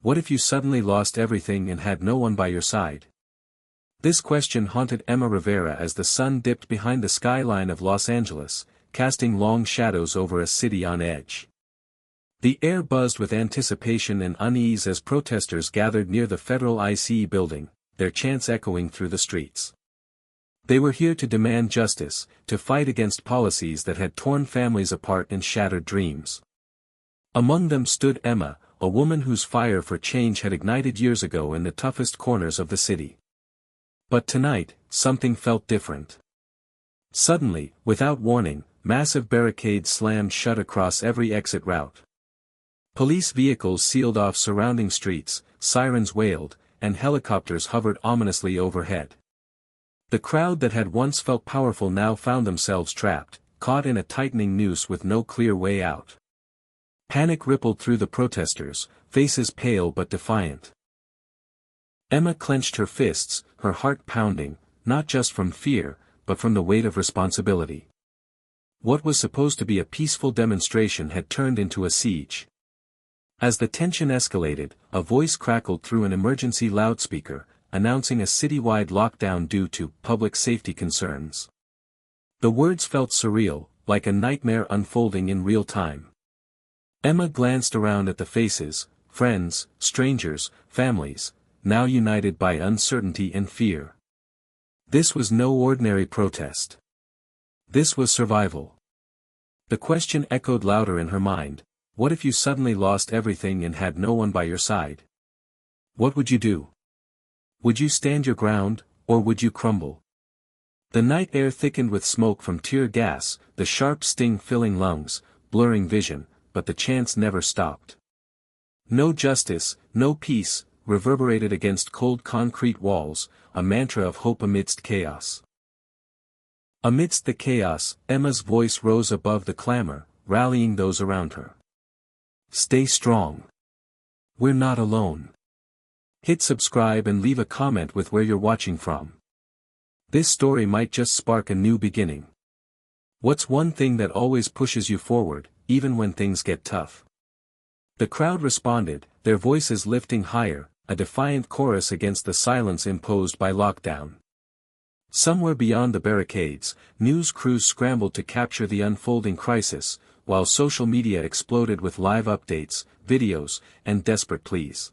What if you suddenly lost everything and had no one by your side? This question haunted Emma Rivera as the sun dipped behind the skyline of Los Angeles, casting long shadows over a city on edge. The air buzzed with anticipation and unease as protesters gathered near the federal ICE building, their chants echoing through the streets. They were here to demand justice, to fight against policies that had torn families apart and shattered dreams. Among them stood Emma, a woman whose fire for change had ignited years ago in the toughest corners of the city. But tonight, something felt different. Suddenly, without warning, massive barricades slammed shut across every exit route. Police vehicles sealed off surrounding streets, sirens wailed, and helicopters hovered ominously overhead. The crowd that had once felt powerful now found themselves trapped, caught in a tightening noose with no clear way out. Panic rippled through the protesters, faces pale but defiant. Emma clenched her fists, her heart pounding, not just from fear, but from the weight of responsibility. What was supposed to be a peaceful demonstration had turned into a siege. As the tension escalated, a voice crackled through an emergency loudspeaker, announcing a citywide lockdown due to public safety concerns. The words felt surreal, like a nightmare unfolding in real time. Emma glanced around at the faces, friends, strangers, families, now united by uncertainty and fear. This was no ordinary protest. This was survival. The question echoed louder in her mind: what if you suddenly lost everything and had no one by your side? What would you do? Would you stand your ground, or would you crumble? The night air thickened with smoke from tear gas, the sharp sting filling lungs, blurring vision, but the chants never stopped. No justice, no peace, reverberated against cold concrete walls, a mantra of hope amidst chaos. Amidst the chaos, Emma's voice rose above the clamor, rallying those around her. Stay strong. We're not alone. Hit subscribe and leave a comment with where you're watching from. This story might just spark a new beginning. What's one thing that always pushes you forward, even when things get tough? The crowd responded, their voices lifting higher, a defiant chorus against the silence imposed by lockdown. Somewhere beyond the barricades, news crews scrambled to capture the unfolding crisis, while social media exploded with live updates, videos, and desperate pleas.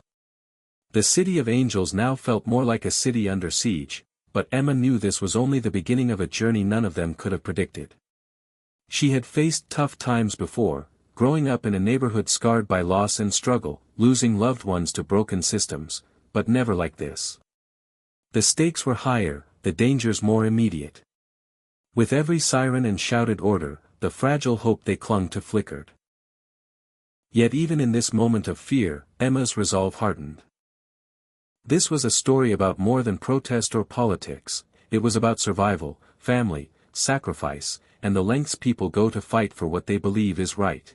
The City of Angels now felt more like a city under siege, but Emma knew this was only the beginning of a journey none of them could have predicted. She had faced tough times before, growing up in a neighborhood scarred by loss and struggle, losing loved ones to broken systems, but never like this. The stakes were higher, the dangers more immediate. With every siren and shouted order, the fragile hope they clung to flickered. Yet even in this moment of fear, Emma's resolve hardened. This was a story about more than protest or politics. It was about survival, family, sacrifice, and the lengths people go to fight for what they believe is right.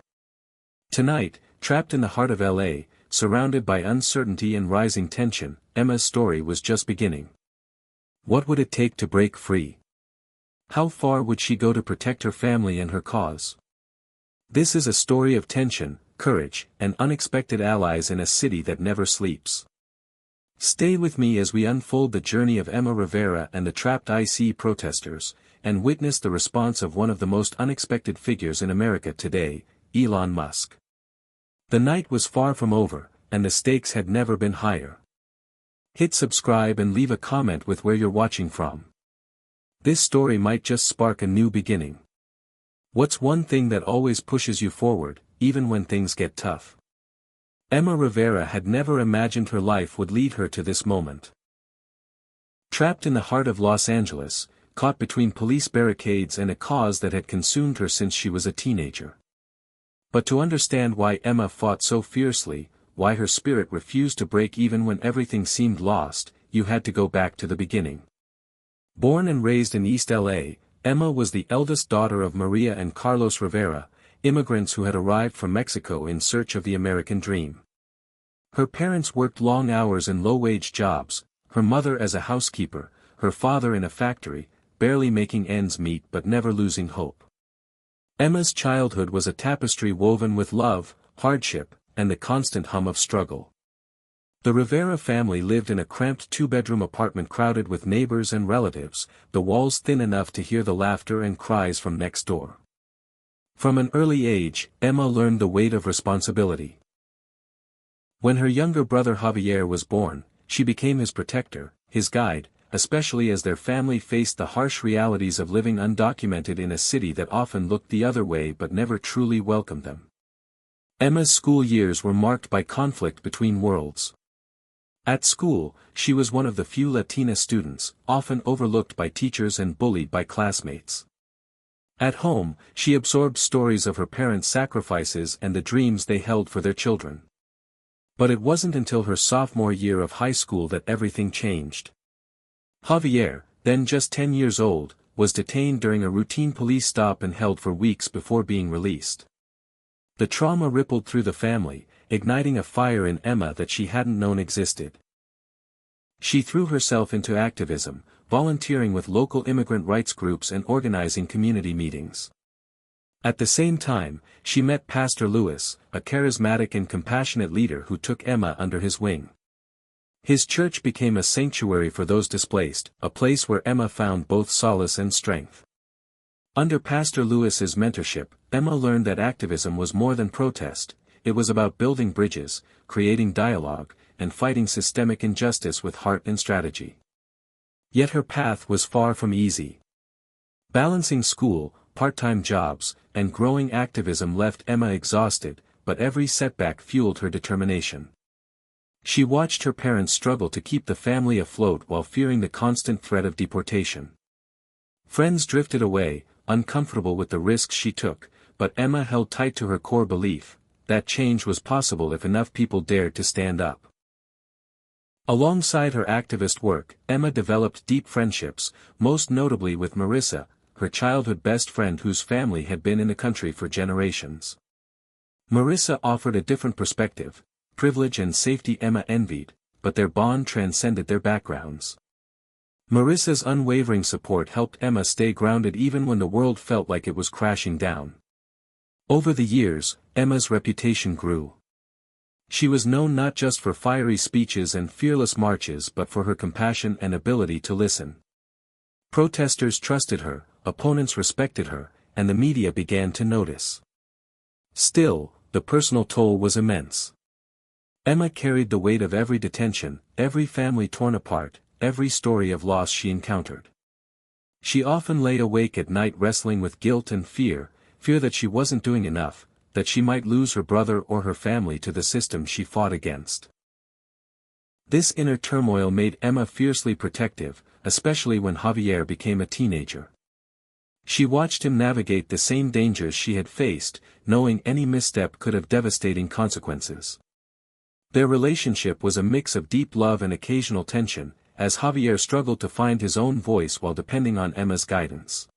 Tonight, trapped in the heart of LA, surrounded by uncertainty and rising tension, Emma's story was just beginning. What would it take to break free? How far would she go to protect her family and her cause? This is a story of tension, courage, and unexpected allies in a city that never sleeps. Stay with me as we unfold the journey of Emma Rivera and the trapped ICE protesters, and witness the response of one of the most unexpected figures in America today, Elon Musk. The night was far from over, and the stakes had never been higher. Hit subscribe and leave a comment with where you're watching from. This story might just spark a new beginning. What's one thing that always pushes you forward, even when things get tough? Emma Rivera had never imagined her life would lead her to this moment. Trapped in the heart of Los Angeles, caught between police barricades and a cause that had consumed her since she was a teenager. But to understand why Emma fought so fiercely, why her spirit refused to break even when everything seemed lost, you had to go back to the beginning. Born and raised in East LA, Emma was the eldest daughter of Maria and Carlos Rivera, immigrants who had arrived from Mexico in search of the American dream. Her parents worked long hours in low-wage jobs, her mother as a housekeeper, her father in a factory, barely making ends meet but never losing hope. Emma's childhood was a tapestry woven with love, hardship, and the constant hum of struggle. The Rivera family lived in a cramped two-bedroom apartment crowded with neighbors and relatives, the walls thin enough to hear the laughter and cries from next door. From an early age, Emma learned the weight of responsibility. When her younger brother Javier was born, she became his protector, his guide, especially as their family faced the harsh realities of living undocumented in a city that often looked the other way but never truly welcomed them. Emma's school years were marked by conflict between worlds. At school, she was one of the few Latina students, often overlooked by teachers and bullied by classmates. At home, she absorbed stories of her parents' sacrifices and the dreams they held for their children. But it wasn't until her sophomore year of high school that everything changed. Javier, then just 10 years old, was detained during a routine police stop and held for weeks before being released. The trauma rippled through the family, igniting a fire in Emma that she hadn't known existed. She threw herself into activism, volunteering with local immigrant rights groups and organizing community meetings. At the same time, she met Pastor Lewis, a charismatic and compassionate leader who took Emma under his wing. His church became a sanctuary for those displaced, a place where Emma found both solace and strength. Under Pastor Lewis's mentorship, Emma learned that activism was more than protest. It was about building bridges, creating dialogue, and fighting systemic injustice with heart and strategy. Yet her path was far from easy. Balancing school, part-time jobs, and growing activism left Emma exhausted, but every setback fueled her determination. She watched her parents struggle to keep the family afloat while fearing the constant threat of deportation. Friends drifted away, uncomfortable with the risks she took, but Emma held tight to her core belief that change was possible if enough people dared to stand up. Alongside her activist work, Emma developed deep friendships, most notably with Marissa, her childhood best friend whose family had been in the country for generations. Marissa offered a different perspective, privilege and safety Emma envied, but their bond transcended their backgrounds. Marissa's unwavering support helped Emma stay grounded even when the world felt like it was crashing down. Over the years, Emma's reputation grew. She was known not just for fiery speeches and fearless marches but for her compassion and ability to listen. Protesters trusted her, opponents respected her, and the media began to notice. Still, the personal toll was immense. Emma carried the weight of every detention, every family torn apart, every story of loss she encountered. She often lay awake at night wrestling with guilt and fear that she wasn't doing enough, that she might lose her brother or her family to the system she fought against. This inner turmoil made Emma fiercely protective, especially when Javier became a teenager. She watched him navigate the same dangers she had faced, knowing any misstep could have devastating consequences. Their relationship was a mix of deep love and occasional tension, as Javier struggled to find his own voice while depending on Emma's guidance.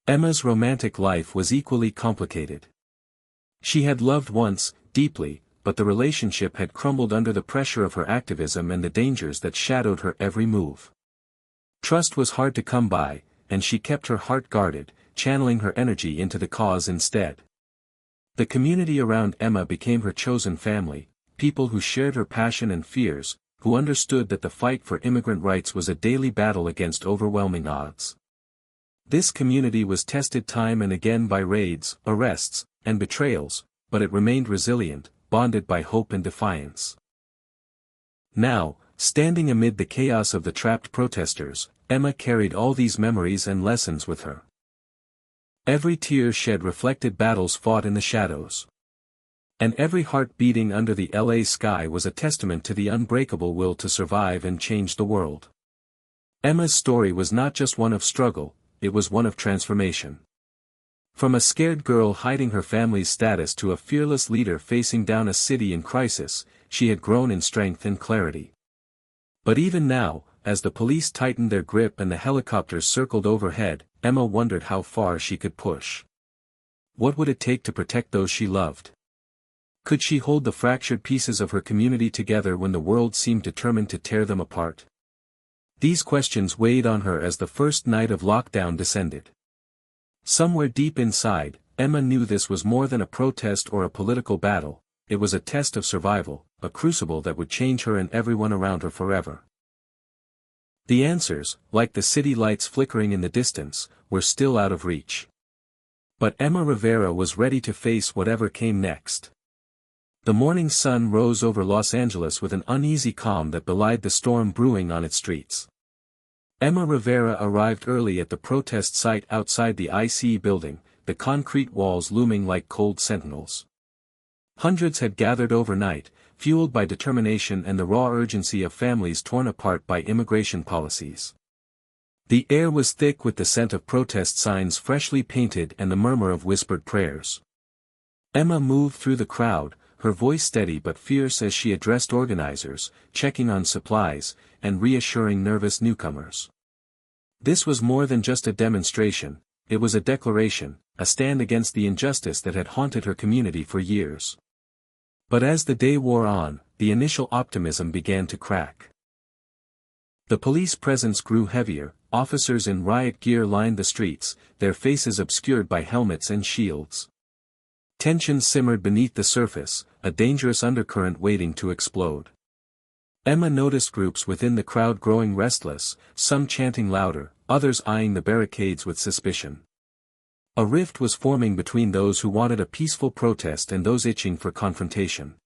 Emma's romantic life was equally complicated. She had loved once, deeply, but the relationship had crumbled under the pressure of her activism and the dangers that shadowed her every move. Trust was hard to come by, and she kept her heart guarded, channeling her energy into the cause instead. The community around Emma became her chosen family, people who shared her passion and fears, who understood that the fight for immigrant rights was a daily battle against overwhelming odds. This community was tested time and again by raids, arrests, and betrayals, but it remained resilient, bonded by hope and defiance. Now, standing amid the chaos of the trapped protesters, Emma carried all these memories and lessons with her. Every tear shed reflected battles fought in the shadows. And every heart beating under the LA sky was a testament to the unbreakable will to survive and change the world. Emma's story was not just one of struggle, it was one of transformation. From a scared girl hiding her family's status to a fearless leader facing down a city in crisis, she had grown in strength and clarity. But even now, as the police tightened their grip and the helicopters circled overhead, Emma wondered how far she could push. What would it take to protect those she loved? Could she hold the fractured pieces of her community together when the world seemed determined to tear them apart? These questions weighed on her as the first night of lockdown descended. Somewhere deep inside, Emma knew this was more than a protest or a political battle, it was a test of survival, a crucible that would change her and everyone around her forever. The answers, like the city lights flickering in the distance, were still out of reach. But Emma Rivera was ready to face whatever came next. The morning sun rose over Los Angeles with an uneasy calm that belied the storm brewing on its streets. Emma Rivera arrived early at the protest site outside the IC building, the concrete walls looming like cold sentinels. Hundreds had gathered overnight, fueled by determination and the raw urgency of families torn apart by immigration policies. The air was thick with the scent of protest signs freshly painted and the murmur of whispered prayers. Emma moved through the crowd, her voice steady but fierce as she addressed organizers, checking on supplies, and reassuring nervous newcomers. This was more than just a demonstration, it was a declaration, a stand against the injustice that had haunted her community for years. But as the day wore on, the initial optimism began to crack. The police presence grew heavier, officers in riot gear lined the streets, their faces obscured by helmets and shields. Tension simmered beneath the surface, a dangerous undercurrent waiting to explode. Emma noticed groups within the crowd growing restless, some chanting louder, others eyeing the barricades with suspicion. A rift was forming between those who wanted a peaceful protest and those itching for confrontation.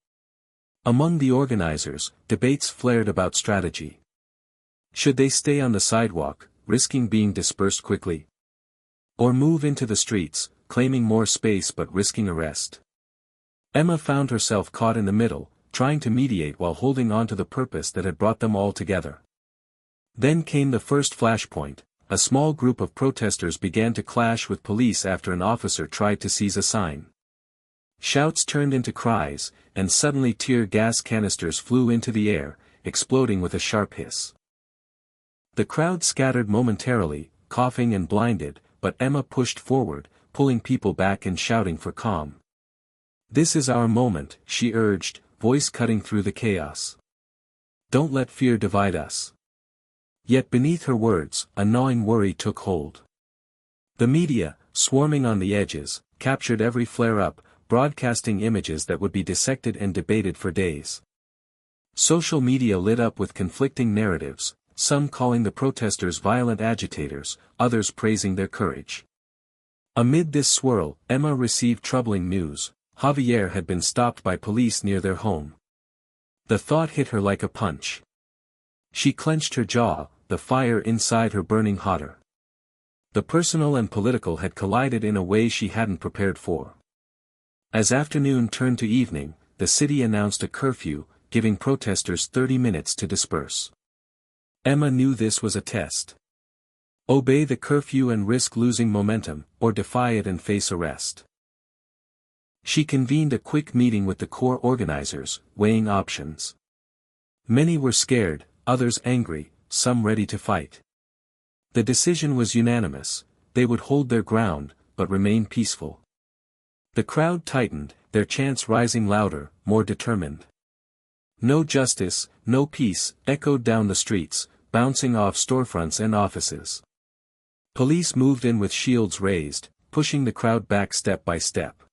Among the organizers, debates flared about strategy. Should they stay on the sidewalk, risking being dispersed quickly? Or move into the streets, claiming more space but risking arrest? Emma found herself caught in the middle, trying to mediate while holding on to the purpose that had brought them all together. Then came the first flashpoint. A small group of protesters began to clash with police after an officer tried to seize a sign. Shouts turned into cries, and suddenly tear gas canisters flew into the air, exploding with a sharp hiss. The crowd scattered momentarily, coughing and blinded, but Emma pushed forward, pulling people back and shouting for calm. "This is our moment," she urged, voice cutting through the chaos. "Don't let fear divide us." Yet beneath her words, a gnawing worry took hold. The media, swarming on the edges, captured every flare-up, broadcasting images that would be dissected and debated for days. Social media lit up with conflicting narratives, some calling the protesters violent agitators, others praising their courage. Amid this swirl, Emma received troubling news. Javier had been stopped by police near their home. The thought hit her like a punch. She clenched her jaw, the fire inside her burning hotter. The personal and political had collided in a way she hadn't prepared for. As afternoon turned to evening, the city announced a curfew, giving protesters 30 minutes to disperse. Emma knew this was a test. Obey the curfew and risk losing momentum, or defy it and face arrest. She convened a quick meeting with the core organizers, weighing options. Many were scared, others angry, some ready to fight. The decision was unanimous: they would hold their ground, but remain peaceful. The crowd tightened, their chants rising louder, more determined. "No justice, no peace," echoed down the streets, bouncing off storefronts and offices. Police moved in with shields raised, pushing the crowd back step by step.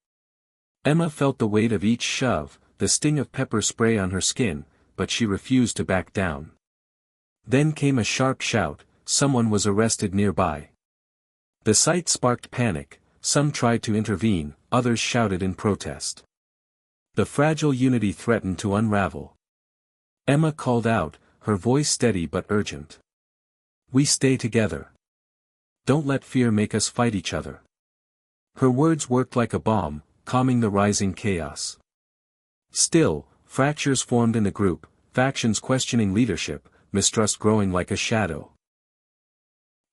Emma felt the weight of each shove, the sting of pepper spray on her skin, but she refused to back down. Then came a sharp shout: someone was arrested nearby. The sight sparked panic, some tried to intervene, others shouted in protest. The fragile unity threatened to unravel. Emma called out, her voice steady but urgent. "We stay together. Don't let fear make us fight each other." Her words worked like a bomb, calming the rising chaos. Still, fractures formed in the group, factions questioning leadership, mistrust growing like a shadow.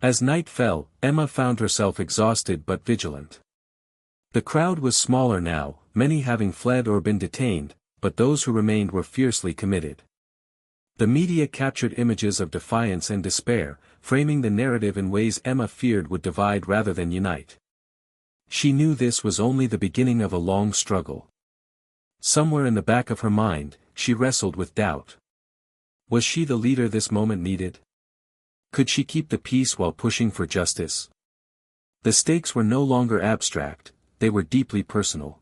As night fell, Emma found herself exhausted but vigilant. The crowd was smaller now, many having fled or been detained, but those who remained were fiercely committed. The media captured images of defiance and despair, framing the narrative in ways Emma feared would divide rather than unite. She knew this was only the beginning of a long struggle. Somewhere in the back of her mind, she wrestled with doubt. Was she the leader this moment needed? Could she keep the peace while pushing for justice? The stakes were no longer abstract, they were deeply personal.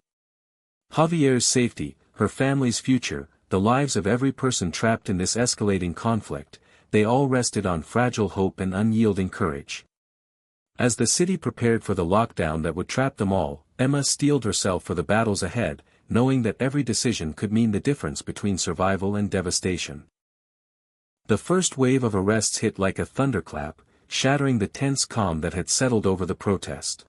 Javier's safety, her family's future, the lives of every person trapped in this escalating conflict, they all rested on fragile hope and unyielding courage. As the city prepared for the lockdown that would trap them all, Emma steeled herself for the battles ahead, knowing that every decision could mean the difference between survival and devastation. The first wave of arrests hit like a thunderclap, shattering the tense calm that had settled over the protest.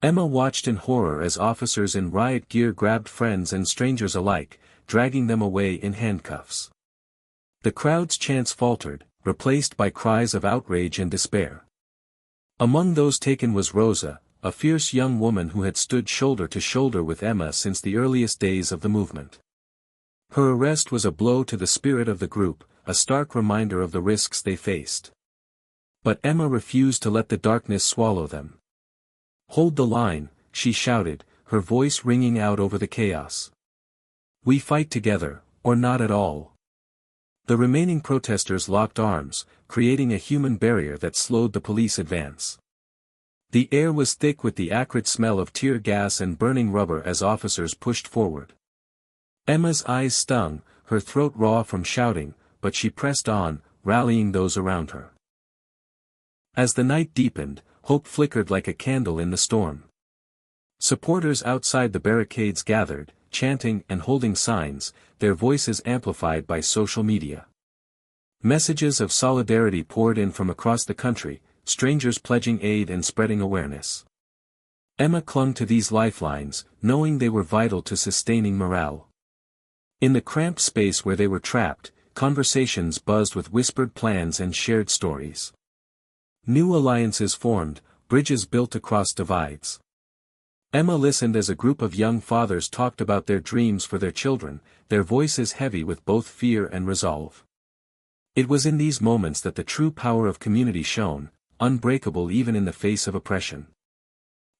Emma watched in horror as officers in riot gear grabbed friends and strangers alike, dragging them away in handcuffs. The crowd's chants faltered, replaced by cries of outrage and despair. Among those taken was Rosa, a fierce young woman who had stood shoulder to shoulder with Emma since the earliest days of the movement. Her arrest was a blow to the spirit of the group, a stark reminder of the risks they faced. But Emma refused to let the darkness swallow them. "Hold the line," she shouted, her voice ringing out over the chaos. "We fight together, or not at all." The remaining protesters locked arms, creating a human barrier that slowed the police advance. The air was thick with the acrid smell of tear gas and burning rubber as officers pushed forward. Emma's eyes stung, her throat raw from shouting, but she pressed on, rallying those around her. As the night deepened, hope flickered like a candle in the storm. Supporters outside the barricades gathered, chanting and holding signs, their voices amplified by social media. Messages of solidarity poured in from across the country, strangers pledging aid and spreading awareness. Emma clung to these lifelines, knowing they were vital to sustaining morale. In the cramped space where they were trapped, conversations buzzed with whispered plans and shared stories. New alliances formed, bridges built across divides. Emma listened as a group of young fathers talked about their dreams for their children, their voices heavy with both fear and resolve. It was in these moments that the true power of community shone, unbreakable even in the face of oppression.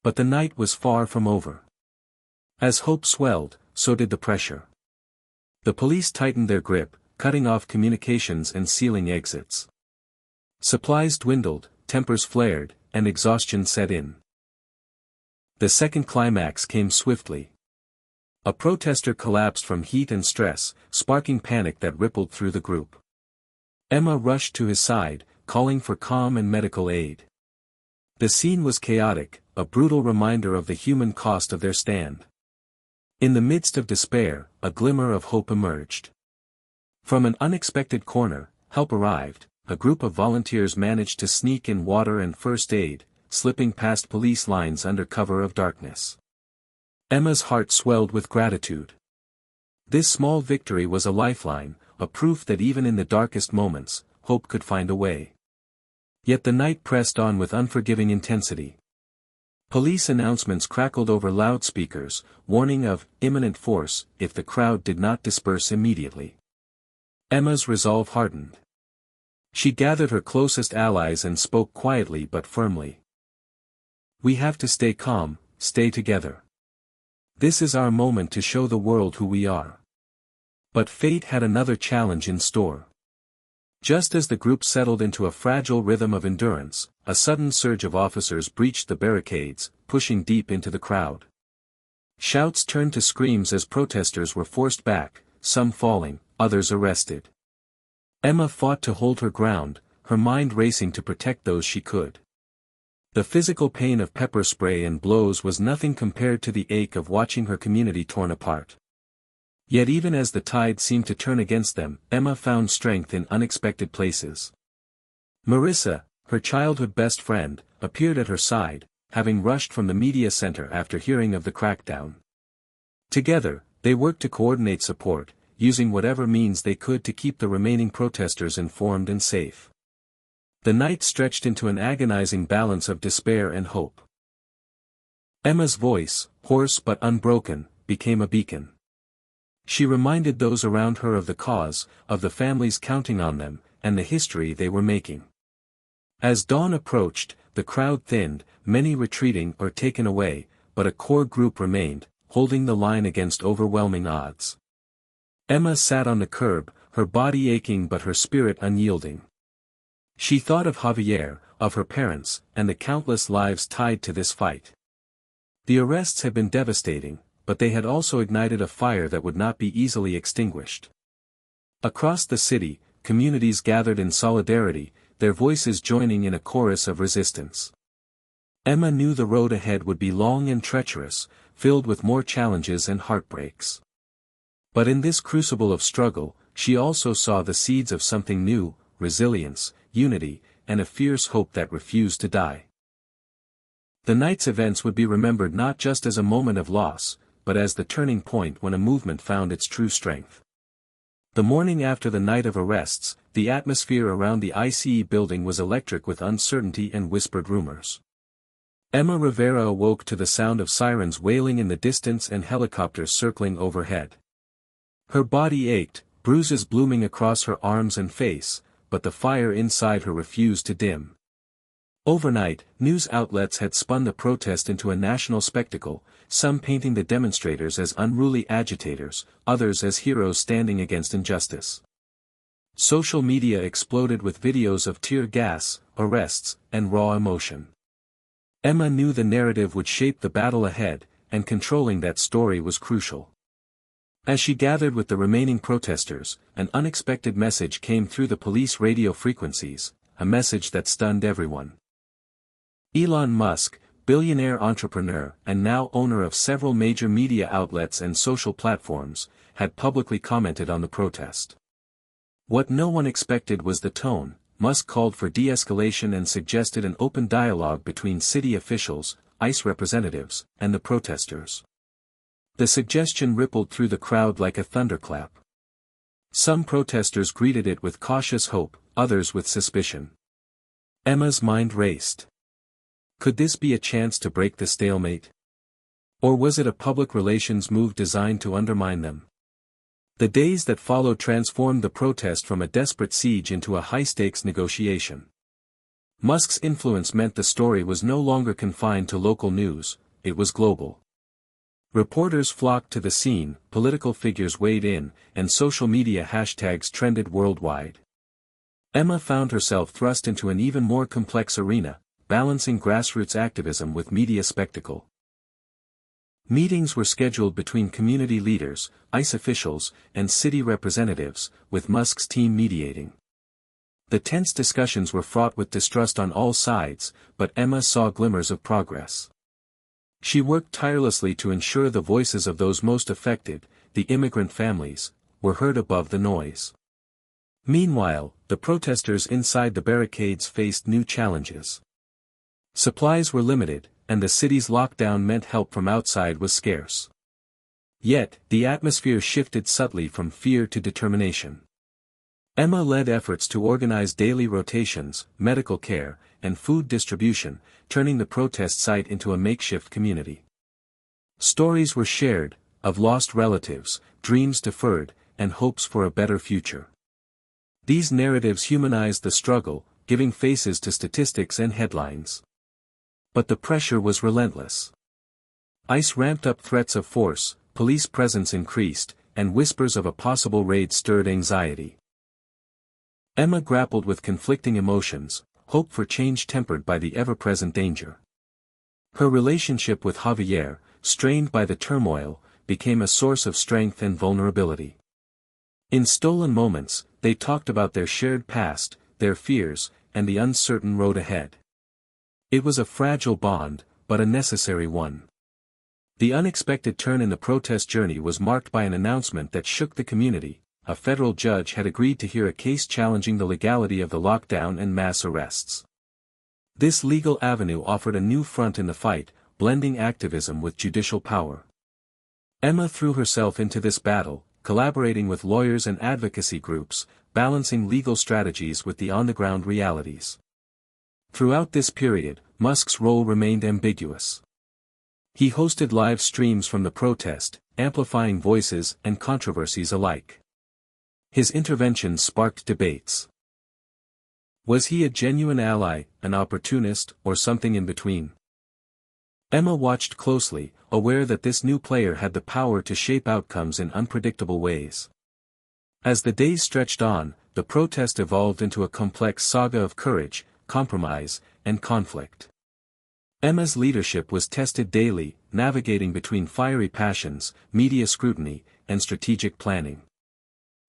But the night was far from over. As hope swelled, so did the pressure. The police tightened their grip, cutting off communications and sealing exits. Supplies dwindled, tempers flared, and exhaustion set in. The second climax came swiftly. A protester collapsed from heat and stress, sparking panic that rippled through the group. Emma rushed to his side, calling for calm and medical aid. The scene was chaotic, a brutal reminder of the human cost of their stand. In the midst of despair, a glimmer of hope emerged. From an unexpected corner, help arrived. A group of volunteers managed to sneak in water and first aid, slipping past police lines under cover of darkness. Emma's heart swelled with gratitude. This small victory was a lifeline, a proof that even in the darkest moments, hope could find a way. Yet the night pressed on with unforgiving intensity. Police announcements crackled over loudspeakers, warning of imminent force if the crowd did not disperse immediately. Emma's resolve hardened. She gathered her closest allies and spoke quietly but firmly. "We have to stay calm, stay together. This is our moment to show the world who we are." But fate had another challenge in store. Just as the group settled into a fragile rhythm of endurance, a sudden surge of officers breached the barricades, pushing deep into the crowd. Shouts turned to screams as protesters were forced back, some falling, others arrested. Emma fought to hold her ground, her mind racing to protect those she could. The physical pain of pepper spray and blows was nothing compared to the ache of watching her community torn apart. Yet even as the tide seemed to turn against them, Emma found strength in unexpected places. Marissa, her childhood best friend, appeared at her side, having rushed from the media center after hearing of the crackdown. Together, they worked to coordinate support, using whatever means they could to keep the remaining protesters informed and safe. The night stretched into an agonizing balance of despair and hope. Emma's voice, hoarse but unbroken, became a beacon. She reminded those around her of the cause, of the families counting on them, and the history they were making. As dawn approached, the crowd thinned, many retreating or taken away, but a core group remained, holding the line against overwhelming odds. Emma sat on the curb, her body aching but her spirit unyielding. She thought of Javier, of her parents, and the countless lives tied to this fight. The arrests had been devastating, but they had also ignited a fire that would not be easily extinguished. Across the city, communities gathered in solidarity, their voices joining in a chorus of resistance. Emma knew the road ahead would be long and treacherous, filled with more challenges and heartbreaks. But in this crucible of struggle, she also saw the seeds of something new: resilience, unity, and a fierce hope that refused to die. The night's events would be remembered not just as a moment of loss, but as the turning point when a movement found its true strength. The morning after the night of arrests, the atmosphere around the ICE building was electric with uncertainty and whispered rumors. Emma Rivera awoke to the sound of sirens wailing in the distance and helicopters circling overhead. Her body ached, bruises blooming across her arms and face, but the fire inside her refused to dim. Overnight, news outlets had spun the protest into a national spectacle, some painting the demonstrators as unruly agitators, others as heroes standing against injustice. Social media exploded with videos of tear gas, arrests, and raw emotion. Emma knew the narrative would shape the battle ahead, and controlling that story was crucial. As she gathered with the remaining protesters, an unexpected message came through the police radio frequencies, a message that stunned everyone. Elon Musk, billionaire entrepreneur and now owner of several major media outlets and social platforms, had publicly commented on the protest. What no one expected was the tone. Musk called for de-escalation and suggested an open dialogue between city officials, ICE representatives, and the protesters. The suggestion rippled through the crowd like a thunderclap. Some protesters greeted it with cautious hope, others with suspicion. Emma's mind raced. Could this be a chance to break the stalemate? Or was it a public relations move designed to undermine them? The days that followed transformed the protest from a desperate siege into a high-stakes negotiation. Musk's influence meant the story was no longer confined to local news, it was global. Reporters flocked to the scene, political figures weighed in, and social media hashtags trended worldwide. Emma found herself thrust into an even more complex arena, balancing grassroots activism with media spectacle. Meetings were scheduled between community leaders, ICE officials, and city representatives, with Musk's team mediating. The tense discussions were fraught with distrust on all sides, but Emma saw glimmers of progress. She worked tirelessly to ensure the voices of those most affected, the immigrant families, were heard above the noise. Meanwhile, the protesters inside the barricades faced new challenges. Supplies were limited, and the city's lockdown meant help from outside was scarce. Yet, the atmosphere shifted subtly from fear to determination. Emma led efforts to organize daily rotations, medical care, and food distribution, turning the protest site into a makeshift community. Stories were shared, of lost relatives, dreams deferred, and hopes for a better future. These narratives humanized the struggle, giving faces to statistics and headlines. But the pressure was relentless. ICE ramped up threats of force, police presence increased, and whispers of a possible raid stirred anxiety. Emma grappled with conflicting emotions, hope for change tempered by the ever-present danger. Her relationship with Javier, strained by the turmoil, became a source of strength and vulnerability. In stolen moments, they talked about their shared past, their fears, and the uncertain road ahead. It was a fragile bond, but a necessary one. The unexpected turn in the protest journey was marked by an announcement that shook the community. A federal judge had agreed to hear a case challenging the legality of the lockdown and mass arrests. This legal avenue offered a new front in the fight, blending activism with judicial power. Emma threw herself into this battle, collaborating with lawyers and advocacy groups, balancing legal strategies with the on-the-ground realities. Throughout this period, Musk's role remained ambiguous. He hosted live streams from the protest, amplifying voices and controversies alike. His interventions sparked debates. Was he a genuine ally, an opportunist, or something in between? Emma watched closely, aware that this new player had the power to shape outcomes in unpredictable ways. As the days stretched on, the protest evolved into a complex saga of courage, compromise, and conflict. Emma's leadership was tested daily, navigating between fiery passions, media scrutiny, and strategic planning.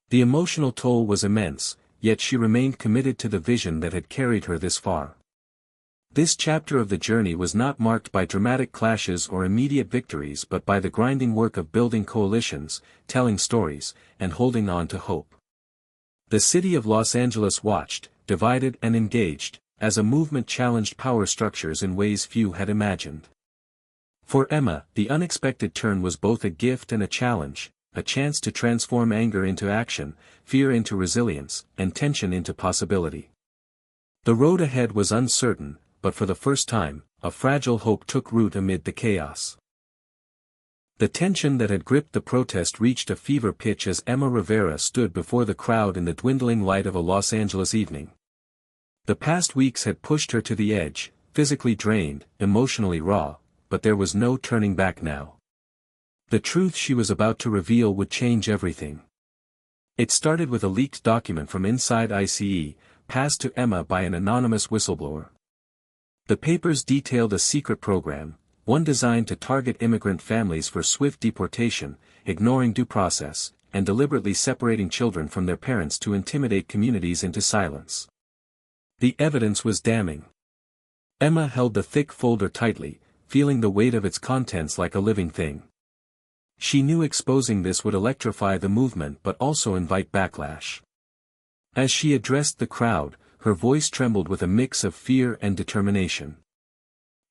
The emotional toll was immense, yet she remained committed to the vision that had carried her this far. This chapter of the journey was not marked by dramatic clashes or immediate victories but by the grinding work of building coalitions, telling stories, and holding on to hope. The city of Los Angeles watched, divided and engaged, as a movement challenged power structures in ways few had imagined. For Emma, the unexpected turn was both a gift and a challenge, a chance to transform anger into action, fear into resilience, and tension into possibility. The road ahead was uncertain, but for the first time, a fragile hope took root amid the chaos. The tension that had gripped the protest reached a fever pitch as Emma Rivera stood before the crowd in the dwindling light of a Los Angeles evening. The past weeks had pushed her to the edge, physically drained, emotionally raw, but there was no turning back now. The truth she was about to reveal would change everything. It started with a leaked document from inside ICE, passed to Emma by an anonymous whistleblower. The papers detailed a secret program, one designed to target immigrant families for swift deportation, ignoring due process, and deliberately separating children from their parents to intimidate communities into silence. The evidence was damning. Emma held the thick folder tightly, feeling the weight of its contents like a living thing. She knew exposing this would electrify the movement but also invite backlash. As she addressed the crowd, her voice trembled with a mix of fear and determination.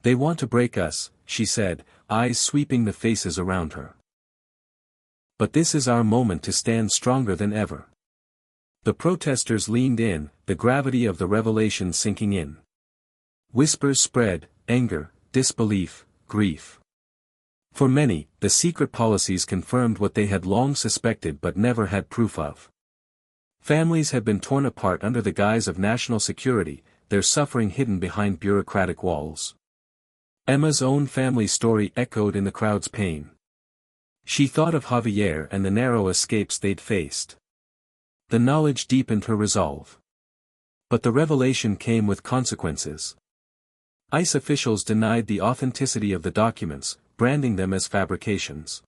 "They want to break us," she said, eyes sweeping the faces around her. "But this is our moment to stand stronger than ever." The protesters leaned in, the gravity of the revelation sinking in. Whispers spread, anger, disbelief, grief. For many, the secret policies confirmed what they had long suspected but never had proof of. Families had been torn apart under the guise of national security, their suffering hidden behind bureaucratic walls. Emma's own family story echoed in the crowd's pain. She thought of Javier and the narrow escapes they'd faced. The knowledge deepened her resolve. But the revelation came with consequences. ICE officials denied the authenticity of the documents, branding them as fabrications.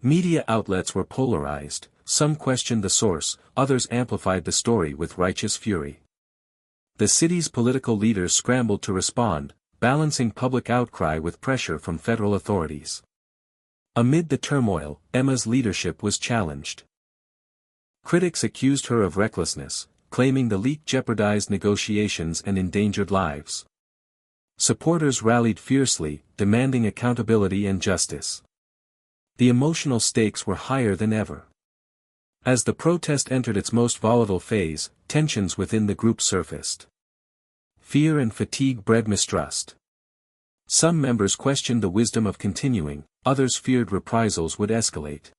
Media outlets were polarized, some questioned the source, others amplified the story with righteous fury. The city's political leaders scrambled to respond, balancing public outcry with pressure from federal authorities. Amid the turmoil, Emma's leadership was challenged. Critics accused her of recklessness, claiming the leak jeopardized negotiations and endangered lives. Supporters rallied fiercely, demanding accountability and justice. The emotional stakes were higher than ever. As the protest entered its most volatile phase, tensions within the group surfaced. Fear and fatigue bred mistrust. Some members questioned the wisdom of continuing, others feared reprisals would escalate.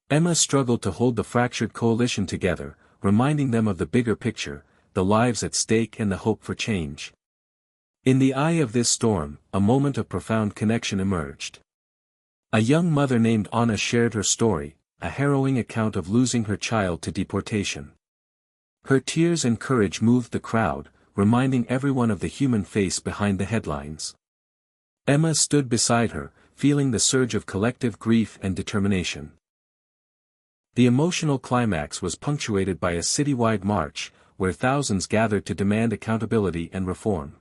Emma struggled to hold the fractured coalition together, reminding them of the bigger picture, the lives at stake and the hope for change. In the eye of this storm, a moment of profound connection emerged. A young mother named Anna shared her story, a harrowing account of losing her child to deportation. Her tears and courage moved the crowd, reminding everyone of the human face behind the headlines. Emma stood beside her, feeling the surge of collective grief and determination. The emotional climax was punctuated by a citywide march, where thousands gathered to demand accountability and reform.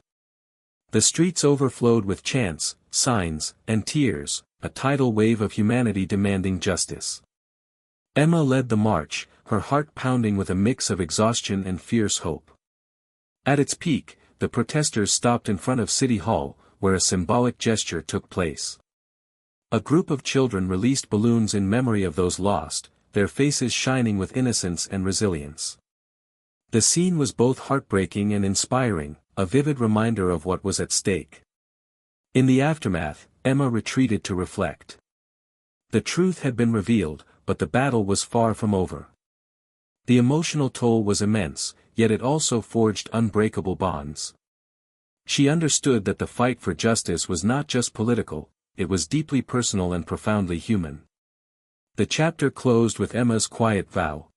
The streets overflowed with chants, signs, and tears, a tidal wave of humanity demanding justice. Emma led the march, her heart pounding with a mix of exhaustion and fierce hope. At its peak, the protesters stopped in front of City Hall, where a symbolic gesture took place. A group of children released balloons in memory of those lost, their faces shining with innocence and resilience. The scene was both heartbreaking and inspiring, a vivid reminder of what was at stake. In the aftermath, Emma retreated to reflect. The truth had been revealed, but the battle was far from over. The emotional toll was immense, yet it also forged unbreakable bonds. She understood that the fight for justice was not just political, it was deeply personal and profoundly human. The chapter closed with Emma's quiet vow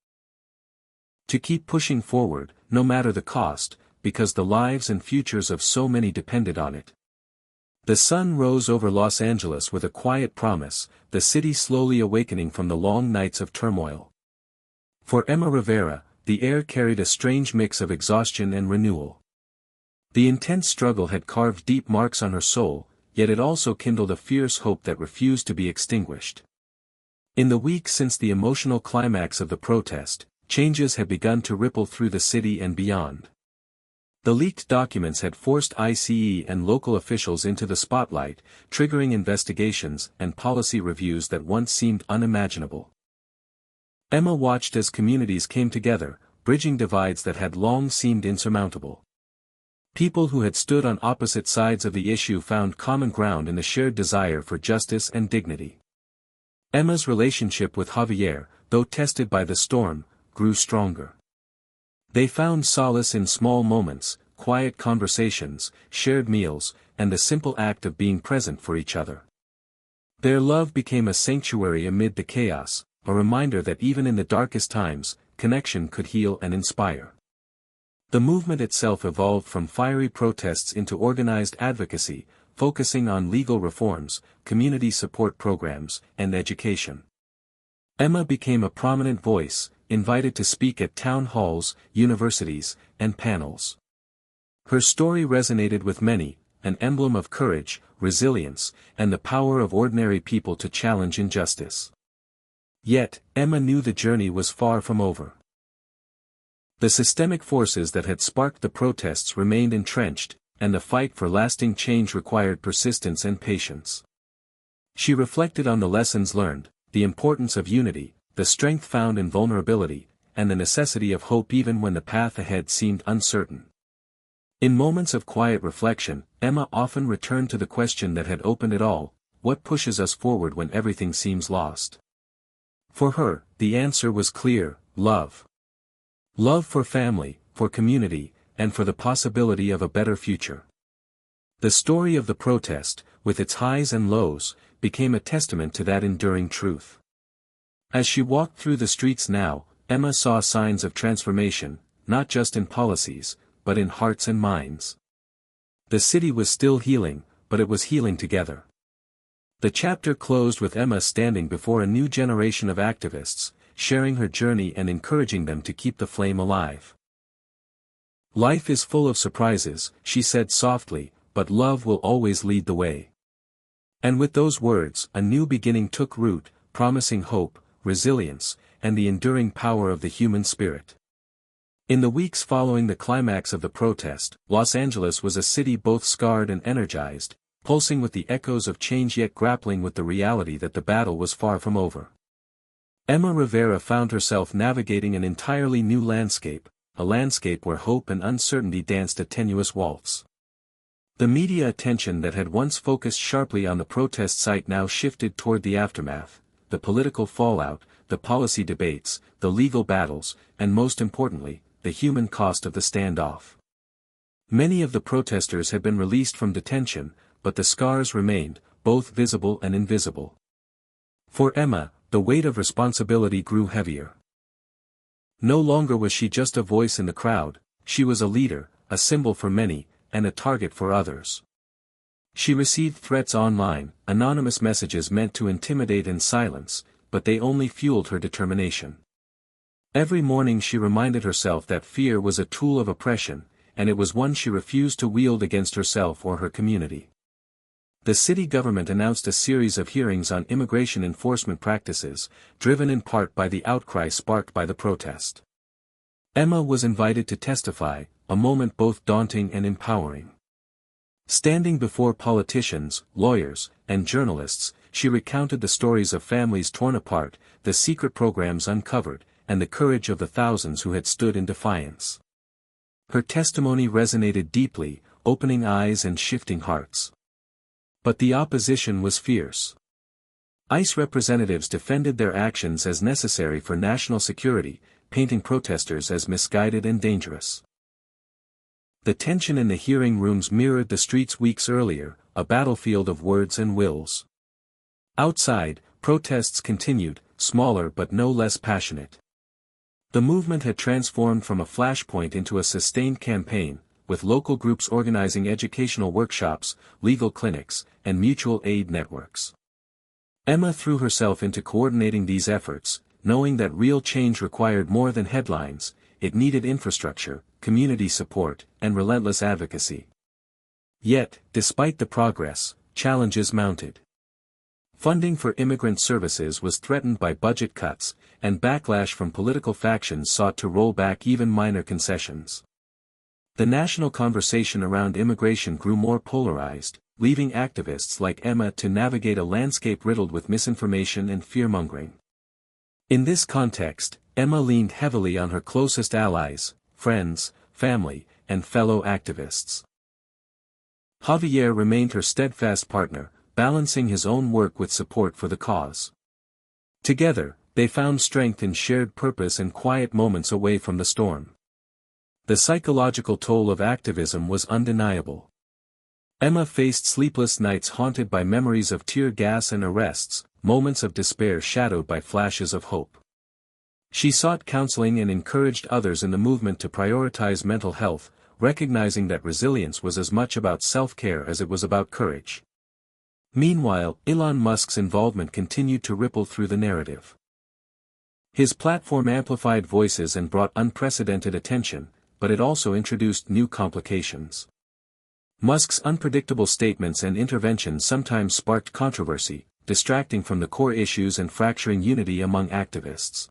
to keep pushing forward, no matter the cost, because the lives and futures of so many depended on it. The sun rose over Los Angeles with a quiet promise, the city slowly awakening from the long nights of turmoil. For Emma Rivera, the air carried a strange mix of exhaustion and renewal. The intense struggle had carved deep marks on her soul, yet it also kindled a fierce hope that refused to be extinguished. In the weeks since the emotional climax of the protest, changes had begun to ripple through the city and beyond. The leaked documents had forced ICE and local officials into the spotlight, triggering investigations and policy reviews that once seemed unimaginable. Emma watched as communities came together, bridging divides that had long seemed insurmountable. People who had stood on opposite sides of the issue found common ground in the shared desire for justice and dignity. Emma's relationship with Javier, though tested by the storm, grew stronger. They found solace in small moments, quiet conversations, shared meals, and the simple act of being present for each other. Their love became a sanctuary amid the chaos, a reminder that even in the darkest times, connection could heal and inspire. The movement itself evolved from fiery protests into organized advocacy, focusing on legal reforms, community support programs, and education. Emma became a prominent voice, invited to speak at town halls, universities, and panels. Her story resonated with many, an emblem of courage, resilience, and the power of ordinary people to challenge injustice. Yet, Emma knew the journey was far from over. The systemic forces that had sparked the protests remained entrenched, and the fight for lasting change required persistence and patience. She reflected on the lessons learned, the importance of unity, the strength found in vulnerability, and the necessity of hope even when the path ahead seemed uncertain. In moments of quiet reflection, Emma often returned to the question that had opened it all: what pushes us forward when everything seems lost? For her, the answer was clear: love. Love for family, for community, and for the possibility of a better future. The story of the protest, with its highs and lows, became a testament to that enduring truth. As she walked through the streets now, Emma saw signs of transformation, not just in policies, but in hearts and minds. The city was still healing, but it was healing together. The chapter closed with Emma standing before a new generation of activists, sharing her journey and encouraging them to keep the flame alive. Life is full of surprises, she said softly, but love will always lead the way. And with those words, a new beginning took root, promising hope, resilience, and the enduring power of the human spirit. In the weeks following the climax of the protest, Los Angeles was a city both scarred and energized, pulsing with the echoes of change yet grappling with the reality that the battle was far from over. Emma Rivera found herself navigating an entirely new landscape, a landscape where hope and uncertainty danced a tenuous waltz. The media attention that had once focused sharply on the protest site now shifted toward the aftermath, the political fallout, the policy debates, the legal battles, and most importantly, the human cost of the standoff. Many of the protesters had been released from detention, but the scars remained, both visible and invisible. For Emma, the weight of responsibility grew heavier. No longer was she just a voice in the crowd, she was a leader, a symbol for many, and a target for others. She received threats online, anonymous messages meant to intimidate and silence, but they only fueled her determination. Every morning she reminded herself that fear was a tool of oppression, and it was one she refused to wield against herself or her community. The city government announced a series of hearings on immigration enforcement practices, driven in part by the outcry sparked by the protest. Emma was invited to testify, a moment both daunting and empowering. Standing before politicians, lawyers, and journalists, she recounted the stories of families torn apart, the secret programs uncovered, and the courage of the thousands who had stood in defiance. Her testimony resonated deeply, opening eyes and shifting hearts. But the opposition was fierce. ICE representatives defended their actions as necessary for national security, painting protesters as misguided and dangerous. The tension in the hearing rooms mirrored the streets weeks earlier, a battlefield of words and wills. Outside, protests continued, smaller but no less passionate. The movement had transformed from a flashpoint into a sustained campaign, with local groups organizing educational workshops, legal clinics, and mutual aid networks. Emma threw herself into coordinating these efforts, knowing that real change required more than headlines. It needed infrastructure, community support, and relentless advocacy. Yet, despite the progress, challenges mounted. Funding for immigrant services was threatened by budget cuts, and backlash from political factions sought to roll back even minor concessions. The national conversation around immigration grew more polarized, leaving activists like Emma to navigate a landscape riddled with misinformation and fear-mongering. In this context, Emma leaned heavily on her closest allies, friends, family, and fellow activists. Javier remained her steadfast partner, balancing his own work with support for the cause. Together, they found strength in shared purpose and quiet moments away from the storm. The psychological toll of activism was undeniable. Emma faced sleepless nights haunted by memories of tear gas and arrests, moments of despair shadowed by flashes of hope. She sought counseling and encouraged others in the movement to prioritize mental health, recognizing that resilience was as much about self-care as it was about courage. Meanwhile, Elon Musk's involvement continued to ripple through the narrative. His platform amplified voices and brought unprecedented attention, but it also introduced new complications. Musk's unpredictable statements and interventions sometimes sparked controversy, distracting from the core issues and fracturing unity among activists.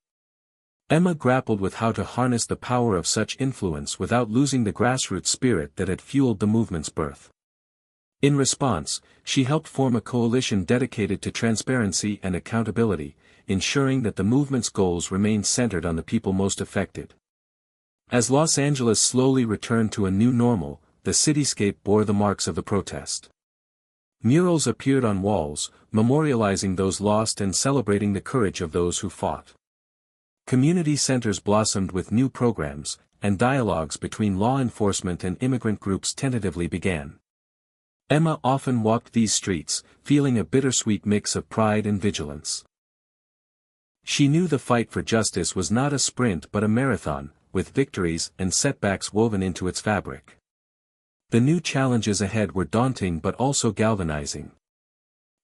Emma grappled with how to harness the power of such influence without losing the grassroots spirit that had fueled the movement's birth. In response, she helped form a coalition dedicated to transparency and accountability, ensuring that the movement's goals remained centered on the people most affected. As Los Angeles slowly returned to a new normal, the cityscape bore the marks of the protest. Murals appeared on walls, memorializing those lost and celebrating the courage of those who fought. Community centers blossomed with new programs, and dialogues between law enforcement and immigrant groups tentatively began. Emma often walked these streets, feeling a bittersweet mix of pride and vigilance. She knew the fight for justice was not a sprint but a marathon, with victories and setbacks woven into its fabric. The new challenges ahead were daunting but also galvanizing.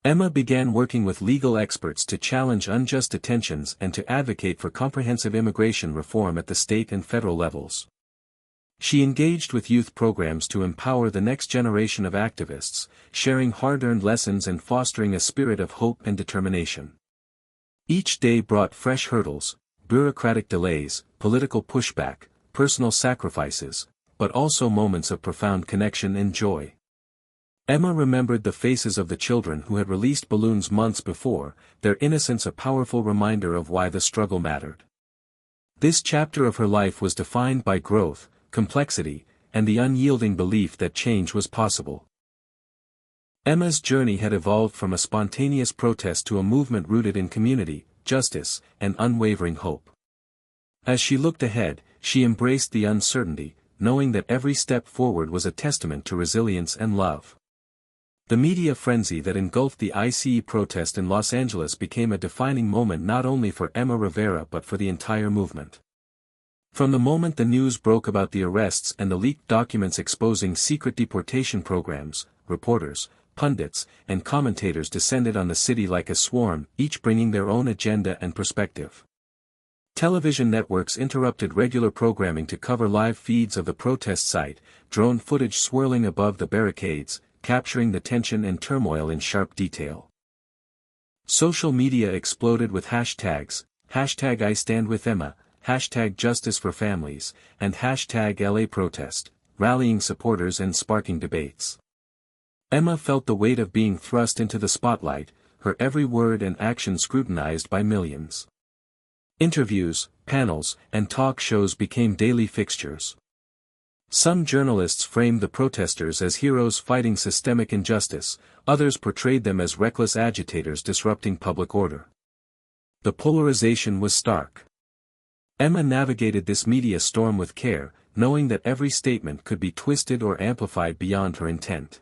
Emma began working with legal experts to challenge unjust detentions and to advocate for comprehensive immigration reform at the state and federal levels. She engaged with youth programs to empower the next generation of activists, sharing hard-earned lessons and fostering a spirit of hope and determination. Each day brought fresh hurdles, bureaucratic delays, political pushback, personal sacrifices, but also moments of profound connection and joy. Emma remembered the faces of the children who had released balloons months before, their innocence a powerful reminder of why the struggle mattered. This chapter of her life was defined by growth, complexity, and the unyielding belief that change was possible. Emma's journey had evolved from a spontaneous protest to a movement rooted in community, justice, and unwavering hope. As she looked ahead, she embraced the uncertainty, knowing that every step forward was a testament to resilience and love. The media frenzy that engulfed the ICE protest in Los Angeles became a defining moment not only for Emma Rivera but for the entire movement. From the moment the news broke about the arrests and the leaked documents exposing secret deportation programs, reporters, pundits, and commentators descended on the city like a swarm, each bringing their own agenda and perspective. Television networks interrupted regular programming to cover live feeds of the protest site, drone footage swirling above the barricades, capturing the tension and turmoil in sharp detail. Social media exploded with hashtags, #IStandWithEmma, #JusticeForFamilies, and #LAProtest, rallying supporters and sparking debates. Emma felt the weight of being thrust into the spotlight, her every word and action scrutinized by millions. Interviews, panels, and talk shows became daily fixtures. Some journalists framed the protesters as heroes fighting systemic injustice, others portrayed them as reckless agitators disrupting public order. The polarization was stark. Emma navigated this media storm with care, knowing that every statement could be twisted or amplified beyond her intent.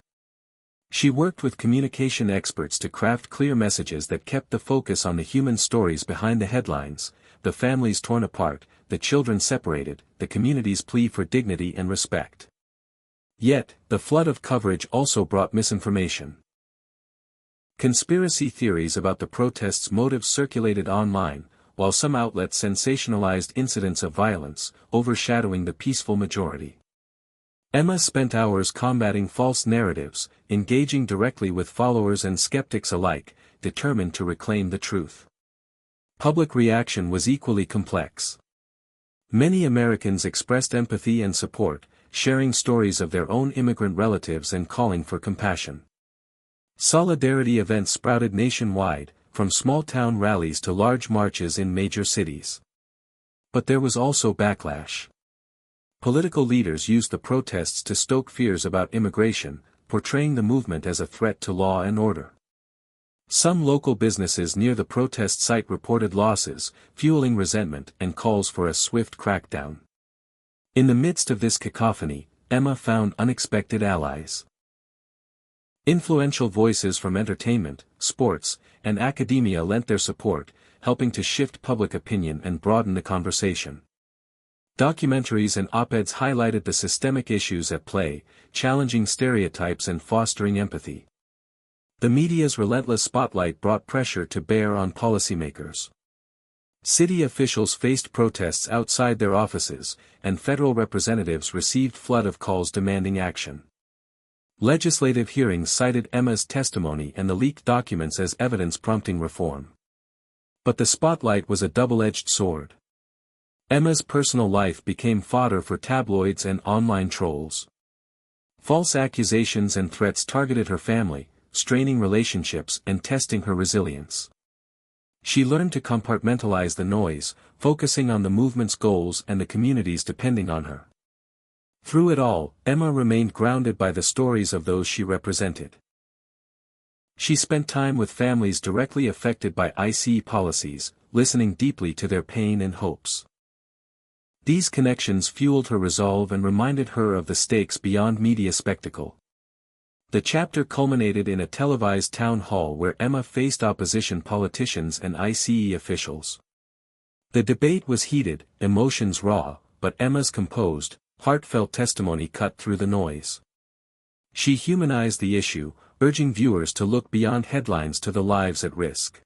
She worked with communication experts to craft clear messages that kept the focus on the human stories behind the headlines, the families torn apart, the children separated, the community's plea for dignity and respect. Yet, the flood of coverage also brought misinformation. Conspiracy theories about the protests' motives circulated online, while some outlets sensationalized incidents of violence, overshadowing the peaceful majority. Emma spent hours combating false narratives, engaging directly with followers and skeptics alike, determined to reclaim the truth. Public reaction was equally complex. Many Americans expressed empathy and support, sharing stories of their own immigrant relatives and calling for compassion. Solidarity events sprouted nationwide, from small-town rallies to large marches in major cities. But there was also backlash. Political leaders used the protests to stoke fears about immigration, portraying the movement as a threat to law and order. Some local businesses near the protest site reported losses, fueling resentment and calls for a swift crackdown. In the midst of this cacophony, Emma found unexpected allies. Influential voices from entertainment, sports, and academia lent their support, helping to shift public opinion and broaden the conversation. Documentaries and op-eds highlighted the systemic issues at play, challenging stereotypes and fostering empathy. The media's relentless spotlight brought pressure to bear on policymakers. City officials faced protests outside their offices, and federal representatives received flood of calls demanding action. Legislative hearings cited Emma's testimony and the leaked documents as evidence prompting reform. But the spotlight was a double-edged sword. Emma's personal life became fodder for tabloids and online trolls. False accusations and threats targeted her family, straining relationships and testing her resilience. She learned to compartmentalize the noise, focusing on the movement's goals and the communities depending on her. Through it all, Emma remained grounded by the stories of those she represented. She spent time with families directly affected by ICE policies, listening deeply to their pain and hopes. These connections fueled her resolve and reminded her of the stakes beyond media spectacle. The chapter culminated in a televised town hall where Emma faced opposition politicians and ICE officials. The debate was heated, emotions raw, but Emma's composed, heartfelt testimony cut through the noise. She humanized the issue, urging viewers to look beyond headlines to the lives at risk.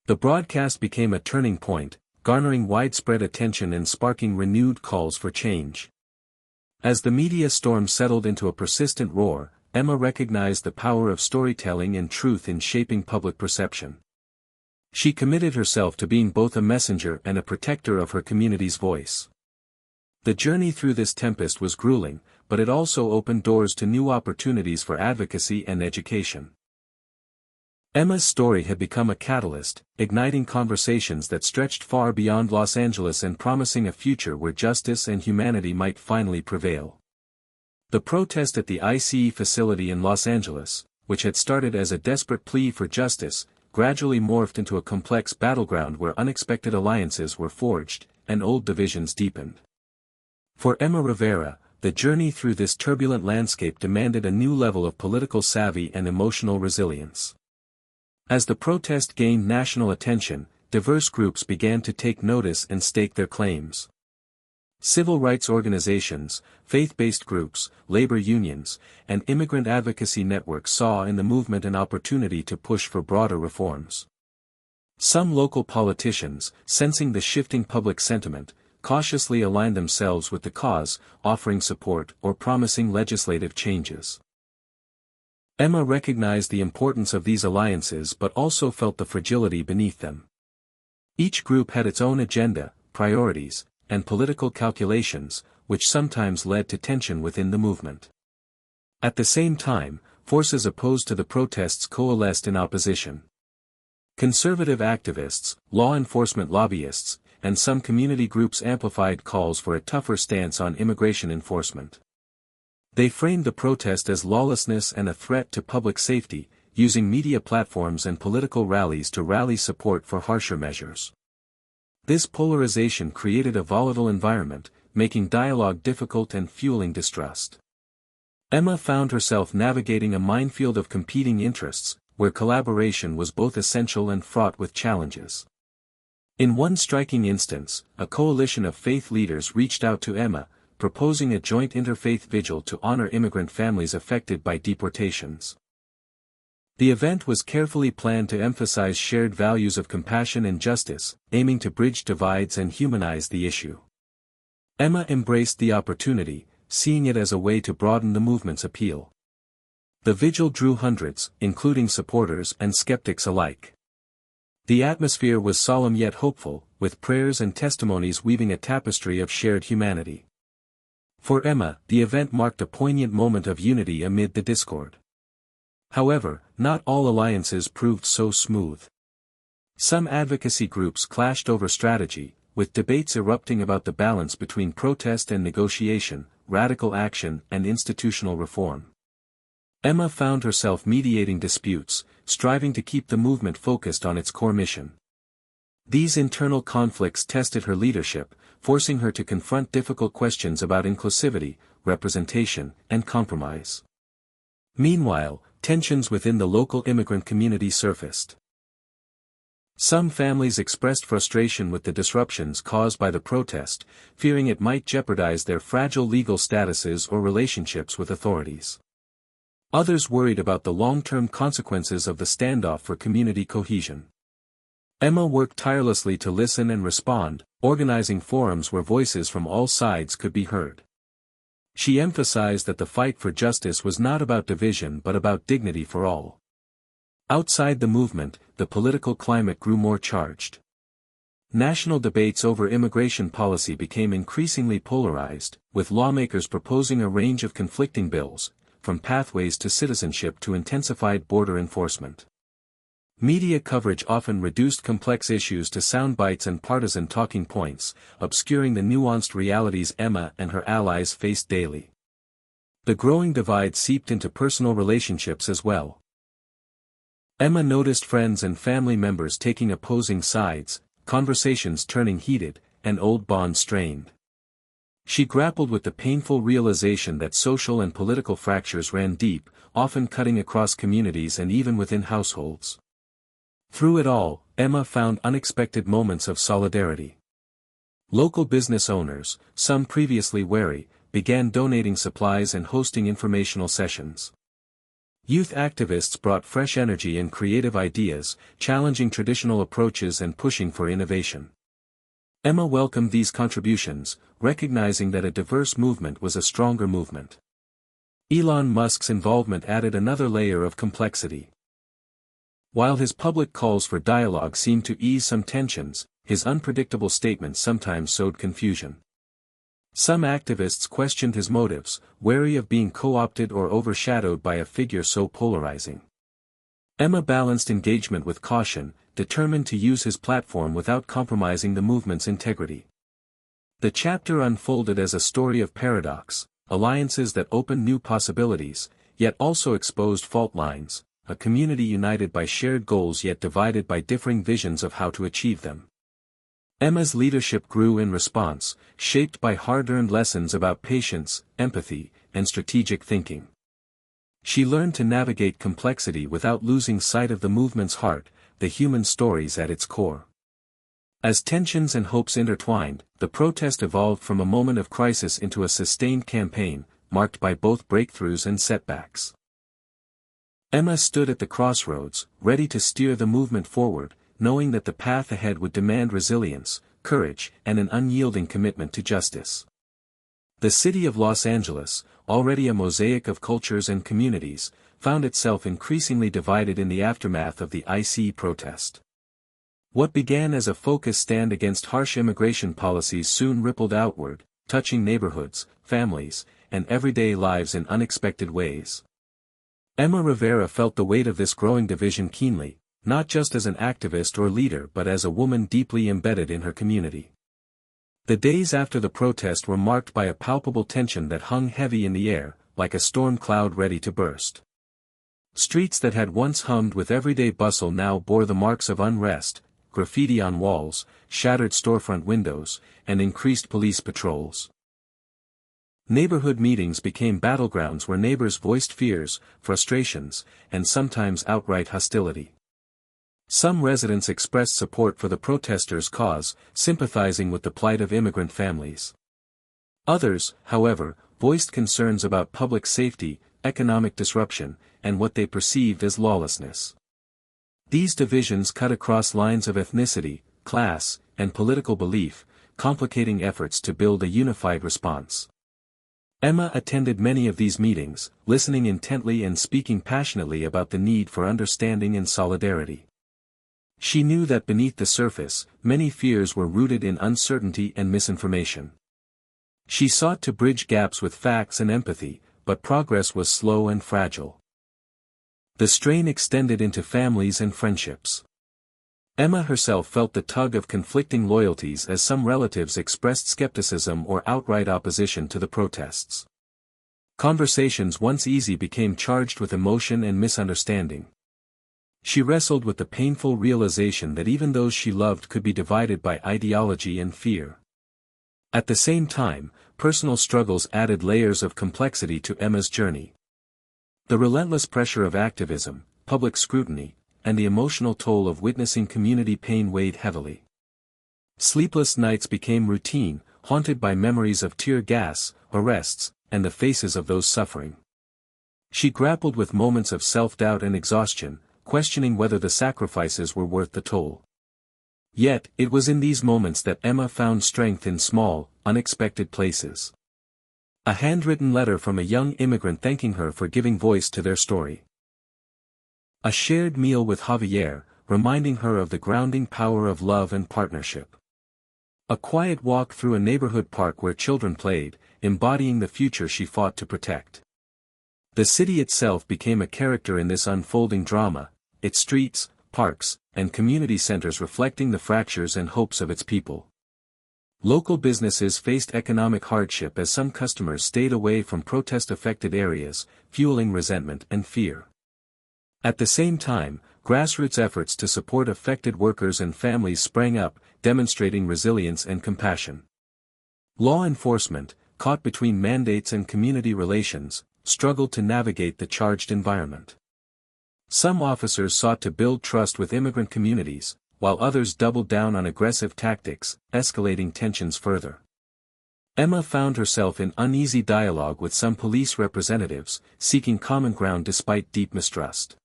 The broadcast became a turning point, garnering widespread attention and sparking renewed calls for change. As the media storm settled into a persistent roar, Emma recognized the power of storytelling and truth in shaping public perception. She committed herself to being both a messenger and a protector of her community's voice. The journey through this tempest was grueling, but it also opened doors to new opportunities for advocacy and education. Emma's story had become a catalyst, igniting conversations that stretched far beyond Los Angeles and promising a future where justice and humanity might finally prevail. The protest at the ICE facility in Los Angeles, which had started as a desperate plea for justice, gradually morphed into a complex battleground where unexpected alliances were forged, and old divisions deepened. For Emma Rivera, the journey through this turbulent landscape demanded a new level of political savvy and emotional resilience. As the protest gained national attention, diverse groups began to take notice and stake their claims. Civil rights organizations, faith-based groups, labor unions, and immigrant advocacy networks saw in the movement an opportunity to push for broader reforms. Some local politicians, sensing the shifting public sentiment, cautiously aligned themselves with the cause, offering support or promising legislative changes. Emma recognized the importance of these alliances but also felt the fragility beneath them. Each group had its own agenda, priorities, and political calculations, which sometimes led to tension within the movement. At the same time, forces opposed to the protests coalesced in opposition. Conservative activists, law enforcement lobbyists, and some community groups amplified calls for a tougher stance on immigration enforcement. They framed the protest as lawlessness and a threat to public safety, using media platforms and political rallies to rally support for harsher measures. This polarization created a volatile environment, making dialogue difficult and fueling distrust. Emma found herself navigating a minefield of competing interests, where collaboration was both essential and fraught with challenges. In one striking instance, a coalition of faith leaders reached out to Emma, proposing a joint interfaith vigil to honor immigrant families affected by deportations. The event was carefully planned to emphasize shared values of compassion and justice, aiming to bridge divides and humanize the issue. Emma embraced the opportunity, seeing it as a way to broaden the movement's appeal. The vigil drew hundreds, including supporters and skeptics alike. The atmosphere was solemn yet hopeful, with prayers and testimonies weaving a tapestry of shared humanity. For Emma, the event marked a poignant moment of unity amid the discord. However, not all alliances proved so smooth. Some advocacy groups clashed over strategy, with debates erupting about the balance between protest and negotiation, radical action and institutional reform. Emma found herself mediating disputes, striving to keep the movement focused on its core mission. These internal conflicts tested her leadership, forcing her to confront difficult questions about inclusivity, representation, and compromise. Meanwhile, tensions within the local immigrant community surfaced. Some families expressed frustration with the disruptions caused by the protest, fearing it might jeopardize their fragile legal statuses or relationships with authorities. Others worried about the long-term consequences of the standoff for community cohesion. Emma worked tirelessly to listen and respond, organizing forums where voices from all sides could be heard. She emphasized that the fight for justice was not about division but about dignity for all. Outside the movement, the political climate grew more charged. National debates over immigration policy became increasingly polarized, with lawmakers proposing a range of conflicting bills, from pathways to citizenship to intensified border enforcement. Media coverage often reduced complex issues to sound bites and partisan talking points, obscuring the nuanced realities Emma and her allies faced daily. The growing divide seeped into personal relationships as well. Emma noticed friends and family members taking opposing sides, conversations turning heated, and old bonds strained. She grappled with the painful realization that social and political fractures ran deep, often cutting across communities and even within households. Through it all, Emma found unexpected moments of solidarity. Local business owners, some previously wary, began donating supplies and hosting informational sessions. Youth activists brought fresh energy and creative ideas, challenging traditional approaches and pushing for innovation. Emma welcomed these contributions, recognizing that a diverse movement was a stronger movement. Elon Musk's involvement added another layer of complexity. While his public calls for dialogue seemed to ease some tensions, his unpredictable statements sometimes sowed confusion. Some activists questioned his motives, wary of being co-opted or overshadowed by a figure so polarizing. Emma balanced engagement with caution, determined to use his platform without compromising the movement's integrity. The chapter unfolded as a story of paradox, alliances that opened new possibilities, yet also exposed fault lines, a community united by shared goals yet divided by differing visions of how to achieve them. Emma's leadership grew in response, shaped by hard-earned lessons about patience, empathy, and strategic thinking. She learned to navigate complexity without losing sight of the movement's heart, the human stories at its core. As tensions and hopes intertwined, the protest evolved from a moment of crisis into a sustained campaign, marked by both breakthroughs and setbacks. Emma stood at the crossroads, ready to steer the movement forward, knowing that the path ahead would demand resilience, courage, and an unyielding commitment to justice. The city of Los Angeles, already a mosaic of cultures and communities, found itself increasingly divided in the aftermath of the ICE protest. What began as a focused stand against harsh immigration policies soon rippled outward, touching neighborhoods, families, and everyday lives in unexpected ways. Emma Rivera felt the weight of this growing division keenly, not just as an activist or leader but as a woman deeply embedded in her community. The days after the protest were marked by a palpable tension that hung heavy in the air, like a storm cloud ready to burst. Streets that had once hummed with everyday bustle now bore the marks of unrest, graffiti on walls, shattered storefront windows, and increased police patrols. Neighborhood meetings became battlegrounds where neighbors voiced fears, frustrations, and sometimes outright hostility. Some residents expressed support for the protesters' cause, sympathizing with the plight of immigrant families. Others, however, voiced concerns about public safety, economic disruption, and what they perceived as lawlessness. These divisions cut across lines of ethnicity, class, and political belief, complicating efforts to build a unified response. Emma attended many of these meetings, listening intently and speaking passionately about the need for understanding and solidarity. She knew that beneath the surface, many fears were rooted in uncertainty and misinformation. She sought to bridge gaps with facts and empathy, but progress was slow and fragile. The strain extended into families and friendships. Emma herself felt the tug of conflicting loyalties as some relatives expressed skepticism or outright opposition to the protests. Conversations once easy became charged with emotion and misunderstanding. She wrestled with the painful realization that even those she loved could be divided by ideology and fear. At the same time, personal struggles added layers of complexity to Emma's journey. The relentless pressure of activism, public scrutiny, and the emotional toll of witnessing community pain weighed heavily. Sleepless nights became routine, haunted by memories of tear gas, arrests, and the faces of those suffering. She grappled with moments of self-doubt and exhaustion, questioning whether the sacrifices were worth the toll. Yet, it was in these moments that Emma found strength in small, unexpected places. A handwritten letter from a young immigrant thanking her for giving voice to their story. A shared meal with Javier, reminding her of the grounding power of love and partnership. A quiet walk through a neighborhood park where children played, embodying the future she fought to protect. The city itself became a character in this unfolding drama, its streets, parks, and community centers reflecting the fractures and hopes of its people. Local businesses faced economic hardship as some customers stayed away from protest-affected areas, fueling resentment and fear. At the same time, grassroots efforts to support affected workers and families sprang up, demonstrating resilience and compassion. Law enforcement, caught between mandates and community relations, struggled to navigate the charged environment. Some officers sought to build trust with immigrant communities, while others doubled down on aggressive tactics, escalating tensions further. Emma found herself in uneasy dialogue with some police representatives, seeking common ground despite deep mistrust.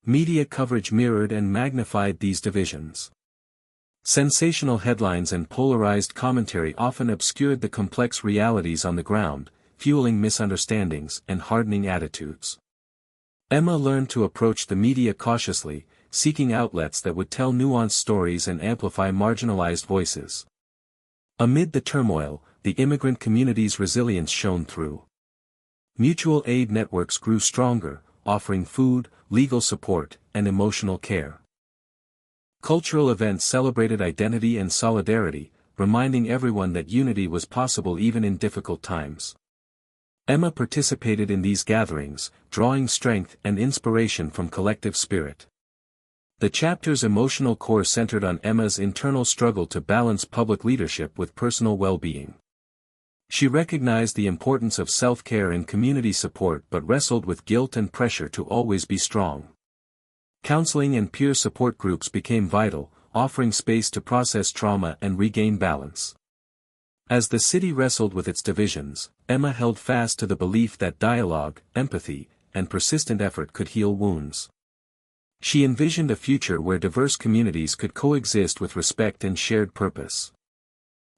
Media coverage mirrored and magnified these divisions. Sensational headlines and polarized commentary often obscured the complex realities on the ground, fueling misunderstandings and hardening attitudes. Emma learned to approach the media cautiously, seeking outlets that would tell nuanced stories and amplify marginalized voices. Amid the turmoil, the immigrant community's resilience shone through. Mutual aid networks grew stronger, offering food, legal support, and emotional care. Cultural events celebrated identity and solidarity, reminding everyone that unity was possible even in difficult times. Emma participated in these gatherings, drawing strength and inspiration from collective spirit. The chapter's emotional core centered on Emma's internal struggle to balance public leadership with personal well-being. She recognized the importance of self-care and community support but wrestled with guilt and pressure to always be strong. Counseling and peer support groups became vital, offering space to process trauma and regain balance. As the city wrestled with its divisions, Emma held fast to the belief that dialogue, empathy, and persistent effort could heal wounds. She envisioned a future where diverse communities could coexist with respect and shared purpose.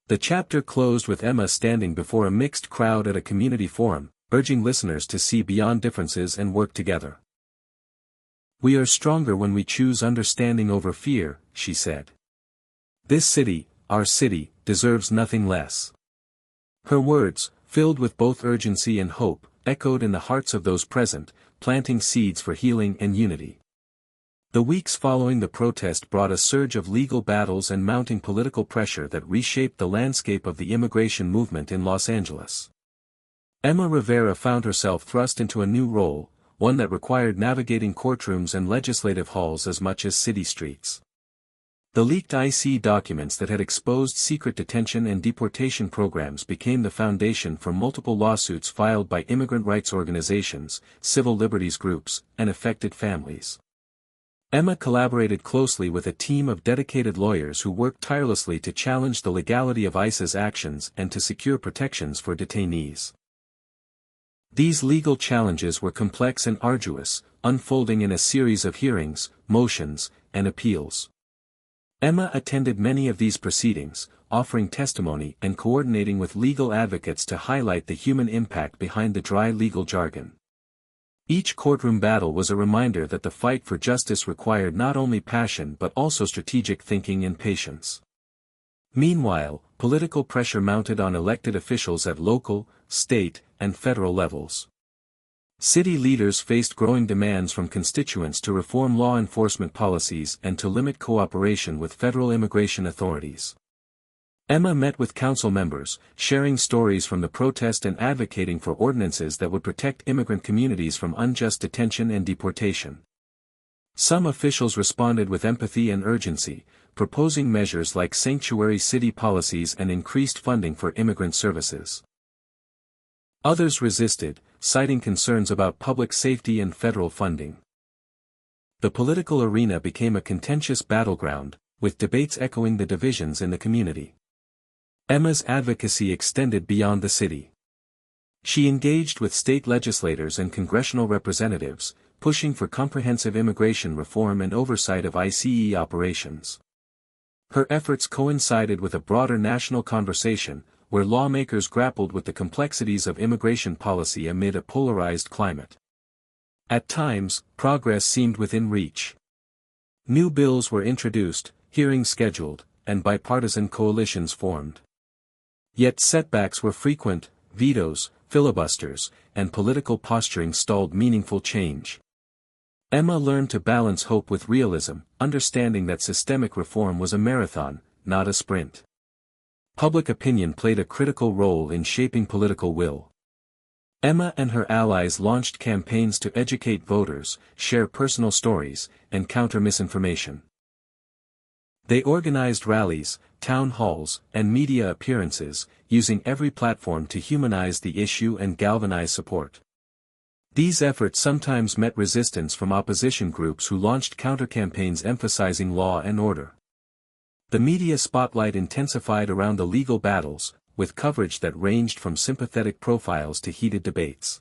The chapter closed with Emma standing before a mixed crowd at a community forum, urging listeners to see beyond differences and work together. "We are stronger when we choose understanding over fear," she said. "This city, our city, deserves nothing less." Her words, filled with both urgency and hope, echoed in the hearts of those present, planting seeds for healing and unity. The weeks following the protest brought a surge of legal battles and mounting political pressure that reshaped the landscape of the immigration movement in Los Angeles. Emma Rivera found herself thrust into a new role, one that required navigating courtrooms and legislative halls as much as city streets. The leaked IC documents that had exposed secret detention and deportation programs became the foundation for multiple lawsuits filed by immigrant rights organizations, civil liberties groups, and affected families. Emma collaborated closely with a team of dedicated lawyers who worked tirelessly to challenge the legality of ICE's actions and to secure protections for detainees. These legal challenges were complex and arduous, unfolding in a series of hearings, motions, and appeals. Emma attended many of these proceedings, offering testimony and coordinating with legal advocates to highlight the human impact behind the dry legal jargon. Each courtroom battle was a reminder that the fight for justice required not only passion but also strategic thinking and patience. Meanwhile, political pressure mounted on elected officials at local, state, and federal levels. City leaders faced growing demands from constituents to reform law enforcement policies and to limit cooperation with federal immigration authorities. Emma met with council members, sharing stories from the protest and advocating for ordinances that would protect immigrant communities from unjust detention and deportation. Some officials responded with empathy and urgency, proposing measures like sanctuary city policies and increased funding for immigrant services. Others resisted, citing concerns about public safety and federal funding. The political arena became a contentious battleground, with debates echoing the divisions in the community. Emma's advocacy extended beyond the city. She engaged with state legislators and congressional representatives, pushing for comprehensive immigration reform and oversight of ICE operations. Her efforts coincided with a broader national conversation, where lawmakers grappled with the complexities of immigration policy amid a polarized climate. At times, progress seemed within reach. New bills were introduced, hearings scheduled, and bipartisan coalitions formed. Yet setbacks were frequent, vetoes, filibusters, and political posturing stalled meaningful change. Emma learned to balance hope with realism, understanding that systemic reform was a marathon, not a sprint. Public opinion played a critical role in shaping political will. Emma and her allies launched campaigns to educate voters, share personal stories, and counter misinformation. They organized rallies, town halls, and media appearances, using every platform to humanize the issue and galvanize support. These efforts sometimes met resistance from opposition groups who launched counter-campaigns emphasizing law and order. The media spotlight intensified around the legal battles, with coverage that ranged from sympathetic profiles to heated debates.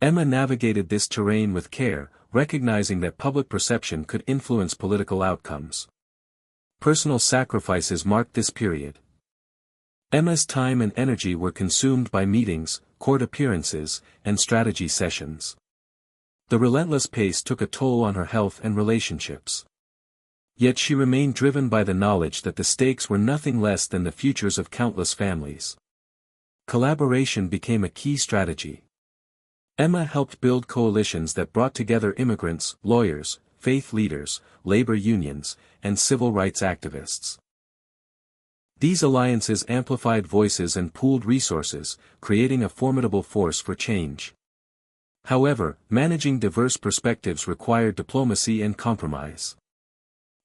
Emma navigated this terrain with care, recognizing that public perception could influence political outcomes. Personal sacrifices marked this period. Emma's time and energy were consumed by meetings, court appearances, and strategy sessions. The relentless pace took a toll on her health and relationships. Yet she remained driven by the knowledge that the stakes were nothing less than the futures of countless families. Collaboration became a key strategy. Emma helped build coalitions that brought together immigrants, lawyers, faith leaders, labor unions, and civil rights activists. These alliances amplified voices and pooled resources, creating a formidable force for change. However, managing diverse perspectives required diplomacy and compromise.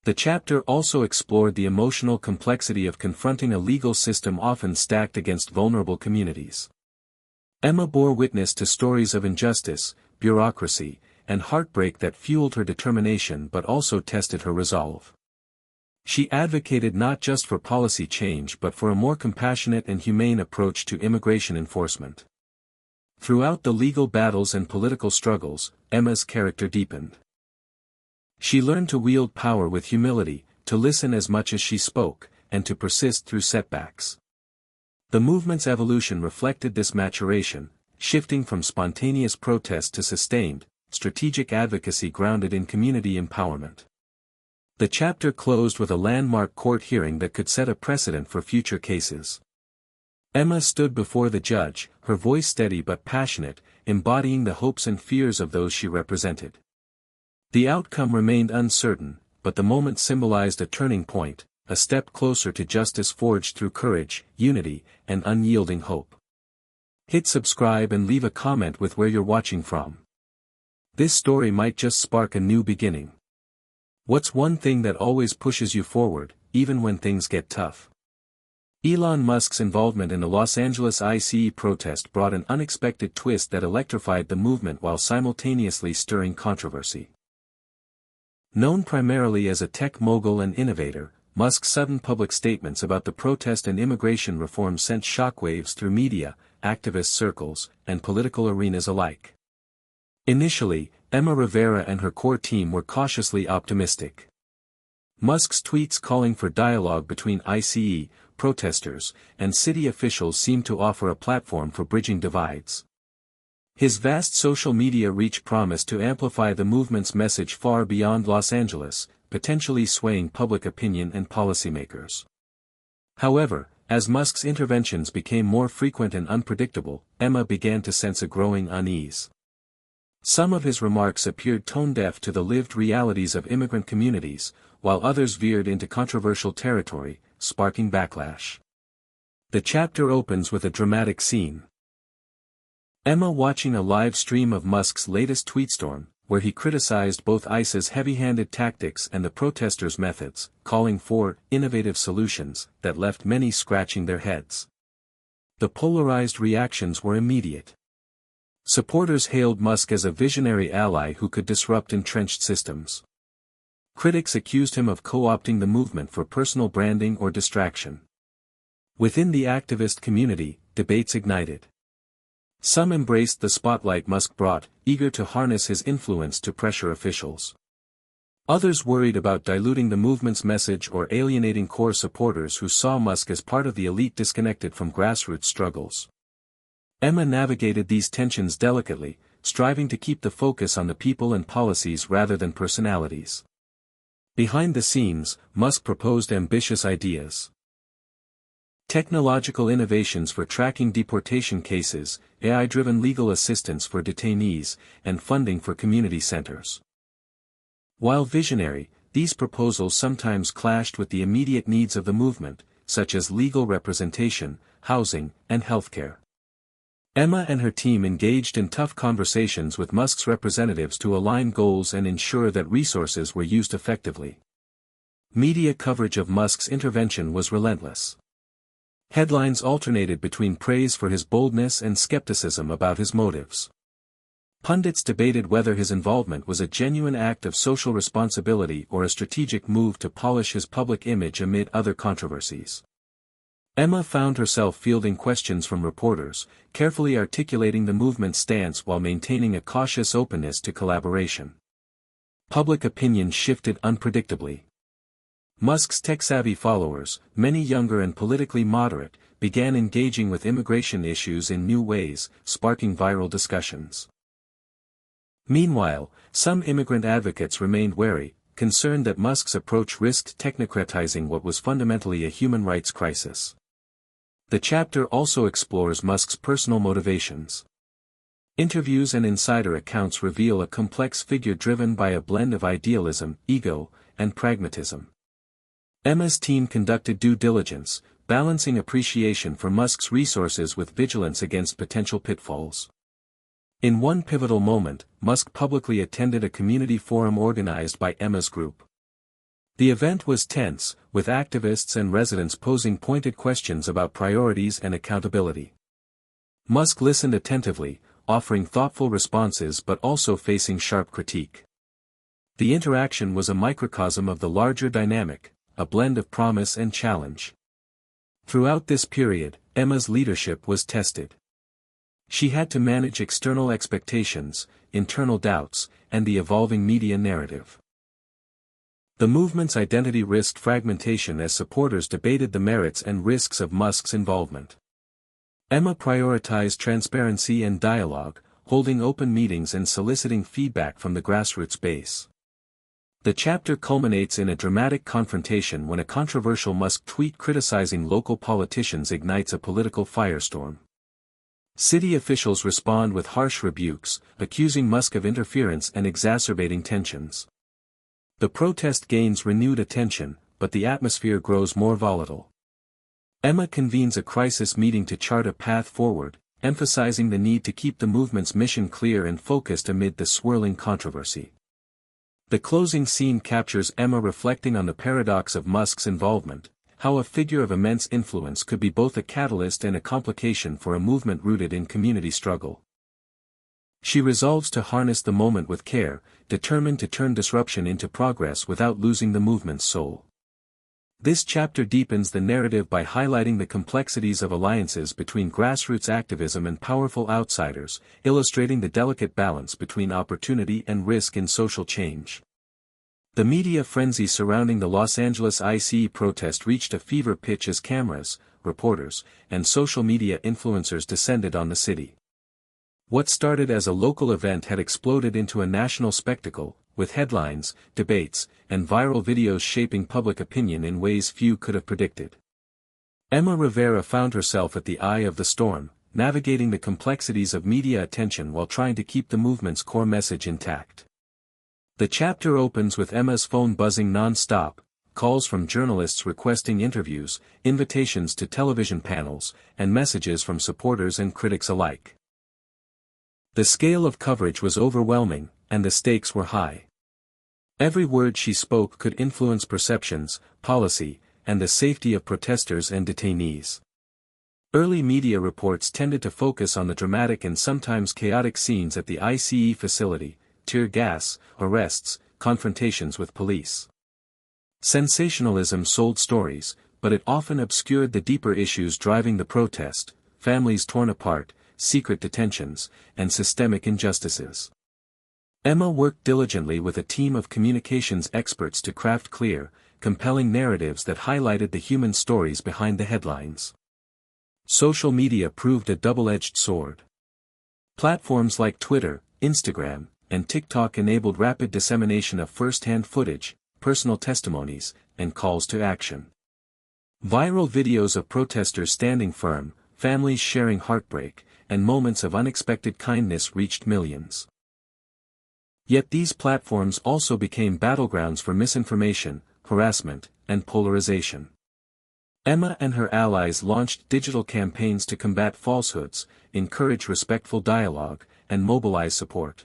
The chapter also explored the emotional complexity of confronting a legal system often stacked against vulnerable communities. Emma bore witness to stories of injustice, bureaucracy, and heartbreak that fueled her determination but also tested her resolve. She advocated not just for policy change but for a more compassionate and humane approach to immigration enforcement. Throughout the legal battles and political struggles, Emma's character deepened. She learned to wield power with humility, to listen as much as she spoke, and to persist through setbacks. The movement's evolution reflected this maturation, shifting from spontaneous protest to sustained, strategic advocacy grounded in community empowerment. The chapter closed with a landmark court hearing that could set a precedent for future cases. Emma stood before the judge, her voice steady but passionate, embodying the hopes and fears of those she represented. The outcome remained uncertain, but the moment symbolized a turning point, a step closer to justice forged through courage, unity, and unyielding hope. Hit subscribe and leave a comment with where you're watching from. This story might just spark a new beginning. What's one thing that always pushes you forward, even when things get tough? Elon Musk's involvement in the Los Angeles ICE protest brought an unexpected twist that electrified the movement while simultaneously stirring controversy. Known primarily as a tech mogul and innovator, Musk's sudden public statements about the protest and immigration reform sent shockwaves through media, activist circles, and political arenas alike. Initially, Emma Rivera and her core team were cautiously optimistic. Musk's tweets calling for dialogue between ICE, protesters, and city officials seemed to offer a platform for bridging divides. His vast social media reach promised to amplify the movement's message far beyond Los Angeles, potentially swaying public opinion and policymakers. However, as Musk's interventions became more frequent and unpredictable, Emma began to sense a growing unease. Some of his remarks appeared tone-deaf to the lived realities of immigrant communities, while others veered into controversial territory, sparking backlash. The chapter opens with a dramatic scene. Emma watching a live stream of Musk's latest tweetstorm, where he criticized both ICE's heavy-handed tactics and the protesters' methods, calling for innovative solutions that left many scratching their heads. The polarized reactions were immediate. Supporters hailed Musk as a visionary ally who could disrupt entrenched systems. Critics accused him of co-opting the movement for personal branding or distraction. Within the activist community, debates ignited. Some embraced the spotlight Musk brought, eager to harness his influence to pressure officials. Others worried about diluting the movement's message or alienating core supporters who saw Musk as part of the elite disconnected from grassroots struggles. Emma navigated these tensions delicately, striving to keep the focus on the people and policies rather than personalities. Behind the scenes, Musk proposed ambitious ideas. Technological innovations for tracking deportation cases, AI-driven legal assistance for detainees, and funding for community centers. While visionary, these proposals sometimes clashed with the immediate needs of the movement, such as legal representation, housing, and healthcare. Emma and her team engaged in tough conversations with Musk's representatives to align goals and ensure that resources were used effectively. Media coverage of Musk's intervention was relentless. Headlines alternated between praise for his boldness and skepticism about his motives. Pundits debated whether his involvement was a genuine act of social responsibility or a strategic move to polish his public image amid other controversies. Emma found herself fielding questions from reporters, carefully articulating the movement's stance while maintaining a cautious openness to collaboration. Public opinion shifted unpredictably. Musk's tech-savvy followers, many younger and politically moderate, began engaging with immigration issues in new ways, sparking viral discussions. Meanwhile, some immigrant advocates remained wary, concerned that Musk's approach risked technocratizing what was fundamentally a human rights crisis. The chapter also explores Musk's personal motivations. Interviews and insider accounts reveal a complex figure driven by a blend of idealism, ego, and pragmatism. Emma's team conducted due diligence, balancing appreciation for Musk's resources with vigilance against potential pitfalls. In one pivotal moment, Musk publicly attended a community forum organized by Emma's group. The event was tense, with activists and residents posing pointed questions about priorities and accountability. Musk listened attentively, offering thoughtful responses but also facing sharp critique. The interaction was a microcosm of the larger dynamic, a blend of promise and challenge. Throughout this period, Emma's leadership was tested. She had to manage external expectations, internal doubts, and the evolving media narrative. The movement's identity risked fragmentation as supporters debated the merits and risks of Musk's involvement. Emma prioritized transparency and dialogue, holding open meetings and soliciting feedback from the grassroots base. The chapter culminates in a dramatic confrontation when a controversial Musk tweet criticizing local politicians ignites a political firestorm. City officials respond with harsh rebukes, accusing Musk of interference and exacerbating tensions. The protest gains renewed attention, but the atmosphere grows more volatile. Emma convenes a crisis meeting to chart a path forward, emphasizing the need to keep the movement's mission clear and focused amid the swirling controversy. The closing scene captures Emma reflecting on the paradox of Musk's involvement, how a figure of immense influence could be both a catalyst and a complication for a movement rooted in community struggle. She resolves to harness the moment with care, determined to turn disruption into progress without losing the movement's soul. This chapter deepens the narrative by highlighting the complexities of alliances between grassroots activism and powerful outsiders, illustrating the delicate balance between opportunity and risk in social change. The media frenzy surrounding the Los Angeles ICE protest reached a fever pitch as cameras, reporters, and social media influencers descended on the city. What started as a local event had exploded into a national spectacle, with headlines, debates, and viral videos shaping public opinion in ways few could have predicted. Emma Rivera found herself at the eye of the storm, navigating the complexities of media attention while trying to keep the movement's core message intact. The chapter opens with Emma's phone buzzing non-stop, calls from journalists requesting interviews, invitations to television panels, and messages from supporters and critics alike. The scale of coverage was overwhelming, and the stakes were high. Every word she spoke could influence perceptions, policy, and the safety of protesters and detainees. Early media reports tended to focus on the dramatic and sometimes chaotic scenes at the ICE facility, tear gas, arrests, confrontations with police. Sensationalism sold stories, but it often obscured the deeper issues driving the protest: families torn apart, secret detentions, and systemic injustices. Emma worked diligently with a team of communications experts to craft clear, compelling narratives that highlighted the human stories behind the headlines. Social media proved a double-edged sword. Platforms like Twitter, Instagram, and TikTok enabled rapid dissemination of first-hand footage, personal testimonies, and calls to action. Viral videos of protesters standing firm, families sharing heartbreak, and moments of unexpected kindness reached millions. Yet these platforms also became battlegrounds for misinformation, harassment, and polarization. Emma and her allies launched digital campaigns to combat falsehoods, encourage respectful dialogue, and mobilize support.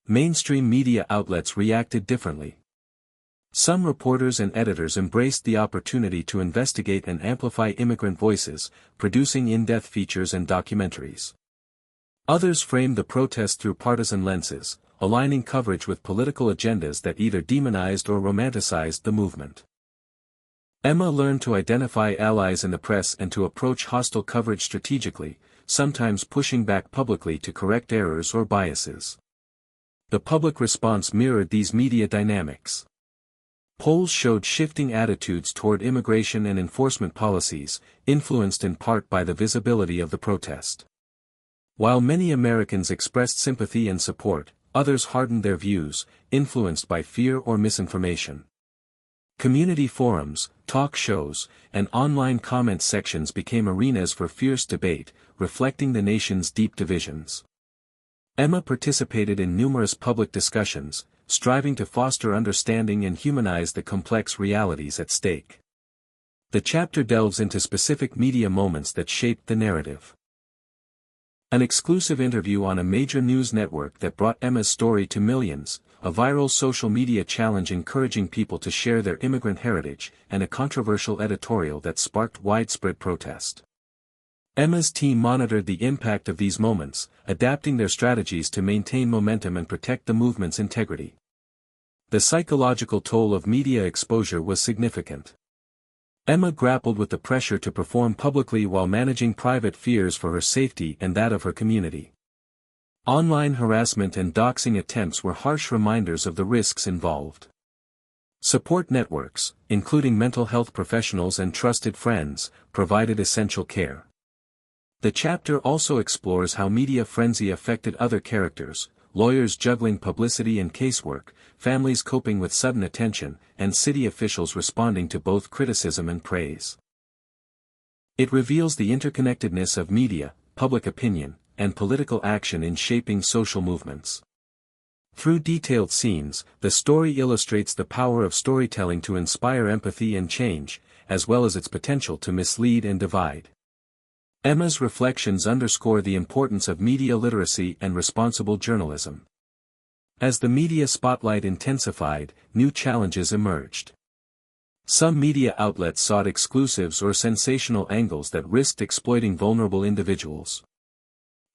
Mainstream media outlets reacted differently. Some reporters and editors embraced the opportunity to investigate and amplify immigrant voices, producing in-depth features and documentaries. Others framed the protest through partisan lenses, aligning coverage with political agendas that either demonized or romanticized the movement. Emma learned to identify allies in the press and to approach hostile coverage strategically, sometimes pushing back publicly to correct errors or biases. The public response mirrored these media dynamics. Polls showed shifting attitudes toward immigration and enforcement policies, influenced in part by the visibility of the protest. While many Americans expressed sympathy and support, others hardened their views, influenced by fear or misinformation. Community forums, talk shows, and online comment sections became arenas for fierce debate, reflecting the nation's deep divisions. Emma participated in numerous public discussions, striving to foster understanding and humanize the complex realities at stake. The chapter delves into specific media moments that shaped the narrative. An exclusive interview on a major news network that brought Emma's story to millions, a viral social media challenge encouraging people to share their immigrant heritage, and a controversial editorial that sparked widespread protest. Emma's team monitored the impact of these moments, adapting their strategies to maintain momentum and protect the movement's integrity. The psychological toll of media exposure was significant. Emma grappled with the pressure to perform publicly while managing private fears for her safety and that of her community. Online harassment and doxing attempts were harsh reminders of the risks involved. Support networks, including mental health professionals and trusted friends, provided essential care. The chapter also explores how media frenzy affected other characters: lawyers juggling publicity and casework, families coping with sudden attention, and city officials responding to both criticism and praise. It reveals the interconnectedness of media, public opinion, and political action in shaping social movements. Through detailed scenes, the story illustrates the power of storytelling to inspire empathy and change, as well as its potential to mislead and divide. Emma's reflections underscore the importance of media literacy and responsible journalism. As the media spotlight intensified, new challenges emerged. Some media outlets sought exclusives or sensational angles that risked exploiting vulnerable individuals.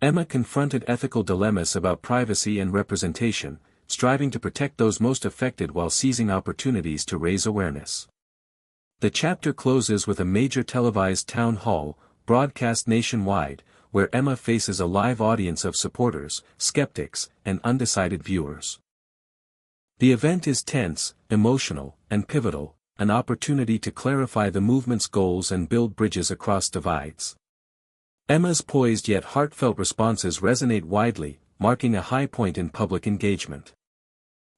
Emma confronted ethical dilemmas about privacy and representation, striving to protect those most affected while seizing opportunities to raise awareness. The chapter closes with a major televised town hall, broadcast nationwide, where Emma faces a live audience of supporters, skeptics, and undecided viewers. The event is tense, emotional, and pivotal, an opportunity to clarify the movement's goals and build bridges across divides. Emma's poised yet heartfelt responses resonate widely, marking a high point in public engagement.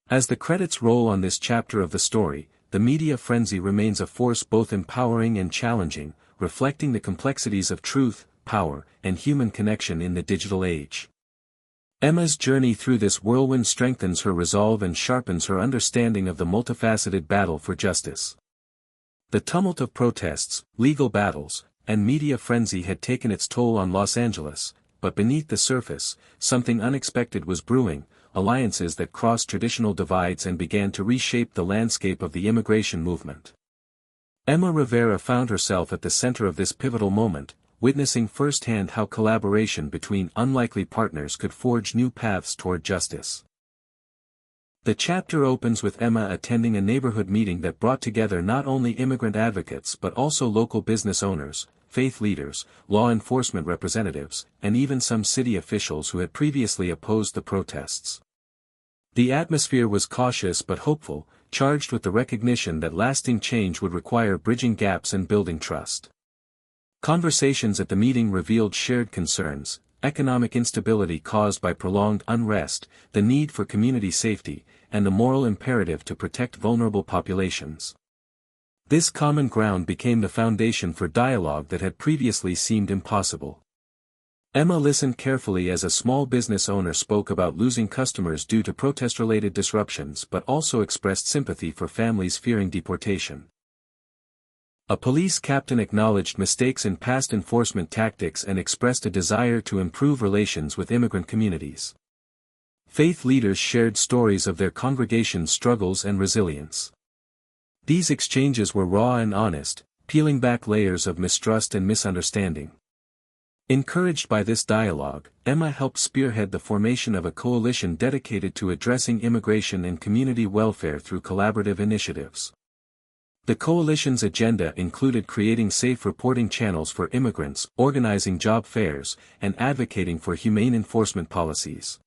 As the credits roll on this chapter of the story, the media frenzy remains a force both empowering and challenging, reflecting the complexities of truth, power, and human connection in the digital age. Emma's journey through this whirlwind strengthens her resolve and sharpens her understanding of the multifaceted battle for justice. The tumult of protests, legal battles, and media frenzy had taken its toll on Los Angeles, but beneath the surface, something unexpected was brewing, alliances that crossed traditional divides and began to reshape the landscape of the immigration movement. Emma Rivera found herself at the center of this pivotal moment, witnessing firsthand how collaboration between unlikely partners could forge new paths toward justice. The chapter opens with Emma attending a neighborhood meeting that brought together not only immigrant advocates but also local business owners, faith leaders, law enforcement representatives, and even some city officials who had previously opposed the protests. The atmosphere was cautious but hopeful, charged with the recognition that lasting change would require bridging gaps and building trust. Conversations at the meeting revealed shared concerns: economic instability caused by prolonged unrest, the need for community safety, and the moral imperative to protect vulnerable populations. This common ground became the foundation for dialogue that had previously seemed impossible. Emma listened carefully as a small business owner spoke about losing customers due to protest-related disruptions but also expressed sympathy for families fearing deportation. A police captain acknowledged mistakes in past enforcement tactics and expressed a desire to improve relations with immigrant communities. Faith leaders shared stories of their congregation's struggles and resilience. These exchanges were raw and honest, peeling back layers of mistrust and misunderstanding. Encouraged by this dialogue, Emma helped spearhead the formation of a coalition dedicated to addressing immigration and community welfare through collaborative initiatives. The coalition's agenda included creating safe reporting channels for immigrants, organizing job fairs, and advocating for humane enforcement policies.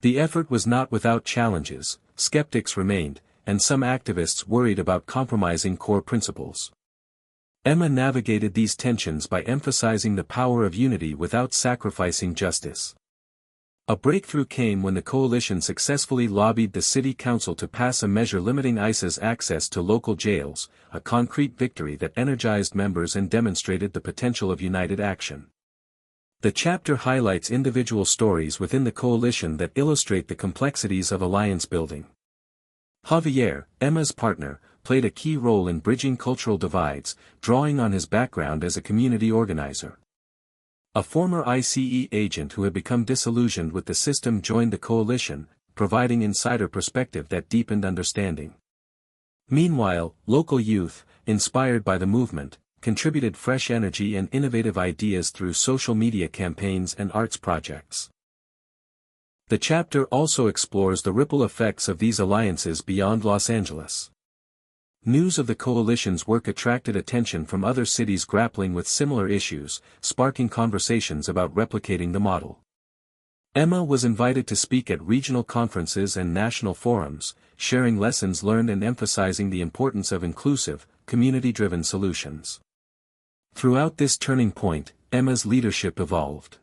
The effort was not without challenges. Skeptics remained, and some activists worried about compromising core principles. Emma navigated these tensions by emphasizing the power of unity without sacrificing justice. A breakthrough came when the coalition successfully lobbied the city council to pass a measure limiting ICE's access to local jails, a concrete victory that energized members and demonstrated the potential of united action. The chapter highlights individual stories within the coalition that illustrate the complexities of alliance building. Javier, Emma's partner, played a key role in bridging cultural divides, drawing on his background as a community organizer. A former ICE agent who had become disillusioned with the system joined the coalition, providing insider perspective that deepened understanding. Meanwhile, local youth, inspired by the movement, contributed fresh energy and innovative ideas through social media campaigns and arts projects. The chapter also explores the ripple effects of these alliances beyond Los Angeles. News of the coalition's work attracted attention from other cities grappling with similar issues, sparking conversations about replicating the model. Emma was invited to speak at regional conferences and national forums, sharing lessons learned and emphasizing the importance of inclusive, community-driven solutions. Throughout this turning point, Emma's leadership evolved.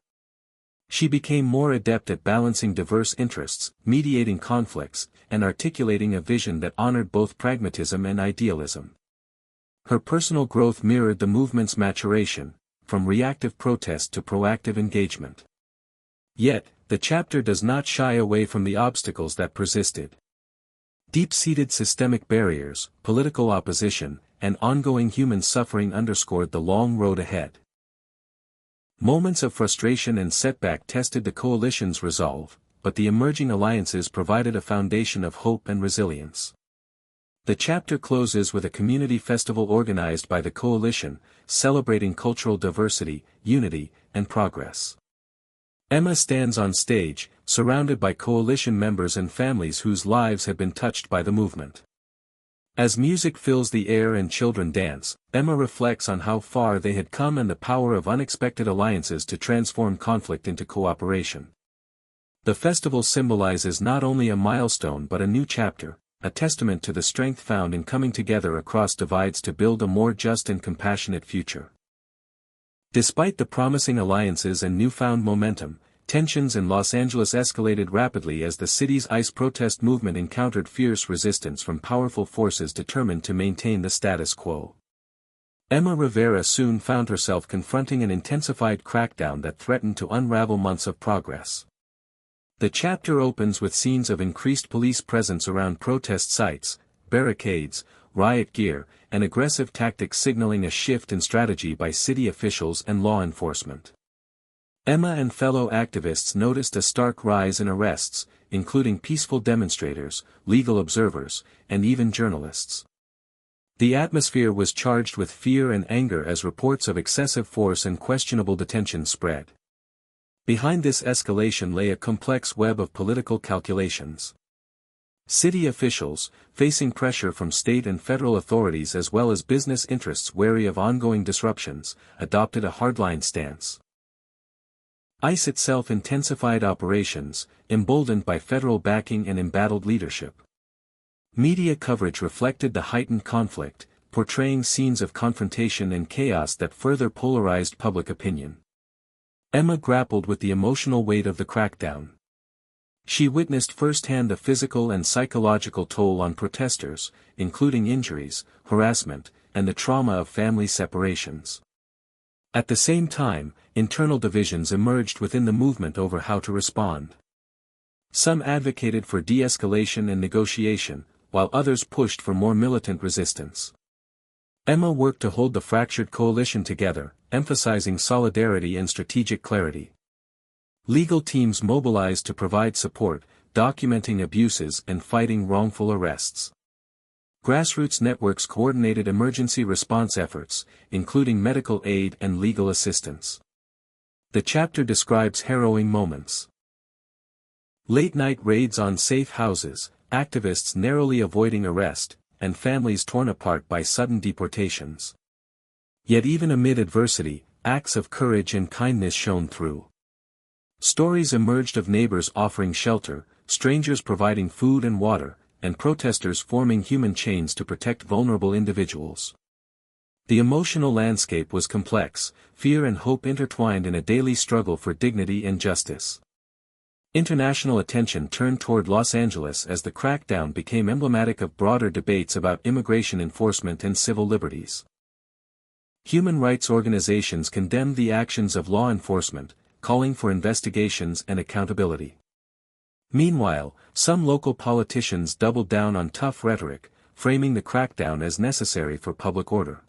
She became more adept at balancing diverse interests, mediating conflicts, and articulating a vision that honored both pragmatism and idealism. Her personal growth mirrored the movement's maturation, from reactive protest to proactive engagement. Yet, the chapter does not shy away from the obstacles that persisted. Deep-seated systemic barriers, political opposition, and ongoing human suffering underscored the long road ahead. Moments of frustration and setback tested the coalition's resolve, but the emerging alliances provided a foundation of hope and resilience. The chapter closes with a community festival organized by the coalition, celebrating cultural diversity, unity, and progress. Emma stands on stage, surrounded by coalition members and families whose lives have been touched by the movement. As music fills the air and children dance, Emma reflects on how far they had come and the power of unexpected alliances to transform conflict into cooperation. The festival symbolizes not only a milestone but a new chapter, a testament to the strength found in coming together across divides to build a more just and compassionate future. Despite the promising alliances and newfound momentum, tensions in Los Angeles escalated rapidly as the city's ICE protest movement encountered fierce resistance from powerful forces determined to maintain the status quo. Emma Rivera soon found herself confronting an intensified crackdown that threatened to unravel months of progress. The chapter opens with scenes of increased police presence around protest sites, barricades, riot gear, and aggressive tactics signaling a shift in strategy by city officials and law enforcement. Emma and fellow activists noticed a stark rise in arrests, including peaceful demonstrators, legal observers, and even journalists. The atmosphere was charged with fear and anger as reports of excessive force and questionable detention spread. Behind this escalation lay a complex web of political calculations. City officials, facing pressure from state and federal authorities as well as business interests wary of ongoing disruptions, adopted a hardline stance. ICE itself intensified operations, emboldened by federal backing and embattled leadership. Media coverage reflected the heightened conflict, portraying scenes of confrontation and chaos that further polarized public opinion. Emma grappled with the emotional weight of the crackdown. She witnessed firsthand the physical and psychological toll on protesters, including injuries, harassment, and the trauma of family separations. At the same time, internal divisions emerged within the movement over how to respond. Some advocated for de-escalation and negotiation, while others pushed for more militant resistance. Emma worked to hold the fractured coalition together, emphasizing solidarity and strategic clarity. Legal teams mobilized to provide support, documenting abuses and fighting wrongful arrests. Grassroots networks coordinated emergency response efforts, including medical aid and legal assistance. The chapter describes harrowing moments. Late-night raids on safe houses, activists narrowly avoiding arrest, and families torn apart by sudden deportations. Yet even amid adversity, acts of courage and kindness shone through. Stories emerged of neighbors offering shelter, strangers providing food and water, and protesters forming human chains to protect vulnerable individuals. The emotional landscape was complex, fear and hope intertwined in a daily struggle for dignity and justice. International attention turned toward Los Angeles as the crackdown became emblematic of broader debates about immigration enforcement and civil liberties. Human rights organizations condemned the actions of law enforcement, calling for investigations and accountability. Meanwhile, some local politicians doubled down on tough rhetoric, framing the crackdown as necessary for public order.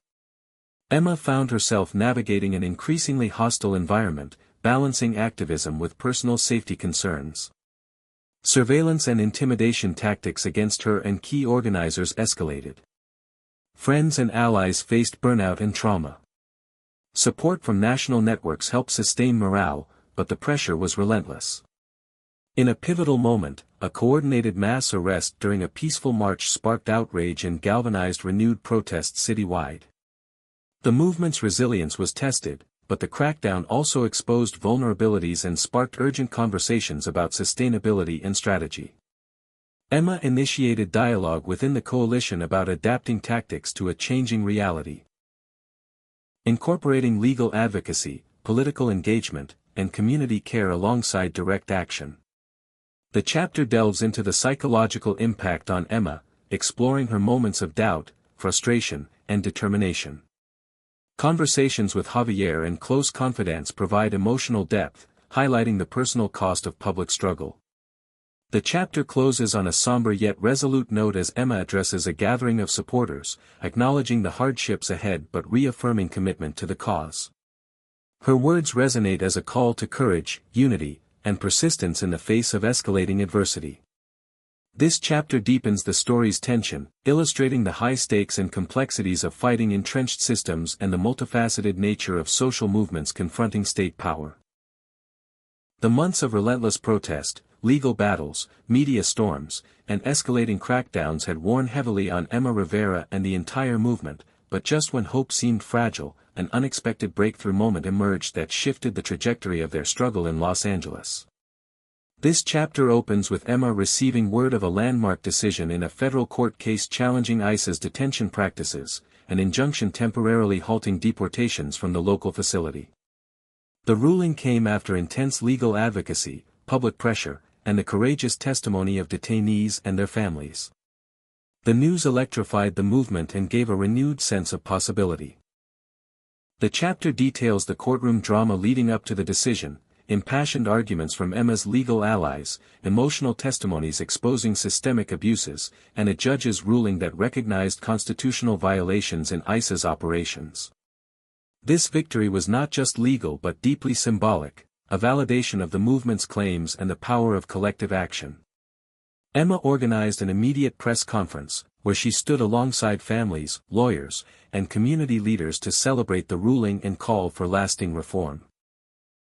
Emma found herself navigating an increasingly hostile environment, balancing activism with personal safety concerns. Surveillance and intimidation tactics against her and key organizers escalated. Friends and allies faced burnout and trauma. Support from national networks helped sustain morale, but the pressure was relentless. In a pivotal moment, a coordinated mass arrest during a peaceful march sparked outrage and galvanized renewed protests citywide. The movement's resilience was tested, but the crackdown also exposed vulnerabilities and sparked urgent conversations about sustainability and strategy. Emma initiated dialogue within the coalition about adapting tactics to a changing reality. Incorporating legal advocacy, political engagement, and community care alongside direct action. The chapter delves into the psychological impact on Emma, exploring her moments of doubt, frustration, and determination. Conversations with Javier and close confidants provide emotional depth, highlighting the personal cost of public struggle. The chapter closes on a somber yet resolute note as Emma addresses a gathering of supporters, acknowledging the hardships ahead but reaffirming commitment to the cause. Her words resonate as a call to courage, unity, and persistence in the face of escalating adversity. This chapter deepens the story's tension, illustrating the high stakes and complexities of fighting entrenched systems and the multifaceted nature of social movements confronting state power. The months of relentless protest, legal battles, media storms, and escalating crackdowns had worn heavily on Emma Rivera and the entire movement, but just when hope seemed fragile, an unexpected breakthrough moment emerged that shifted the trajectory of their struggle in Los Angeles. This chapter opens with Emma receiving word of a landmark decision in a federal court case challenging ICE's detention practices, an injunction temporarily halting deportations from the local facility. The ruling came after intense legal advocacy, public pressure, and the courageous testimony of detainees and their families. The news electrified the movement and gave a renewed sense of possibility. The chapter details the courtroom drama leading up to the decision, impassioned arguments from Emma's legal allies, emotional testimonies exposing systemic abuses, and a judge's ruling that recognized constitutional violations in ICE's operations. This victory was not just legal but deeply symbolic, a validation of the movement's claims and the power of collective action. Emma organized an immediate press conference, where she stood alongside families, lawyers, and community leaders to celebrate the ruling and call for lasting reform.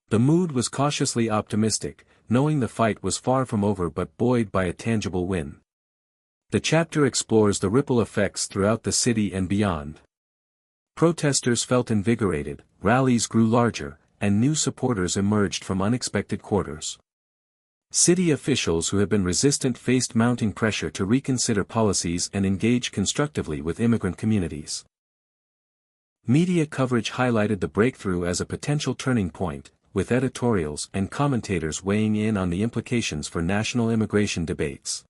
The mood was cautiously optimistic, knowing the fight was far from over but buoyed by a tangible win. The chapter explores the ripple effects throughout the city and beyond. Protesters felt invigorated, rallies grew larger, and new supporters emerged from unexpected quarters. City officials who had been resistant faced mounting pressure to reconsider policies and engage constructively with immigrant communities. Media coverage highlighted the breakthrough as a potential turning point, with editorials and commentators weighing in on the implications for national immigration debates.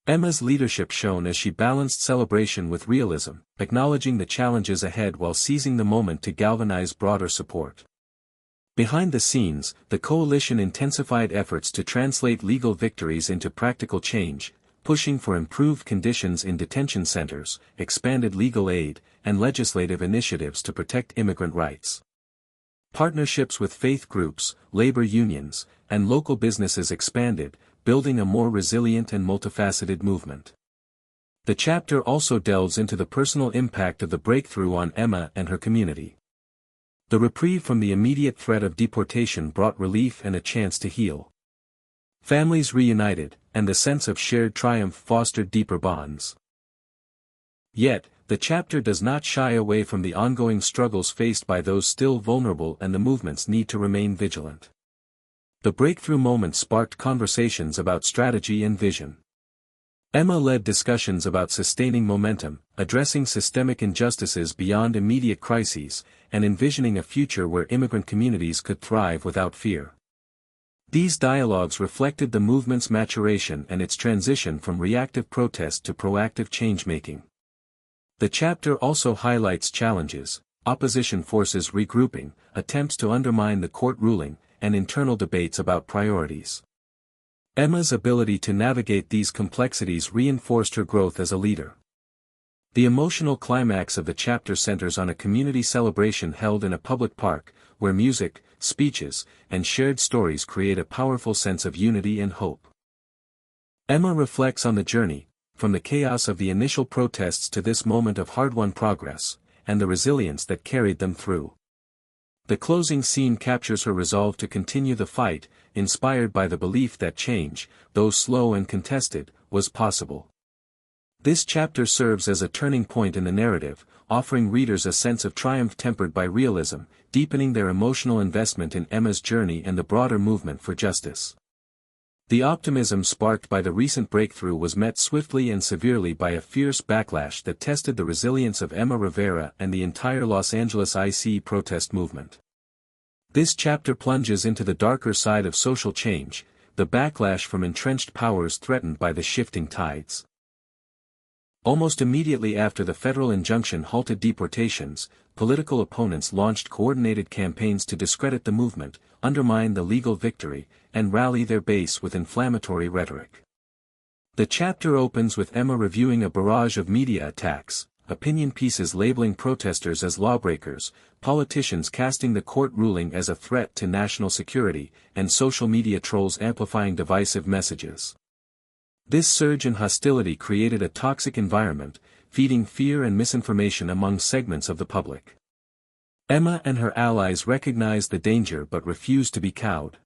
Emma's leadership shone as she balanced celebration with realism, acknowledging the challenges ahead while seizing the moment to galvanize broader support. Behind the scenes, the coalition intensified efforts to translate legal victories into practical change, pushing for improved conditions in detention centers, expanded legal aid, and legislative initiatives to protect immigrant rights. Partnerships with faith groups, labor unions, and local businesses expanded, building a more resilient and multifaceted movement. The chapter also delves into the personal impact of the breakthrough on Emma and her community. The reprieve from the immediate threat of deportation brought relief and a chance to heal. Families reunited, and the sense of shared triumph fostered deeper bonds. Yet, the chapter does not shy away from the ongoing struggles faced by those still vulnerable, and the movement's need to remain vigilant. The breakthrough moment sparked conversations about strategy and vision. Emma led discussions about sustaining momentum, addressing systemic injustices beyond immediate crises, and envisioning a future where immigrant communities could thrive without fear. These dialogues reflected the movement's maturation and its transition from reactive protest to proactive change-making. The chapter also highlights challenges, opposition forces regrouping, attempts to undermine the court ruling, and internal debates about priorities. Emma's ability to navigate these complexities reinforced her growth as a leader. The emotional climax of the chapter centers on a community celebration held in a public park, where music, speeches, and shared stories create a powerful sense of unity and hope. Emma reflects on the journey, from the chaos of the initial protests to this moment of hard-won progress, and the resilience that carried them through. The closing scene captures her resolve to continue the fight, inspired by the belief that change, though slow and contested, was possible. This chapter serves as a turning point in the narrative, offering readers a sense of triumph tempered by realism, deepening their emotional investment in Emma's journey and the broader movement for justice. The optimism sparked by the recent breakthrough was met swiftly and severely by a fierce backlash that tested the resilience of Emma Rivera and the entire Los Angeles ICE protest movement. This chapter plunges into the darker side of social change, the backlash from entrenched powers threatened by the shifting tides. Almost immediately after the federal injunction halted deportations, political opponents launched coordinated campaigns to discredit the movement, undermine the legal victory, and rally their base with inflammatory rhetoric. The chapter opens with Emma reviewing a barrage of media attacks, opinion pieces labeling protesters as lawbreakers, politicians casting the court ruling as a threat to national security, and social media trolls amplifying divisive messages. This surge in hostility created a toxic environment, feeding fear and misinformation among segments of the public. Emma and her allies recognized the danger but refused to be cowed.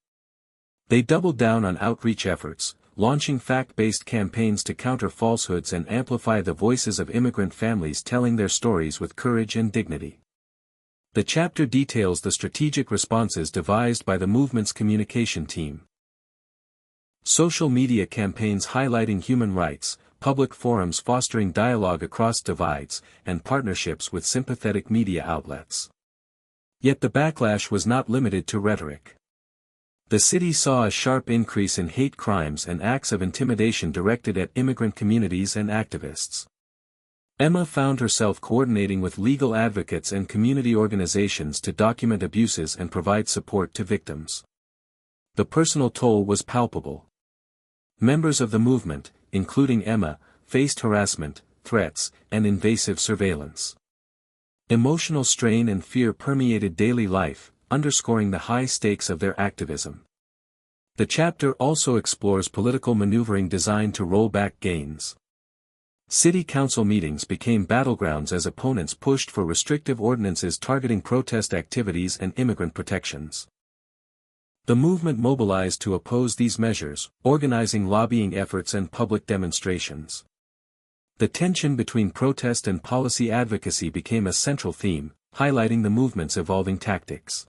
They doubled down on outreach efforts, launching fact-based campaigns to counter falsehoods and amplify the voices of immigrant families telling their stories with courage and dignity. The chapter details the strategic responses devised by the movement's communication team. Social media campaigns highlighting human rights, public forums fostering dialogue across divides, and partnerships with sympathetic media outlets. Yet the backlash was not limited to rhetoric. The city saw a sharp increase in hate crimes and acts of intimidation directed at immigrant communities and activists. Emma found herself coordinating with legal advocates and community organizations to document abuses and provide support to victims. The personal toll was palpable. Members of the movement, including Emma, faced harassment, threats, and invasive surveillance. Emotional strain and fear permeated daily life, underscoring the high stakes of their activism. The chapter also explores political maneuvering designed to roll back gains. City council meetings became battlegrounds as opponents pushed for restrictive ordinances targeting protest activities and immigrant protections. The movement mobilized to oppose these measures, organizing lobbying efforts and public demonstrations. The tension between protest and policy advocacy became a central theme, highlighting the movement's evolving tactics.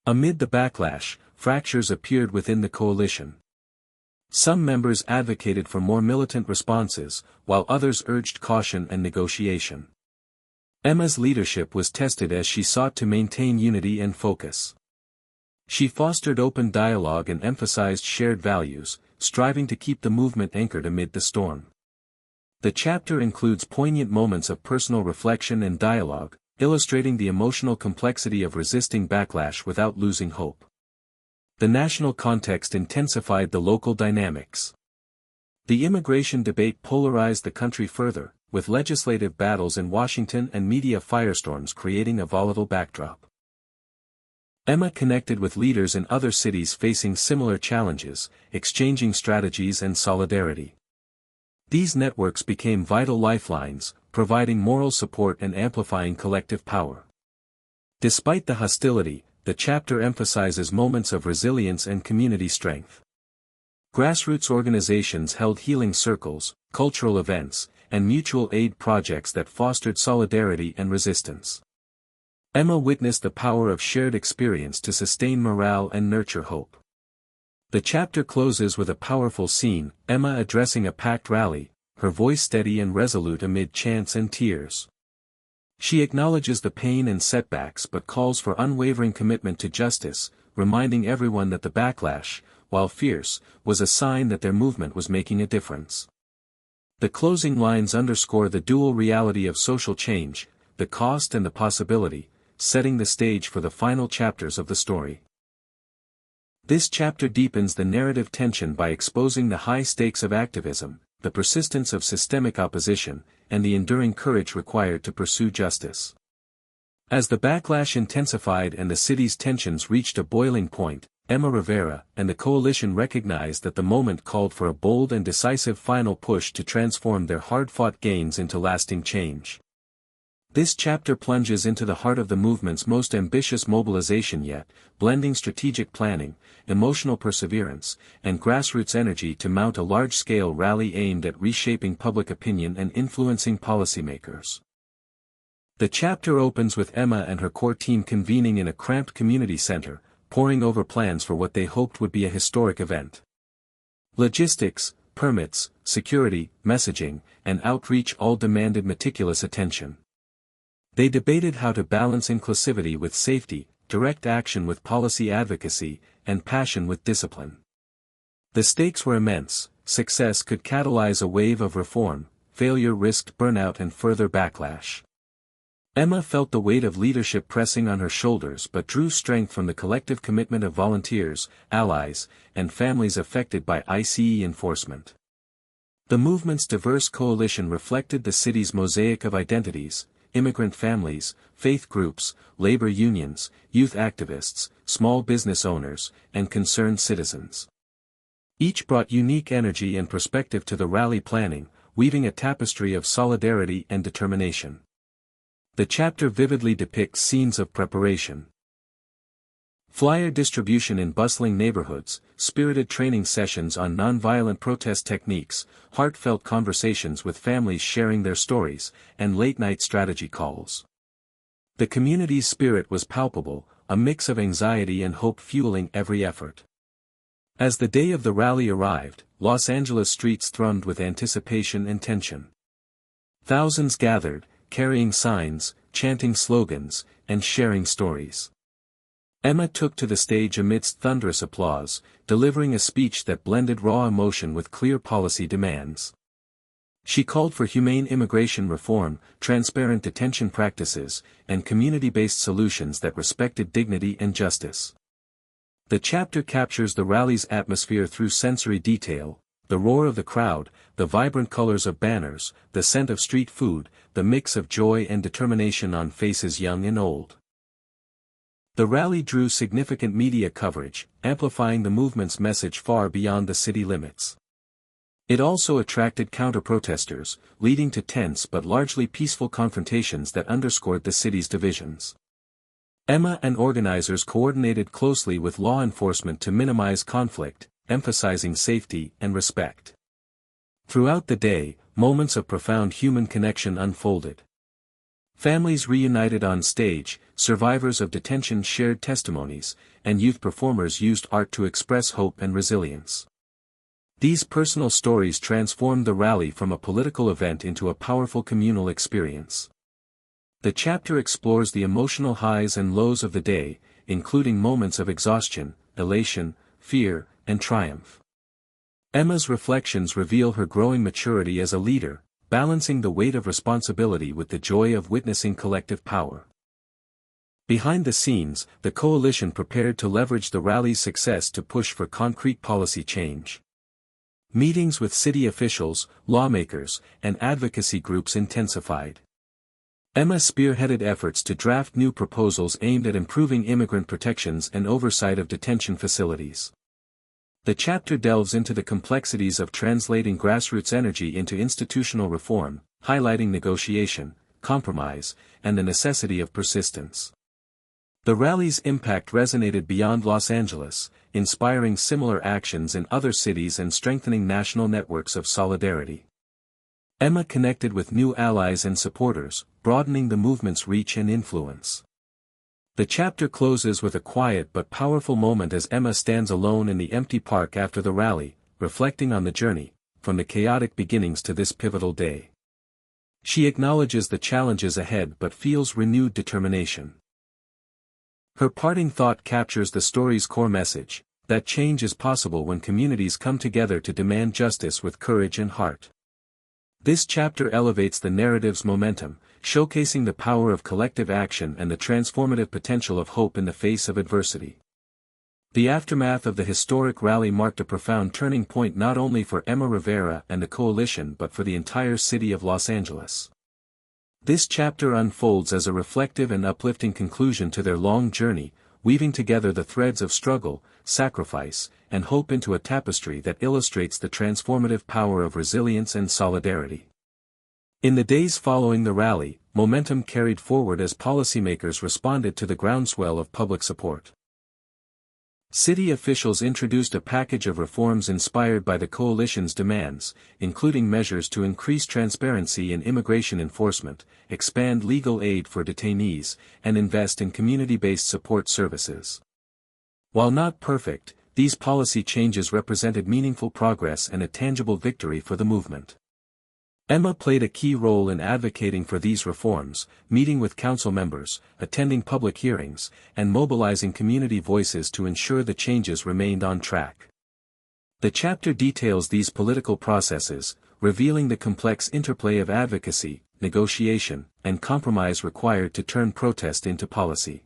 Amid the backlash, fractures appeared within the coalition. Some members advocated for more militant responses, while others urged caution and negotiation. Emma's leadership was tested as she sought to maintain unity and focus. She fostered open dialogue and emphasized shared values, striving to keep the movement anchored amid the storm. The chapter includes poignant moments of personal reflection and dialogue, illustrating the emotional complexity of resisting backlash without losing hope. The national context intensified the local dynamics. The immigration debate polarized the country further, with legislative battles in Washington and media firestorms creating a volatile backdrop. Emma connected with leaders in other cities facing similar challenges, exchanging strategies and solidarity. These networks became vital lifelines, providing moral support and amplifying collective power. Despite the hostility, the chapter emphasizes moments of resilience and community strength. Grassroots organizations held healing circles, cultural events, and mutual aid projects that fostered solidarity and resistance. Emma witnessed the power of shared experience to sustain morale and nurture hope. The chapter closes with a powerful scene, Emma addressing a packed rally, her voice steady and resolute amid chants and tears. She acknowledges the pain and setbacks but calls for unwavering commitment to justice, reminding everyone that the backlash, while fierce, was a sign that their movement was making a difference. The closing lines underscore the dual reality of social change, the cost and the possibility, setting the stage for the final chapters of the story. This chapter deepens the narrative tension by exposing the high stakes of activism, the persistence of systemic opposition, and the enduring courage required to pursue justice. As the backlash intensified and the city's tensions reached a boiling point, Emma Rivera and the coalition recognized that the moment called for a bold and decisive final push to transform their hard-fought gains into lasting change. This chapter plunges into the heart of the movement's most ambitious mobilization yet, blending strategic planning, emotional perseverance, and grassroots energy to mount a large-scale rally aimed at reshaping public opinion and influencing policymakers. The chapter opens with Emma and her core team convening in a cramped community center, poring over plans for what they hoped would be a historic event. Logistics, permits, security, messaging, and outreach all demanded meticulous attention. They debated how to balance inclusivity with safety, direct action with policy advocacy, and passion with discipline. The stakes were immense. Success could catalyze a wave of reform, failure risked burnout and further backlash. Emma felt the weight of leadership pressing on her shoulders but drew strength from the collective commitment of volunteers, allies, and families affected by ICE enforcement. The movement's diverse coalition reflected the city's mosaic of identities: immigrant families, faith groups, labor unions, youth activists, small business owners, and concerned citizens. Each brought unique energy and perspective to the rally planning, weaving a tapestry of solidarity and determination. The chapter vividly depicts scenes of preparation. Flyer distribution in bustling neighborhoods, spirited training sessions on nonviolent protest techniques, heartfelt conversations with families sharing their stories, and late-night strategy calls. The community's spirit was palpable, a mix of anxiety and hope fueling every effort. As the day of the rally arrived, Los Angeles streets thrummed with anticipation and tension. Thousands gathered, carrying signs, chanting slogans, and sharing stories. Emma took to the stage amidst thunderous applause, delivering a speech that blended raw emotion with clear policy demands. She called for humane immigration reform, transparent detention practices, and community-based solutions that respected dignity and justice. The chapter captures the rally's atmosphere through sensory detail: the roar of the crowd, the vibrant colors of banners, the scent of street food, the mix of joy and determination on faces young and old. The rally drew significant media coverage, amplifying the movement's message far beyond the city limits. It also attracted counter-protesters, leading to tense but largely peaceful confrontations that underscored the city's divisions. Emma and organizers coordinated closely with law enforcement to minimize conflict, emphasizing safety and respect. Throughout the day, moments of profound human connection unfolded. Families reunited on stage, survivors of detention shared testimonies, and youth performers used art to express hope and resilience. These personal stories transformed the rally from a political event into a powerful communal experience. The chapter explores the emotional highs and lows of the day, including moments of exhaustion, elation, fear, and triumph. Emma's reflections reveal her growing maturity as a leader, balancing the weight of responsibility with the joy of witnessing collective power. Behind the scenes, the coalition prepared to leverage the rally's success to push for concrete policy change. Meetings with city officials, lawmakers, and advocacy groups intensified. Emma spearheaded efforts to draft new proposals aimed at improving immigrant protections and oversight of detention facilities. The chapter delves into the complexities of translating grassroots energy into institutional reform, highlighting negotiation, compromise, and the necessity of persistence. The rally's impact resonated beyond Los Angeles, inspiring similar actions in other cities and strengthening national networks of solidarity. Emma connected with new allies and supporters, broadening the movement's reach and influence. The chapter closes with a quiet but powerful moment as Emma stands alone in the empty park after the rally, reflecting on the journey, from the chaotic beginnings to this pivotal day. She acknowledges the challenges ahead but feels renewed determination. Her parting thought captures the story's core message, that change is possible when communities come together to demand justice with courage and heart. This chapter elevates the narrative's momentum, showcasing the power of collective action and the transformative potential of hope in the face of adversity. The aftermath of the historic rally marked a profound turning point not only for Emma Rivera and the coalition but for the entire city of Los Angeles. This chapter unfolds as a reflective and uplifting conclusion to their long journey, weaving together the threads of struggle, sacrifice, and hope into a tapestry that illustrates the transformative power of resilience and solidarity. In the days following the rally, momentum carried forward as policymakers responded to the groundswell of public support. City officials introduced a package of reforms inspired by the coalition's demands, including measures to increase transparency in immigration enforcement, expand legal aid for detainees, and invest in community-based support services. While not perfect, these policy changes represented meaningful progress and a tangible victory for the movement. Emma played a key role in advocating for these reforms, meeting with council members, attending public hearings, and mobilizing community voices to ensure the changes remained on track. The chapter details these political processes, revealing the complex interplay of advocacy, negotiation, and compromise required to turn protest into policy.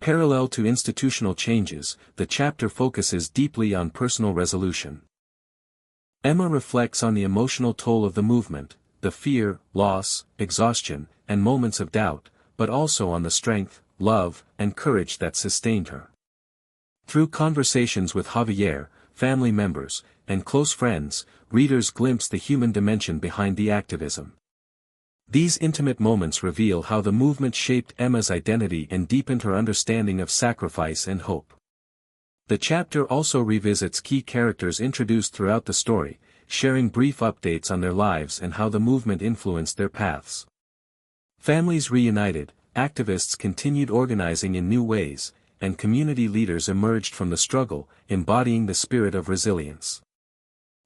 Parallel to institutional changes, the chapter focuses deeply on personal resolution. Emma reflects on the emotional toll of the movement, the fear, loss, exhaustion, and moments of doubt, but also on the strength, love, and courage that sustained her. Through conversations with Javier, family members, and close friends, readers glimpse the human dimension behind the activism. These intimate moments reveal how the movement shaped Emma's identity and deepened her understanding of sacrifice and hope. The chapter also revisits key characters introduced throughout the story, sharing brief updates on their lives and how the movement influenced their paths. Families reunited, activists continued organizing in new ways, and community leaders emerged from the struggle, embodying the spirit of resilience.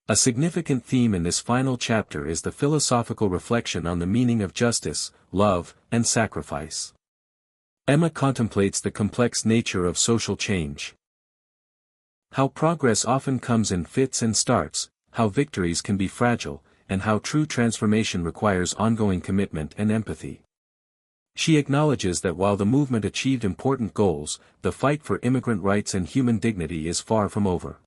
A significant theme in this final chapter is the philosophical reflection on the meaning of justice, love, and sacrifice. Emma contemplates the complex nature of social change. How progress often comes in fits and starts, how victories can be fragile, and how true transformation requires ongoing commitment and empathy. She acknowledges that while the movement achieved important goals, the fight for immigrant rights and human dignity is far from over.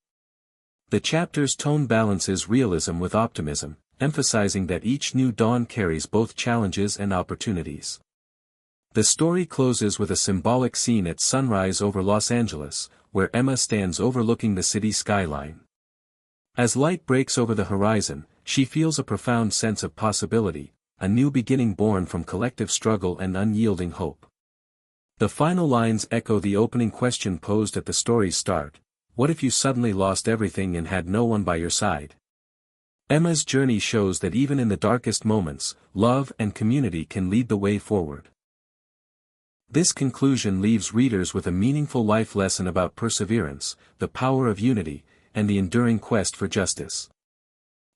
The chapter's tone balances realism with optimism, emphasizing that each new dawn carries both challenges and opportunities. The story closes with a symbolic scene at sunrise over Los Angeles, where Emma stands overlooking the city skyline. As light breaks over the horizon, she feels a profound sense of possibility, a new beginning born from collective struggle and unyielding hope. The final lines echo the opening question posed at the story's start: what if you suddenly lost everything and had no one by your side? Emma's journey shows that even in the darkest moments, love and community can lead the way forward. This conclusion leaves readers with a meaningful life lesson about perseverance, the power of unity, and the enduring quest for justice.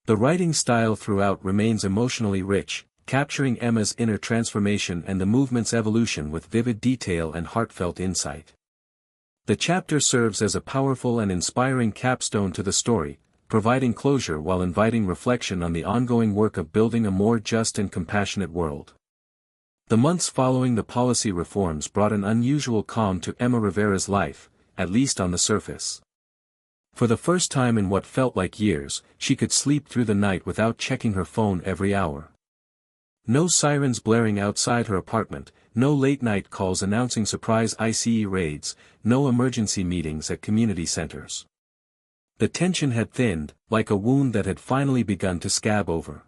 The writing style throughout remains emotionally rich, capturing Emma's inner transformation and the movement's evolution with vivid detail and heartfelt insight. The chapter serves as a powerful and inspiring capstone to the story, providing closure while inviting reflection on the ongoing work of building a more just and compassionate world. The months following the policy reforms brought an unusual calm to Emma Rivera's life, at least on the surface. For the first time in what felt like years, she could sleep through the night without checking her phone every hour. No sirens blaring outside her apartment, no late-night calls announcing surprise ICE raids, no emergency meetings at community centers. The tension had thinned, like a wound that had finally begun to scab over.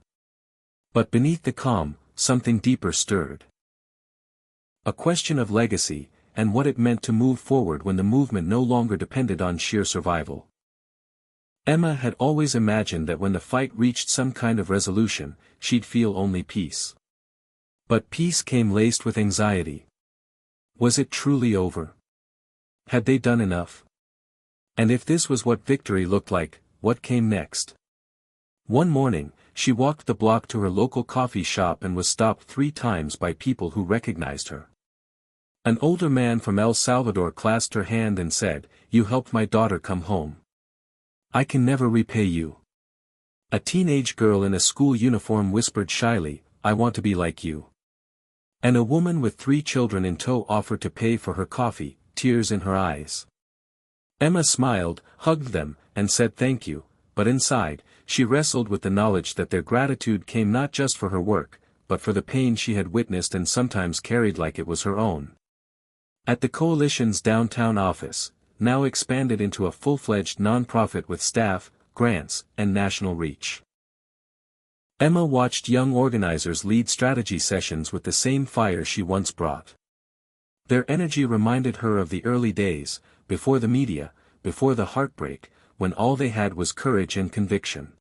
But beneath the calm, something deeper stirred. A question of legacy, and what it meant to move forward when the movement no longer depended on sheer survival. Emma had always imagined that when the fight reached some kind of resolution, she'd feel only peace. But peace came laced with anxiety. Was it truly over? Had they done enough? And if this was what victory looked like, what came next? One morning, she walked the block to her local coffee shop and was stopped 3 times by people who recognized her. An older man from El Salvador clasped her hand and said, "You helped my daughter come home. I can never repay you." A teenage girl in a school uniform whispered shyly, "I want to be like you." And a woman with 3 children in tow offered to pay for her coffee, tears in her eyes. Emma smiled, hugged them, and said thank you, but inside, she wrestled with the knowledge that their gratitude came not just for her work, but for the pain she had witnessed and sometimes carried like it was her own. At the coalition's downtown office, now expanded into a full-fledged nonprofit with staff, grants, and national reach, Emma watched young organizers lead strategy sessions with the same fire she once brought. Their energy reminded her of the early days, before the media, before the heartbreak, when all they had was courage and conviction.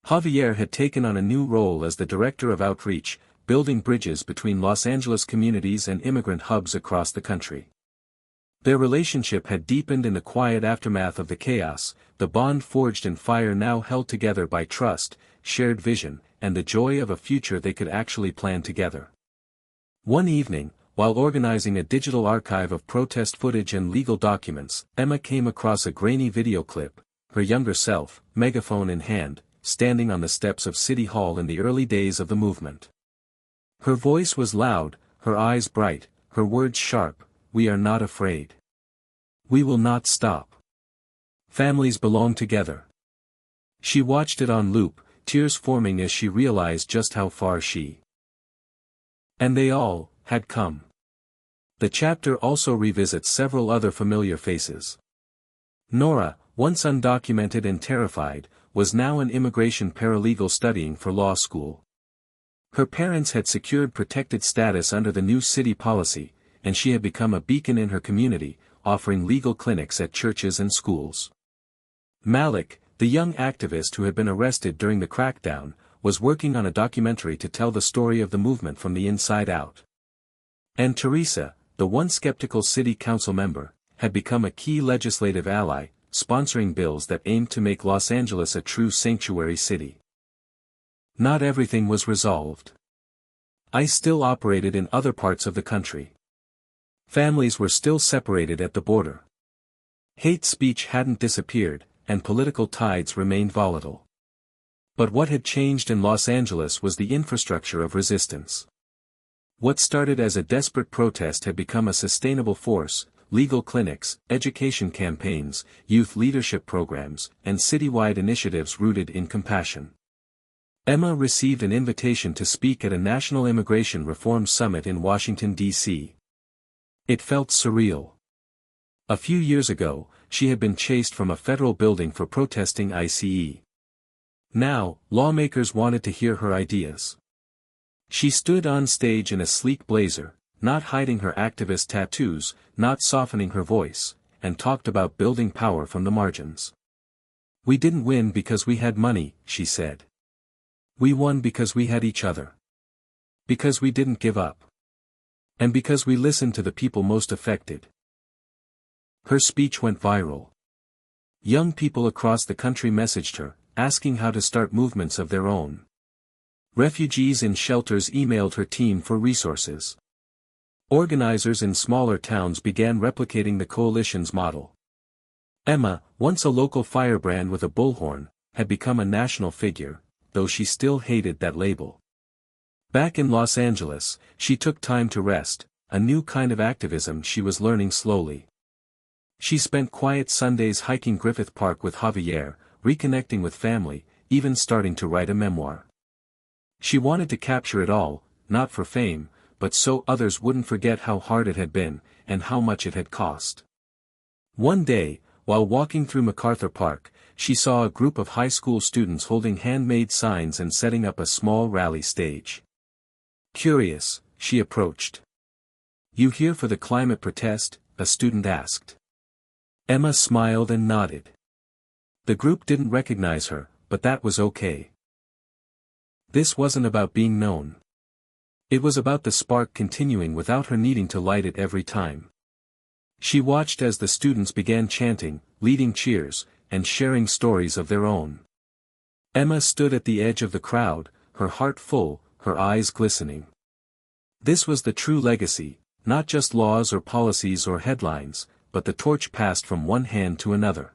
Javier had taken on a new role as the director of outreach, building bridges between Los Angeles communities and immigrant hubs across the country. Their relationship had deepened in the quiet aftermath of the chaos, the bond forged in fire now held together by trust, shared vision, and the joy of a future they could actually plan together. One evening, while organizing a digital archive of protest footage and legal documents, Emma came across a grainy video clip, her younger self, megaphone in hand, standing on the steps of City Hall in the early days of the movement. Her voice was loud, her eyes bright, her words sharp, "We are not afraid. We will not stop. Families belong together." She watched it on loop, tears forming as she realized just how far she and they all had come. The chapter also revisits several other familiar faces. Nora, once undocumented and terrified, was now an immigration paralegal studying for law school. Her parents had secured protected status under the new city policy, and she had become a beacon in her community, offering legal clinics at churches and schools. Malik, the young activist who had been arrested during the crackdown, was working on a documentary to tell the story of the movement from the inside out. And Teresa, the once skeptical city council member, had become a key legislative ally, sponsoring bills that aimed to make Los Angeles a true sanctuary city. Not everything was resolved. ICE still operated in other parts of the country. Families were still separated at the border. Hate speech hadn't disappeared, and political tides remained volatile. But what had changed in Los Angeles was the infrastructure of resistance. What started as a desperate protest had become a sustainable force: legal clinics, education campaigns, youth leadership programs, and citywide initiatives rooted in compassion. Emma received an invitation to speak at a national immigration reform summit in Washington, D.C. It felt surreal. A few years ago, she had been chased from a federal building for protesting ICE. Now, lawmakers wanted to hear her ideas. She stood on stage in a sleek blazer, not hiding her activist tattoos, not softening her voice, and talked about building power from the margins. "We didn't win because we had money," she said. "We won because we had each other. Because we didn't give up. And because we listened to the people most affected." Her speech went viral. Young people across the country messaged her, asking how to start movements of their own. Refugees in shelters emailed her team for resources. Organizers in smaller towns began replicating the coalition's model. Emma, once a local firebrand with a bullhorn, had become a national figure, though she still hated that label. Back in Los Angeles, she took time to rest, a new kind of activism she was learning slowly. She spent quiet Sundays hiking Griffith Park with Javier, reconnecting with family, even starting to write a memoir. She wanted to capture it all, not for fame, but so others wouldn't forget how hard it had been, and how much it had cost. One day, while walking through MacArthur Park, she saw a group of high school students holding handmade signs and setting up a small rally stage. Curious, she approached. "You here for the climate protest?" a student asked. Emma smiled and nodded. The group didn't recognize her, but that was okay. This wasn't about being known. It was about the spark continuing without her needing to light it every time. She watched as the students began chanting, leading cheers, and sharing stories of their own. Emma stood at the edge of the crowd, her heart full, her eyes glistening. This was the true legacy, not just laws or policies or headlines, but the torch passed from one hand to another.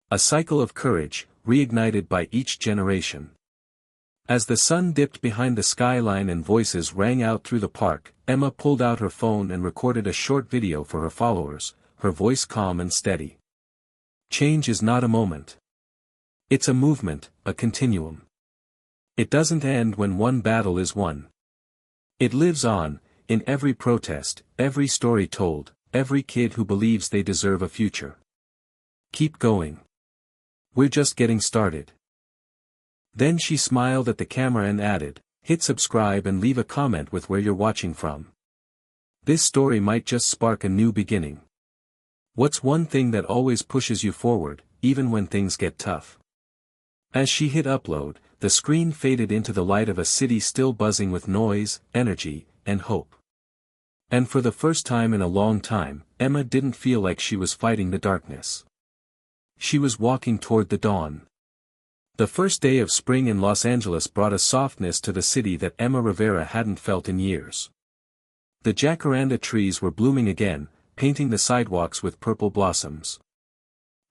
A cycle of courage, reignited by each generation. As the sun dipped behind the skyline and voices rang out through the park, Emma pulled out her phone and recorded a short video for her followers, her voice calm and steady. Change is not a moment. It's a movement, a continuum. It doesn't end when one battle is won. It lives on, in every protest, every story told, every kid who believes they deserve a future. Keep going. We're just getting started. Then she smiled at the camera and added, "Hit subscribe and leave a comment with where you're watching from. This story might just spark a new beginning." What's one thing that always pushes you forward, even when things get tough? As she hit upload, the screen faded into the light of a city still buzzing with noise, energy, and hope. And for the first time in a long time, Emma didn't feel like she was fighting the darkness. She was walking toward the dawn. The first day of spring in Los Angeles brought a softness to the city that Emma Rivera hadn't felt in years. The jacaranda trees were blooming again, painting the sidewalks with purple blossoms.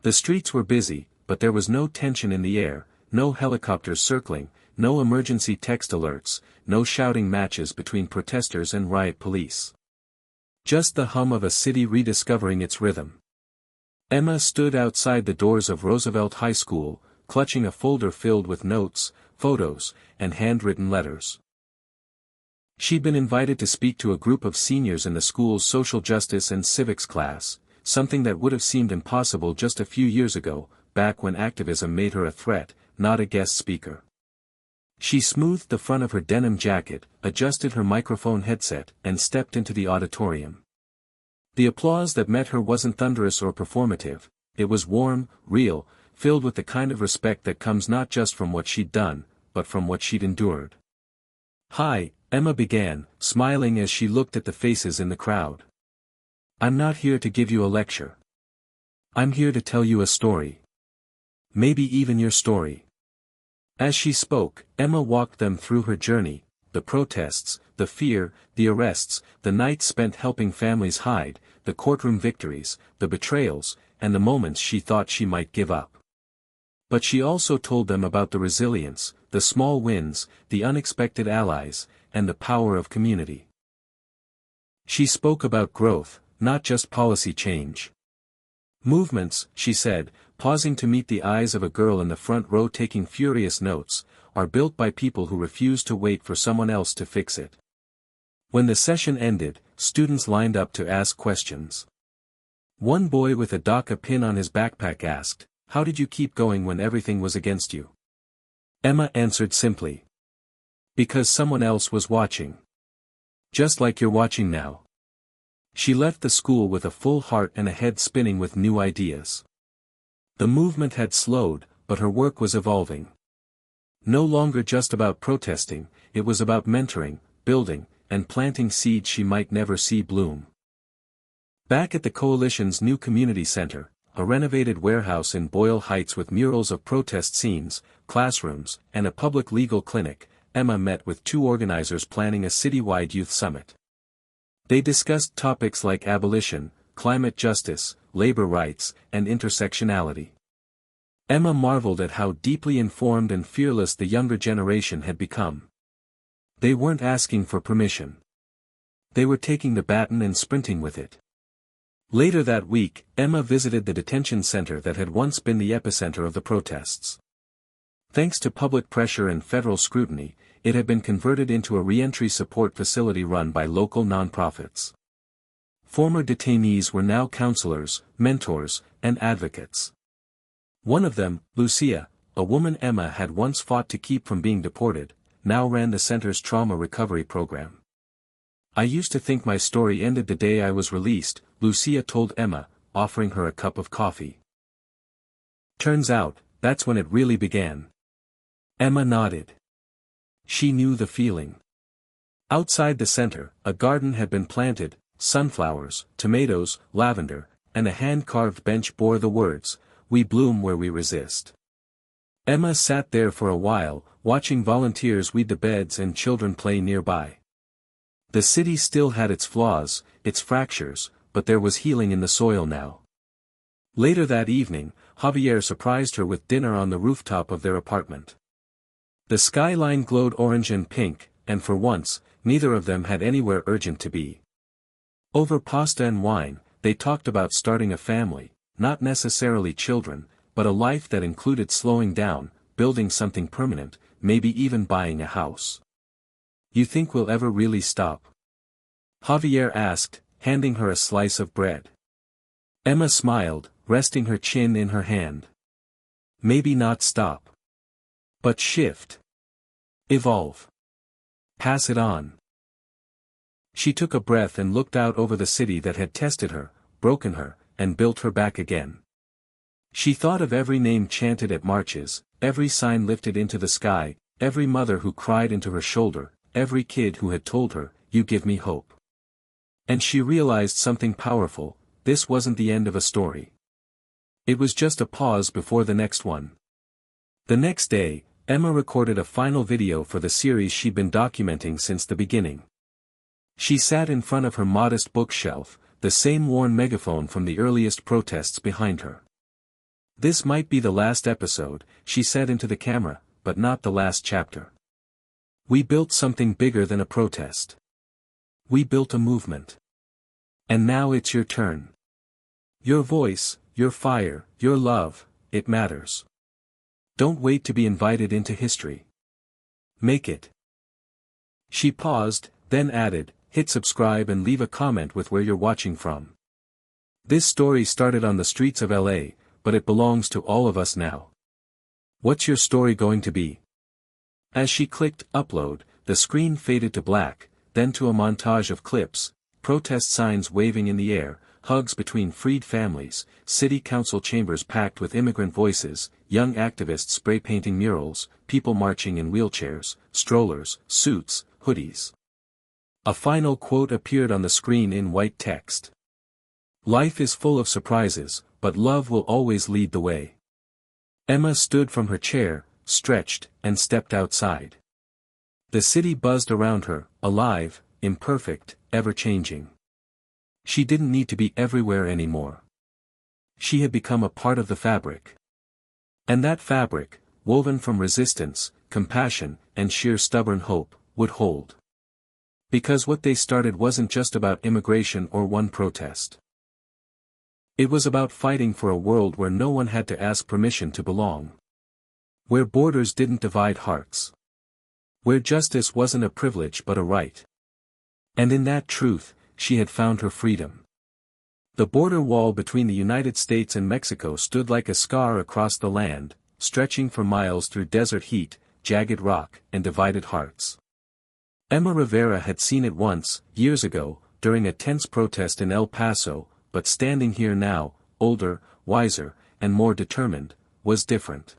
The streets were busy, but there was no tension in the air, no helicopters circling, no emergency text alerts, no shouting matches between protesters and riot police. Just the hum of a city rediscovering its rhythm. Emma stood outside the doors of Roosevelt High School, clutching a folder filled with notes, photos, and handwritten letters. She'd been invited to speak to a group of seniors in the school's social justice and civics class, something that would have seemed impossible just a few years ago, back when activism made her a threat, not a guest speaker. She smoothed the front of her denim jacket, adjusted her microphone headset, and stepped into the auditorium. The applause that met her wasn't thunderous or performative, it was warm, real, filled with the kind of respect that comes not just from what she'd done, but from what she'd endured. "Hi," Emma began, smiling as she looked at the faces in the crowd. "I'm not here to give you a lecture. I'm here to tell you a story. Maybe even your story." As she spoke, Emma walked them through her journey, the protests, the fear, the arrests, the nights spent helping families hide, the courtroom victories, the betrayals, and the moments she thought she might give up. But she also told them about the resilience, the small wins, the unexpected allies, and the power of community. She spoke about growth, not just policy change. "Movements," she said, pausing to meet the eyes of a girl in the front row taking furious notes, "are built by people who refuse to wait for someone else to fix it." When the session ended, students lined up to ask questions. One boy with a DACA pin on his backpack asked, "How did you keep going when everything was against you?" Emma answered simply. "Because someone else was watching. Just like you're watching now." She left the school with a full heart and a head spinning with new ideas. The movement had slowed, but her work was evolving. No longer just about protesting, it was about mentoring, building, and planting seeds she might never see bloom. Back at the Coalition's new community center, a renovated warehouse in Boyle Heights with murals of protest scenes, classrooms, and a public legal clinic, Emma met with two organizers planning a citywide youth summit. They discussed topics like abolition, climate justice, labor rights, and intersectionality. Emma marveled at how deeply informed and fearless the younger generation had become. They weren't asking for permission. They were taking the baton and sprinting with it. Later that week, Emma visited the detention center that had once been the epicenter of the protests. Thanks to public pressure and federal scrutiny, it had been converted into a re-entry support facility run by local nonprofits. Former detainees were now counselors, mentors, and advocates. One of them, Lucia, a woman Emma had once fought to keep from being deported, now ran the center's trauma recovery program. "I used to think my story ended the day I was released," Lucia told Emma, offering her a cup of coffee. "Turns out, that's when it really began." Emma nodded. She knew the feeling. Outside the center, a garden had been planted, sunflowers, tomatoes, lavender, and a hand-carved bench bore the words, "We bloom where we resist." Emma sat there for a while, watching volunteers weed the beds and children play nearby. The city still had its flaws, its fractures, but there was healing in the soil now. Later that evening, Javier surprised her with dinner on the rooftop of their apartment. The skyline glowed orange and pink, and for once, neither of them had anywhere urgent to be. Over pasta and wine, they talked about starting a family, not necessarily children, but a life that included slowing down, building something permanent, maybe even buying a house. "You think we'll ever really stop?" Javier asked, handing her a slice of bread. Emma smiled, resting her chin in her hand. "Maybe not stop. But shift. Evolve. Pass it on." She took a breath and looked out over the city that had tested her, broken her, and built her back again. She thought of every name chanted at marches, every sign lifted into the sky, every mother who cried into her shoulder, every kid who had told her, "You give me hope." And she realized something powerful: this wasn't the end of a story. It was just a pause before the next one. The next day, Emma recorded a final video for the series she'd been documenting since the beginning. She sat in front of her modest bookshelf, the same worn megaphone from the earliest protests behind her. "This might be the last episode," she said into the camera, "but not the last chapter. We built something bigger than a protest. We built a movement. And now it's your turn. Your voice, your fire, your love, it matters. Don't wait to be invited into history. Make it." She paused, then added, "Hit subscribe and leave a comment with where you're watching from. This story started on the streets of LA, but it belongs to all of us now. What's your story going to be? As she clicked upload, the screen faded to black, then to a montage of clips, protest signs waving in the air, hugs between freed families, city council chambers packed with immigrant voices, young activists spray painting murals, people marching in wheelchairs, strollers, suits, hoodies. A final quote appeared on the screen in white text. "Life is full of surprises, but love will always lead the way." Emma stood from her chair, stretched, and stepped outside. The city buzzed around her, alive, imperfect, ever-changing. She didn't need to be everywhere anymore. She had become a part of the fabric. And that fabric, woven from resistance, compassion, and sheer stubborn hope, would hold. Because what they started wasn't just about immigration or one protest. It was about fighting for a world where no one had to ask permission to belong. Where borders didn't divide hearts. Where justice wasn't a privilege but a right. And in that truth, she had found her freedom. The border wall between the United States and Mexico stood like a scar across the land, stretching for miles through desert heat, jagged rock, and divided hearts. Emma Rivera had seen it once, years ago, during a tense protest in El Paso, but standing here now, older, wiser, and more determined, was different.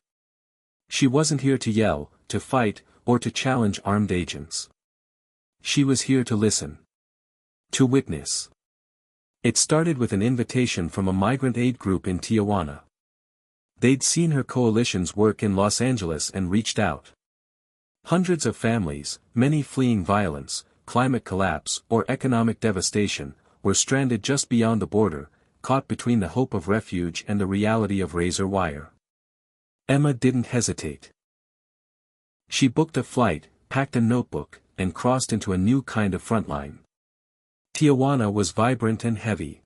She wasn't here to yell, to fight, or to challenge armed agents. She was here to listen. To witness. It started with an invitation from a migrant aid group in Tijuana. They'd seen her coalition's work in Los Angeles and reached out. Hundreds of families, many fleeing violence, climate collapse, or economic devastation, were stranded just beyond the border, caught between the hope of refuge and the reality of razor wire. Emma didn't hesitate. She booked a flight, packed a notebook, and crossed into a new kind of frontline. Tijuana was vibrant and heavy.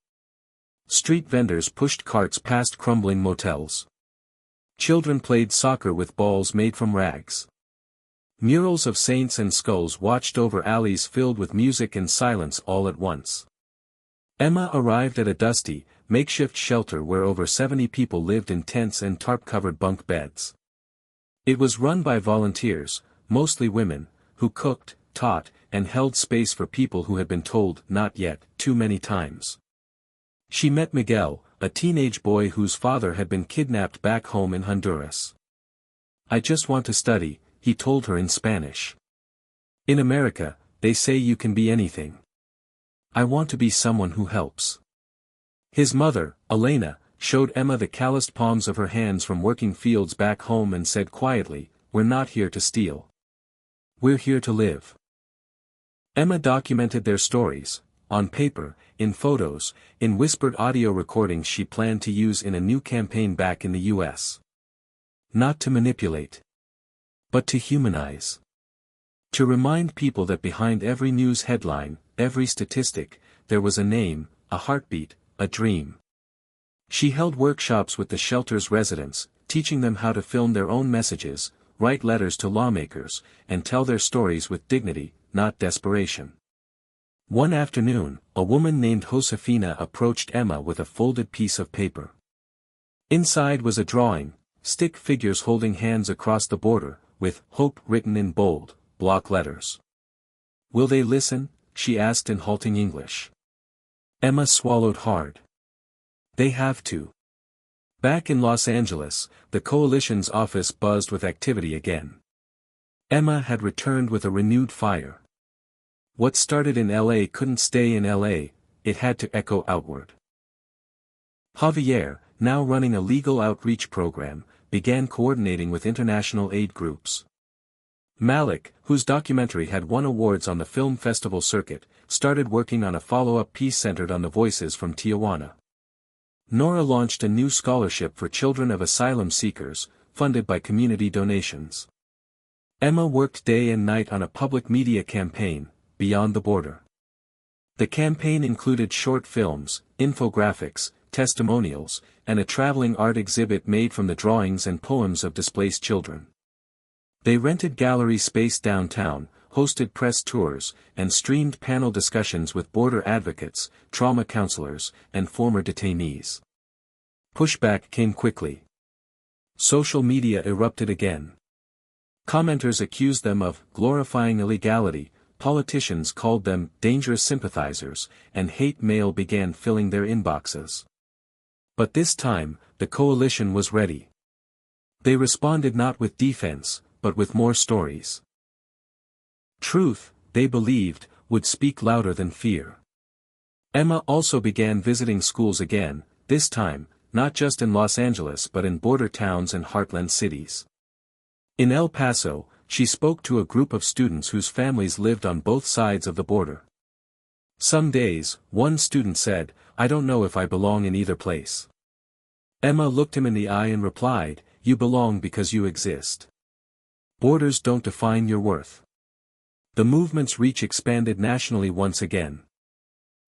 Street vendors pushed carts past crumbling motels. Children played soccer with balls made from rags. Murals of saints and skulls watched over alleys filled with music and silence all at once. Emma arrived at a dusty, makeshift shelter where over 70 people lived in tents and tarp-covered bunk beds. It was run by volunteers, mostly women, who cooked, taught, and held space for people who had been told not yet too many times. She met Miguel, a teenage boy whose father had been kidnapped back home in Honduras. "I just want to study," he told her in Spanish. "In America, they say you can be anything. I want to be someone who helps." His mother, Elena, showed Emma the calloused palms of her hands from working fields back home and said quietly, "We're not here to steal. We're here to live." Emma documented their stories, on paper, in photos, in whispered audio recordings she planned to use in a new campaign back in the U.S. Not to manipulate, but to humanize. To remind people that behind every news headline, every statistic, there was a name, a heartbeat, a dream. She held workshops with the shelter's residents, teaching them how to film their own messages, write letters to lawmakers, and tell their stories with dignity, not desperation. One afternoon, a woman named Josefina approached Emma with a folded piece of paper. Inside was a drawing, stick figures holding hands across the border, with "Hope" written in bold, block letters. "Will they listen?" she asked in halting English. Emma swallowed hard. "They have to." Back in Los Angeles, the coalition's office buzzed with activity again. Emma had returned with a renewed fire. What started in LA couldn't stay in LA, it had to echo outward. Javier, now running a legal outreach program, began coordinating with international aid groups. Malik, whose documentary had won awards on the film festival circuit, started working on a follow-up piece centered on the voices from Tijuana. Nora launched a new scholarship for children of asylum seekers, funded by community donations. Emma worked day and night on a public media campaign, Beyond the Border. The campaign included short films, infographics, testimonials, and a traveling art exhibit made from the drawings and poems of displaced children. They rented gallery space downtown, hosted press tours, and streamed panel discussions with border advocates, trauma counselors, and former detainees. Pushback came quickly. Social media erupted again. Commenters accused them of glorifying illegality, politicians called them dangerous sympathizers, and hate mail began filling their inboxes. But this time, the coalition was ready. They responded not with defense, but with more stories. Truth, they believed, would speak louder than fear. Emma also began visiting schools again, this time, not just in Los Angeles but in border towns and heartland cities. In El Paso, she spoke to a group of students whose families lived on both sides of the border. Some days, one student said, "I don't know if I belong in either place." Emma looked him in the eye and replied, "You belong because you exist. Borders don't define your worth." The movement's reach expanded nationally once again.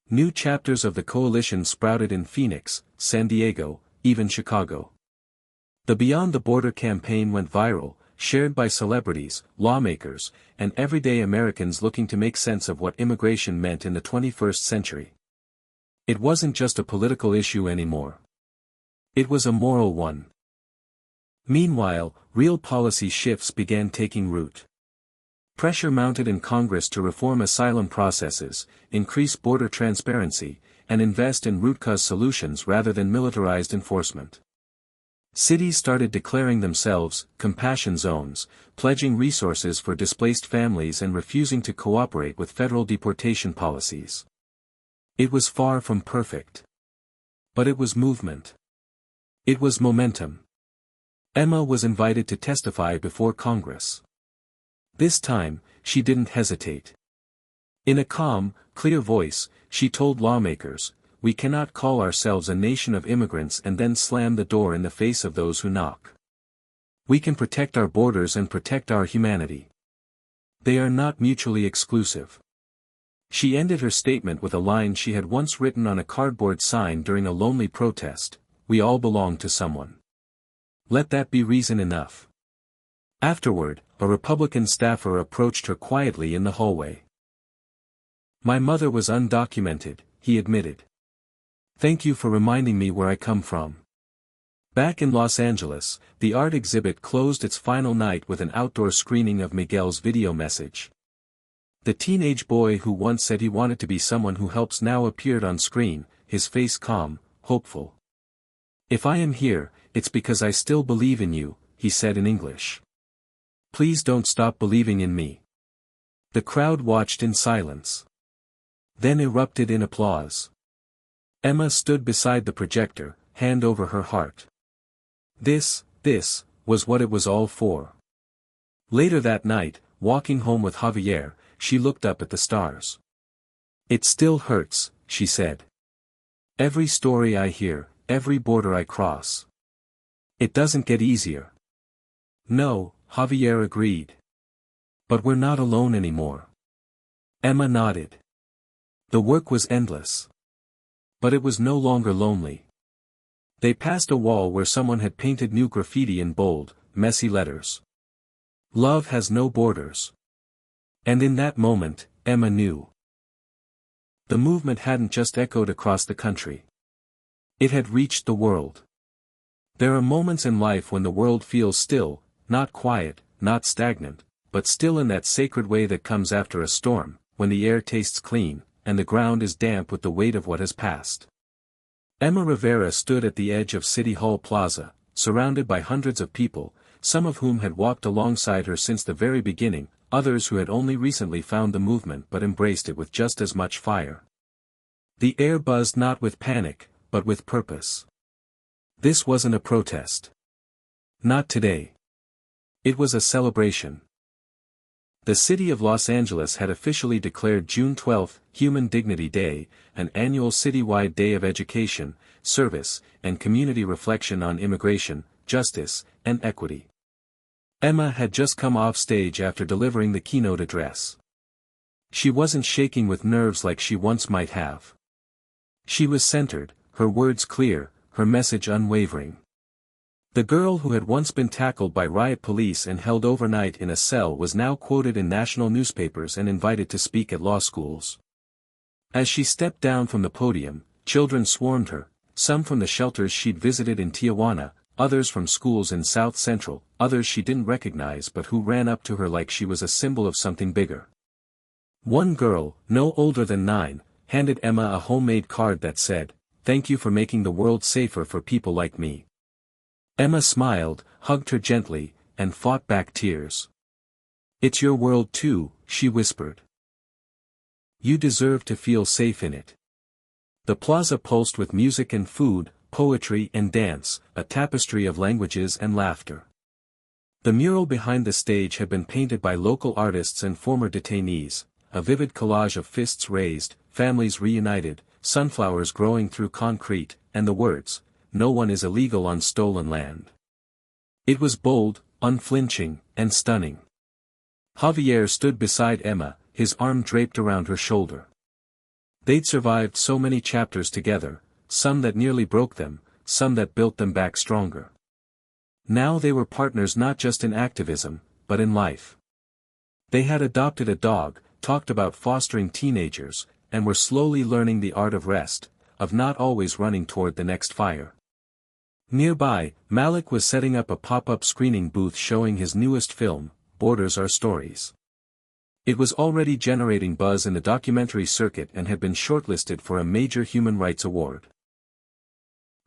New chapters of the coalition sprouted in Phoenix, San Diego, even Chicago. The Beyond the Border campaign went viral, shared by celebrities, lawmakers, and everyday Americans looking to make sense of what immigration meant in the 21st century. It wasn't just a political issue anymore. It was a moral one. Meanwhile, real policy shifts began taking root. Pressure mounted in Congress to reform asylum processes, increase border transparency, and invest in root cause solutions rather than militarized enforcement. Cities started declaring themselves compassion zones, pledging resources for displaced families and refusing to cooperate with federal deportation policies. It was far from perfect. But it was movement. It was momentum. Emma was invited to testify before Congress. This time, she didn't hesitate. In a calm, clear voice, she told lawmakers, "We cannot call ourselves a nation of immigrants and then slam the door in the face of those who knock. We can protect our borders and protect our humanity. They are not mutually exclusive." She ended her statement with a line she had once written on a cardboard sign during a lonely protest, "We all belong to someone. Let that be reason enough." Afterward, a Republican staffer approached her quietly in the hallway. "My mother was undocumented," he admitted. "Thank you for reminding me where I come from." Back in Los Angeles, the art exhibit closed its final night with an outdoor screening of Miguel's video message. The teenage boy who once said he wanted to be someone who helps now appeared on screen, his face calm, hopeful. "If I am here, it's because I still believe in you," he said in English. "Please don't stop believing in me." The crowd watched in silence. Then erupted in applause. Emma stood beside the projector, hand over her heart. This was what it was all for. Later that night, walking home with Javier, she looked up at the stars. "It still hurts," she said. "Every story I hear, every border I cross. It doesn't get easier." "No," Javier agreed. "But we're not alone anymore." Emma nodded. The work was endless. But it was no longer lonely. They passed a wall where someone had painted new graffiti in bold, messy letters. "Love has no borders." And in that moment, Emma knew. The movement hadn't just echoed across the country. It had reached the world. There are moments in life when the world feels still, not quiet, not stagnant, but still in that sacred way that comes after a storm, when the air tastes clean, and the ground is damp with the weight of what has passed. Emma Rivera stood at the edge of City Hall Plaza, surrounded by hundreds of people, some of whom had walked alongside her since the very beginning, others who had only recently found the movement but embraced it with just as much fire. The air buzzed not with panic, but with purpose. This wasn't a protest. Not today. It was a celebration. The city of Los Angeles had officially declared June 12 Human Dignity Day, an annual citywide day of education, service, and community reflection on immigration, justice, and equity. Emma had just come off stage after delivering the keynote address. She wasn't shaking with nerves like she once might have. She was centered, her words clear, her message unwavering. The girl who had once been tackled by riot police and held overnight in a cell was now quoted in national newspapers and invited to speak at law schools. As she stepped down from the podium, children swarmed her, some from the shelters she'd visited in Tijuana, others from schools in South Central, others she didn't recognize but who ran up to her like she was a symbol of something bigger. One girl, no older than 9, handed Emma a homemade card that said, "Thank you for making the world safer for people like me." Emma smiled, hugged her gently, and fought back tears. "It's your world too," she whispered. "You deserve to feel safe in it." The plaza pulsed with music and food, poetry and dance, a tapestry of languages and laughter. The mural behind the stage had been painted by local artists and former detainees, a vivid collage of fists raised, families reunited, sunflowers growing through concrete, and the words, "No one is illegal on stolen land." It was bold, unflinching, and stunning. Javier stood beside Emma, his arm draped around her shoulder. They'd survived so many chapters together, some that nearly broke them, some that built them back stronger. Now they were partners not just in activism, but in life. They had adopted a dog, talked about fostering teenagers, and were slowly learning the art of rest, of not always running toward the next fire. Nearby, Malik was setting up a pop-up screening booth showing his newest film, Borders Are Stories. It was already generating buzz in the documentary circuit and had been shortlisted for a major human rights award.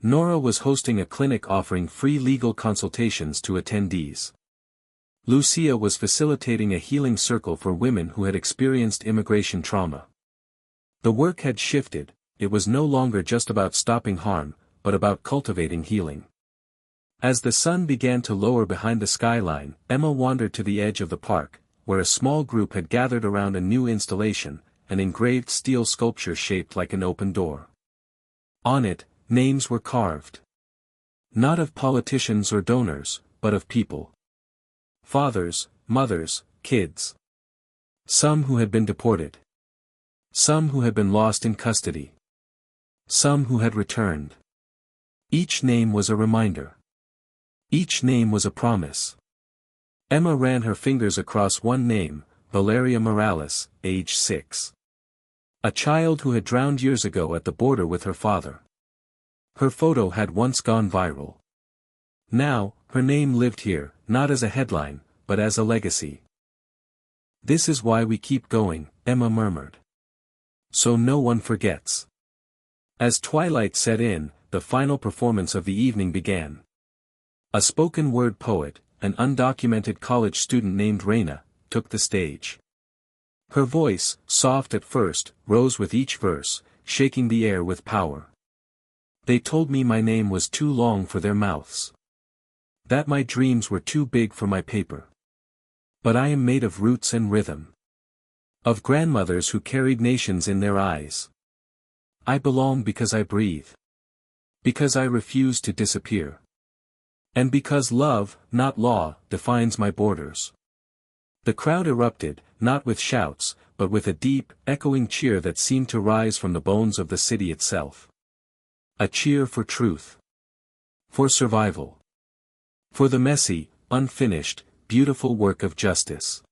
Nora was hosting a clinic offering free legal consultations to attendees. Lucia was facilitating a healing circle for women who had experienced immigration trauma. The work had shifted, it was no longer just about stopping harm, but about cultivating healing. As the sun began to lower behind the skyline, Emma wandered to the edge of the park, where a small group had gathered around a new installation, an engraved steel sculpture shaped like an open door. On it, names were carved. Not of politicians or donors, but of people. Fathers, mothers, kids. Some who had been deported. Some who had been lost in custody. Some who had returned. Each name was a reminder. Each name was a promise. Emma ran her fingers across one name, Valeria Morales, age 6. A child who had drowned years ago at the border with her father. Her photo had once gone viral. Now, her name lived here, not as a headline, but as a legacy. "This is why we keep going," Emma murmured. "So no one forgets." As twilight set in, the final performance of the evening began. A spoken-word poet, an undocumented college student named Reina, took the stage. Her voice, soft at first, rose with each verse, shaking the air with power. "They told me my name was too long for their mouths. That my dreams were too big for my paper. But I am made of roots and rhythm. Of grandmothers who carried nations in their eyes. I belong because I breathe. Because I refuse to disappear. And because love, not law, defines my borders." The crowd erupted, not with shouts, but with a deep, echoing cheer that seemed to rise from the bones of the city itself. A cheer for truth. For survival. For the messy, unfinished, beautiful work of justice.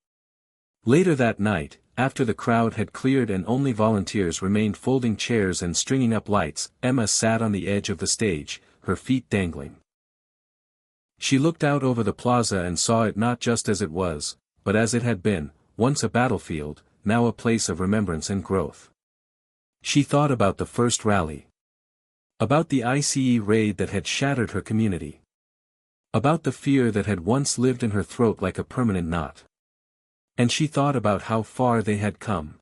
Later that night, after the crowd had cleared and only volunteers remained folding chairs and stringing up lights, Emma sat on the edge of the stage, her feet dangling. She looked out over the plaza and saw it not just as it was, but as it had been, once a battlefield, now a place of remembrance and growth. She thought about the first rally. About the ICE raid that had shattered her community. About the fear that had once lived in her throat like a permanent knot. And she thought about how far they had come.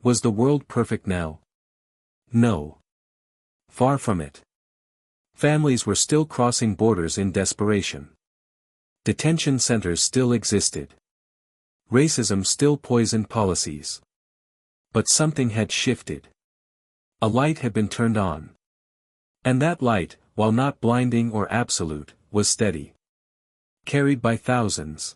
Was the world perfect now? No. Far from it. Families were still crossing borders in desperation. Detention centers still existed. Racism still poisoned policies. But something had shifted. A light had been turned on. And that light, while not blinding or absolute, was steady. Carried by thousands.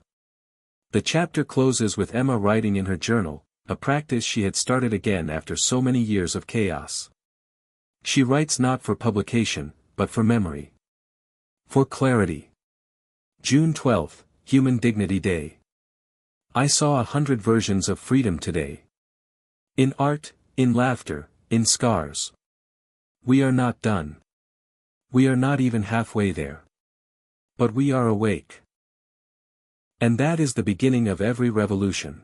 The chapter closes with Emma writing in her journal, a practice she had started again after so many years of chaos. She writes not for publication, but for memory. For clarity. June 12, Human Dignity Day. I saw 100 versions of freedom today. In art, in laughter, in scars. We are not done. We are not even halfway there. But we are awake. And that is the beginning of every revolution.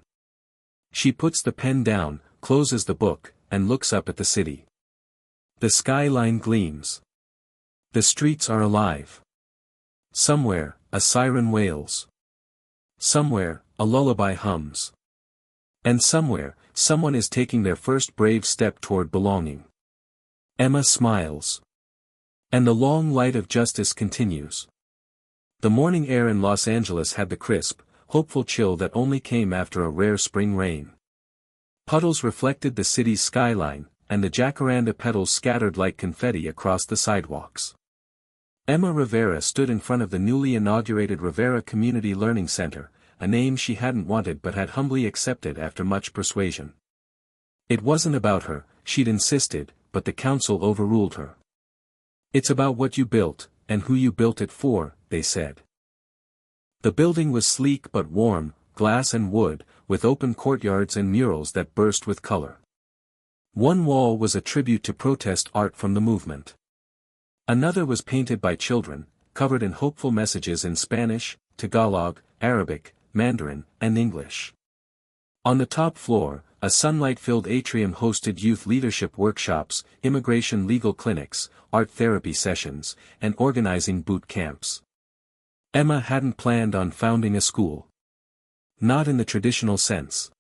She puts the pen down, closes the book, and looks up at the city. The skyline gleams. The streets are alive. Somewhere, a siren wails. Somewhere, a lullaby hums. And somewhere, someone is taking their first brave step toward belonging. Emma smiles. And the long light of justice continues. The morning air in Los Angeles had the crisp, hopeful chill that only came after a rare spring rain. Puddles reflected the city's skyline, and the jacaranda petals scattered like confetti across the sidewalks. Emma Rivera stood in front of the newly inaugurated Rivera Community Learning Center, a name she hadn't wanted but had humbly accepted after much persuasion. It wasn't about her, she'd insisted, but the council overruled her. It's about what you built, and who you built it for, they said. The building was sleek but warm, glass and wood, with open courtyards and murals that burst with color. One wall was a tribute to protest art from the movement. Another was painted by children, covered in hopeful messages in Spanish, Tagalog, Arabic, Mandarin, and English. On the top floor, a sunlight-filled atrium hosted youth leadership workshops, immigration legal clinics, art therapy sessions, and organizing boot camps. Emma hadn't planned on founding a school. Not in the traditional sense.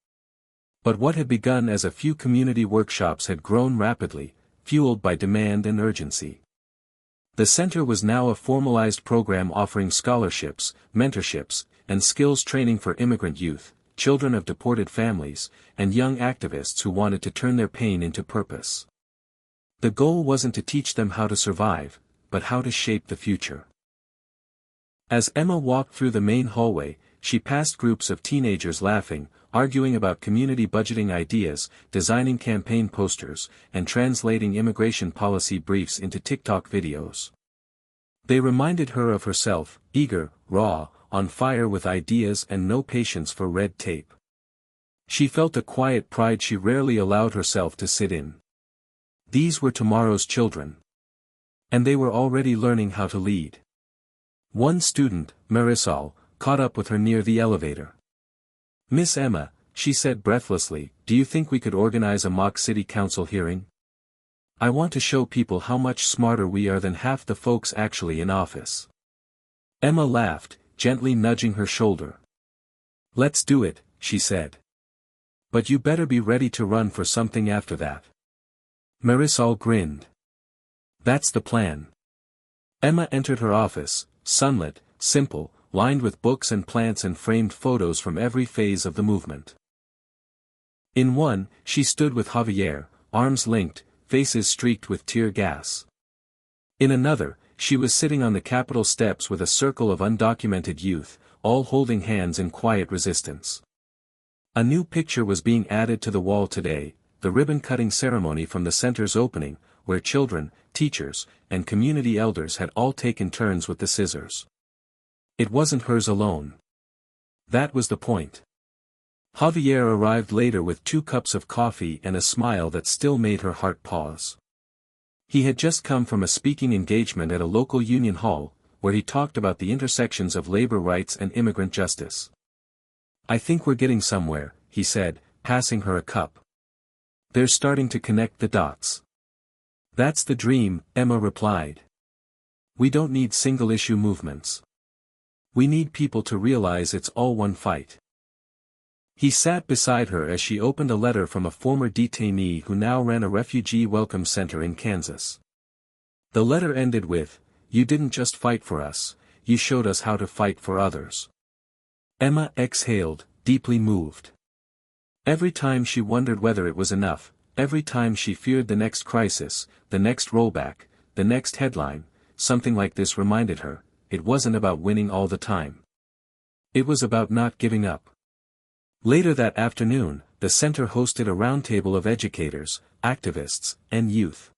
But what had begun as a few community workshops had grown rapidly, fueled by demand and urgency. The center was now a formalized program offering scholarships, mentorships, and skills training for immigrant youth, children of deported families, and young activists who wanted to turn their pain into purpose. The goal wasn't to teach them how to survive, but how to shape the future. As Emma walked through the main hallway, she passed groups of teenagers laughing, arguing about community budgeting ideas, designing campaign posters, and translating immigration policy briefs into TikTok videos. They reminded her of herself, eager, raw, on fire with ideas and no patience for red tape. She felt a quiet pride she rarely allowed herself to sit in. These were tomorrow's children. And they were already learning how to lead. One student, Marisol, caught up with her near the elevator. "Miss Emma," she said breathlessly, "do you think we could organize a mock city council hearing? I want to show people how much smarter we are than half the folks actually in office." Emma laughed, gently nudging her shoulder. "Let's do it," she said. "But you better be ready to run for something after that." Marisol grinned. "That's the plan." Emma entered her office, sunlit, simple, lined with books and plants and framed photos from every phase of the movement. In one, she stood with Javier, arms linked, faces streaked with tear gas. In another, she was sitting on the Capitol steps with a circle of undocumented youth, all holding hands in quiet resistance. A new picture was being added to the wall today, the ribbon-cutting ceremony from the center's opening, where children, teachers, and community elders had all taken turns with the scissors. It wasn't hers alone. That was the point. Javier arrived later with 2 cups of coffee and a smile that still made her heart pause. He had just come from a speaking engagement at a local union hall, where he talked about the intersections of labor rights and immigrant justice. "I think we're getting somewhere," he said, passing her a cup. "They're starting to connect the dots." "That's the dream," Emma replied. "We don't need single-issue movements. We need people to realize it's all one fight." He sat beside her as she opened a letter from a former detainee who now ran a refugee welcome center in Kansas. The letter ended with, "You didn't just fight for us, you showed us how to fight for others." Emma exhaled, deeply moved. Every time she wondered whether it was enough, every time she feared the next crisis, the next rollback, the next headline, something like this reminded her, it wasn't about winning all the time. It was about not giving up. Later that afternoon, the center hosted a roundtable of educators, activists, and youth.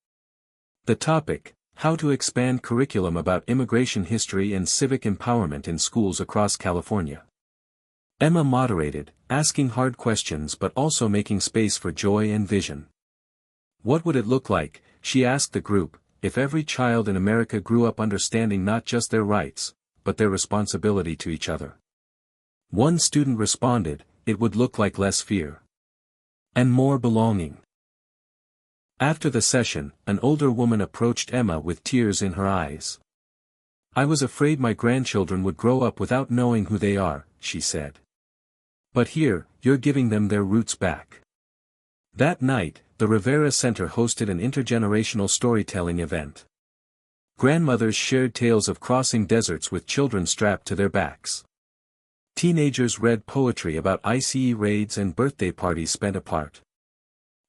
The topic, how to expand curriculum about immigration history and civic empowerment in schools across California. Emma moderated, asking hard questions but also making space for joy and vision. What would it look like, she asked the group, if every child in America grew up understanding not just their rights, but their responsibility to each other? One student responded, it would look like less fear. And more belonging. After the session, an older woman approached Emma with tears in her eyes. I was afraid my grandchildren would grow up without knowing who they are, she said. But here, you're giving them their roots back. That night, the Rivera Center hosted an intergenerational storytelling event. Grandmothers shared tales of crossing deserts with children strapped to their backs. Teenagers read poetry about ICE raids and birthday parties spent apart.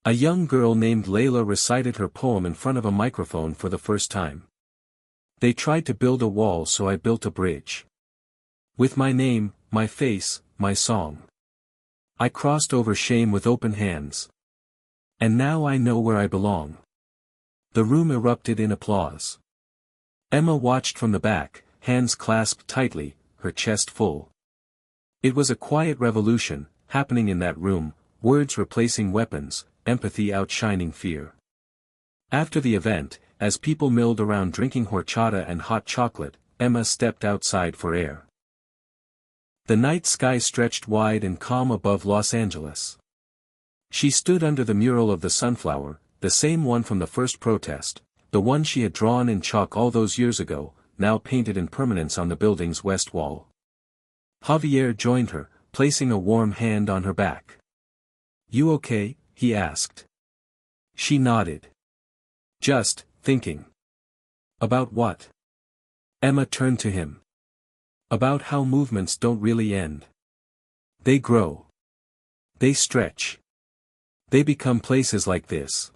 A young girl named Layla recited her poem in front of a microphone for the first time. They tried to build a wall, so I built a bridge. With my name, my face, my song. I crossed over shame with open hands. And now I know where I belong. The room erupted in applause. Emma watched from the back, hands clasped tightly, her chest full. It was a quiet revolution, happening in that room, words replacing weapons, empathy outshining fear. After the event, as people milled around drinking horchata and hot chocolate, Emma stepped outside for air. The night sky stretched wide and calm above Los Angeles. She stood under the mural of the sunflower, the same one from the first protest, the one she had drawn in chalk all those years ago, now painted in permanence on the building's west wall. Javier joined her, placing a warm hand on her back. "You okay?" he asked. She nodded. "Just thinking." "About what?" Emma turned to him. "About how movements don't really end. They grow. They stretch. They become places like this.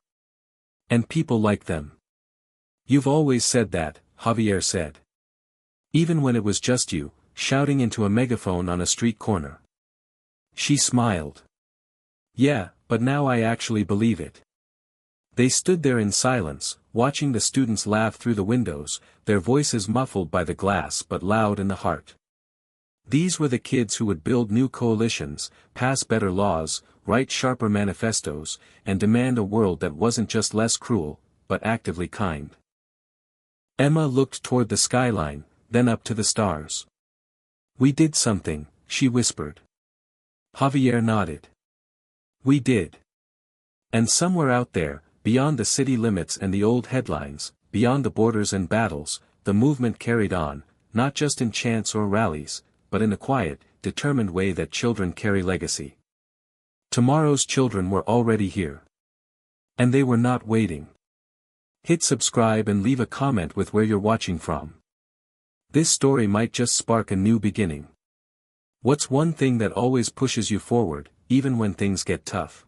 And people like them." "You've always said that," Javier said. "Even when it was just you, shouting into a megaphone on a street corner." She smiled. "Yeah, but now I actually believe it." They stood there in silence, watching the students laugh through the windows, their voices muffled by the glass but loud in the heart. These were the kids who would build new coalitions, pass better laws, write sharper manifestos, and demand a world that wasn't just less cruel, but actively kind. Emma looked toward the skyline, then up to the stars. "We did something," she whispered. Javier nodded. "We did. And somewhere out there, beyond the city limits and the old headlines, beyond the borders and battles, the movement carried on, not just in chants or rallies, but in a quiet, determined way that children carry legacy. Tomorrow's children were already here. And they were not waiting. Hit subscribe and leave a comment with where you're watching from. This story might just spark a new beginning. What's one thing that always pushes you forward, even when things get tough?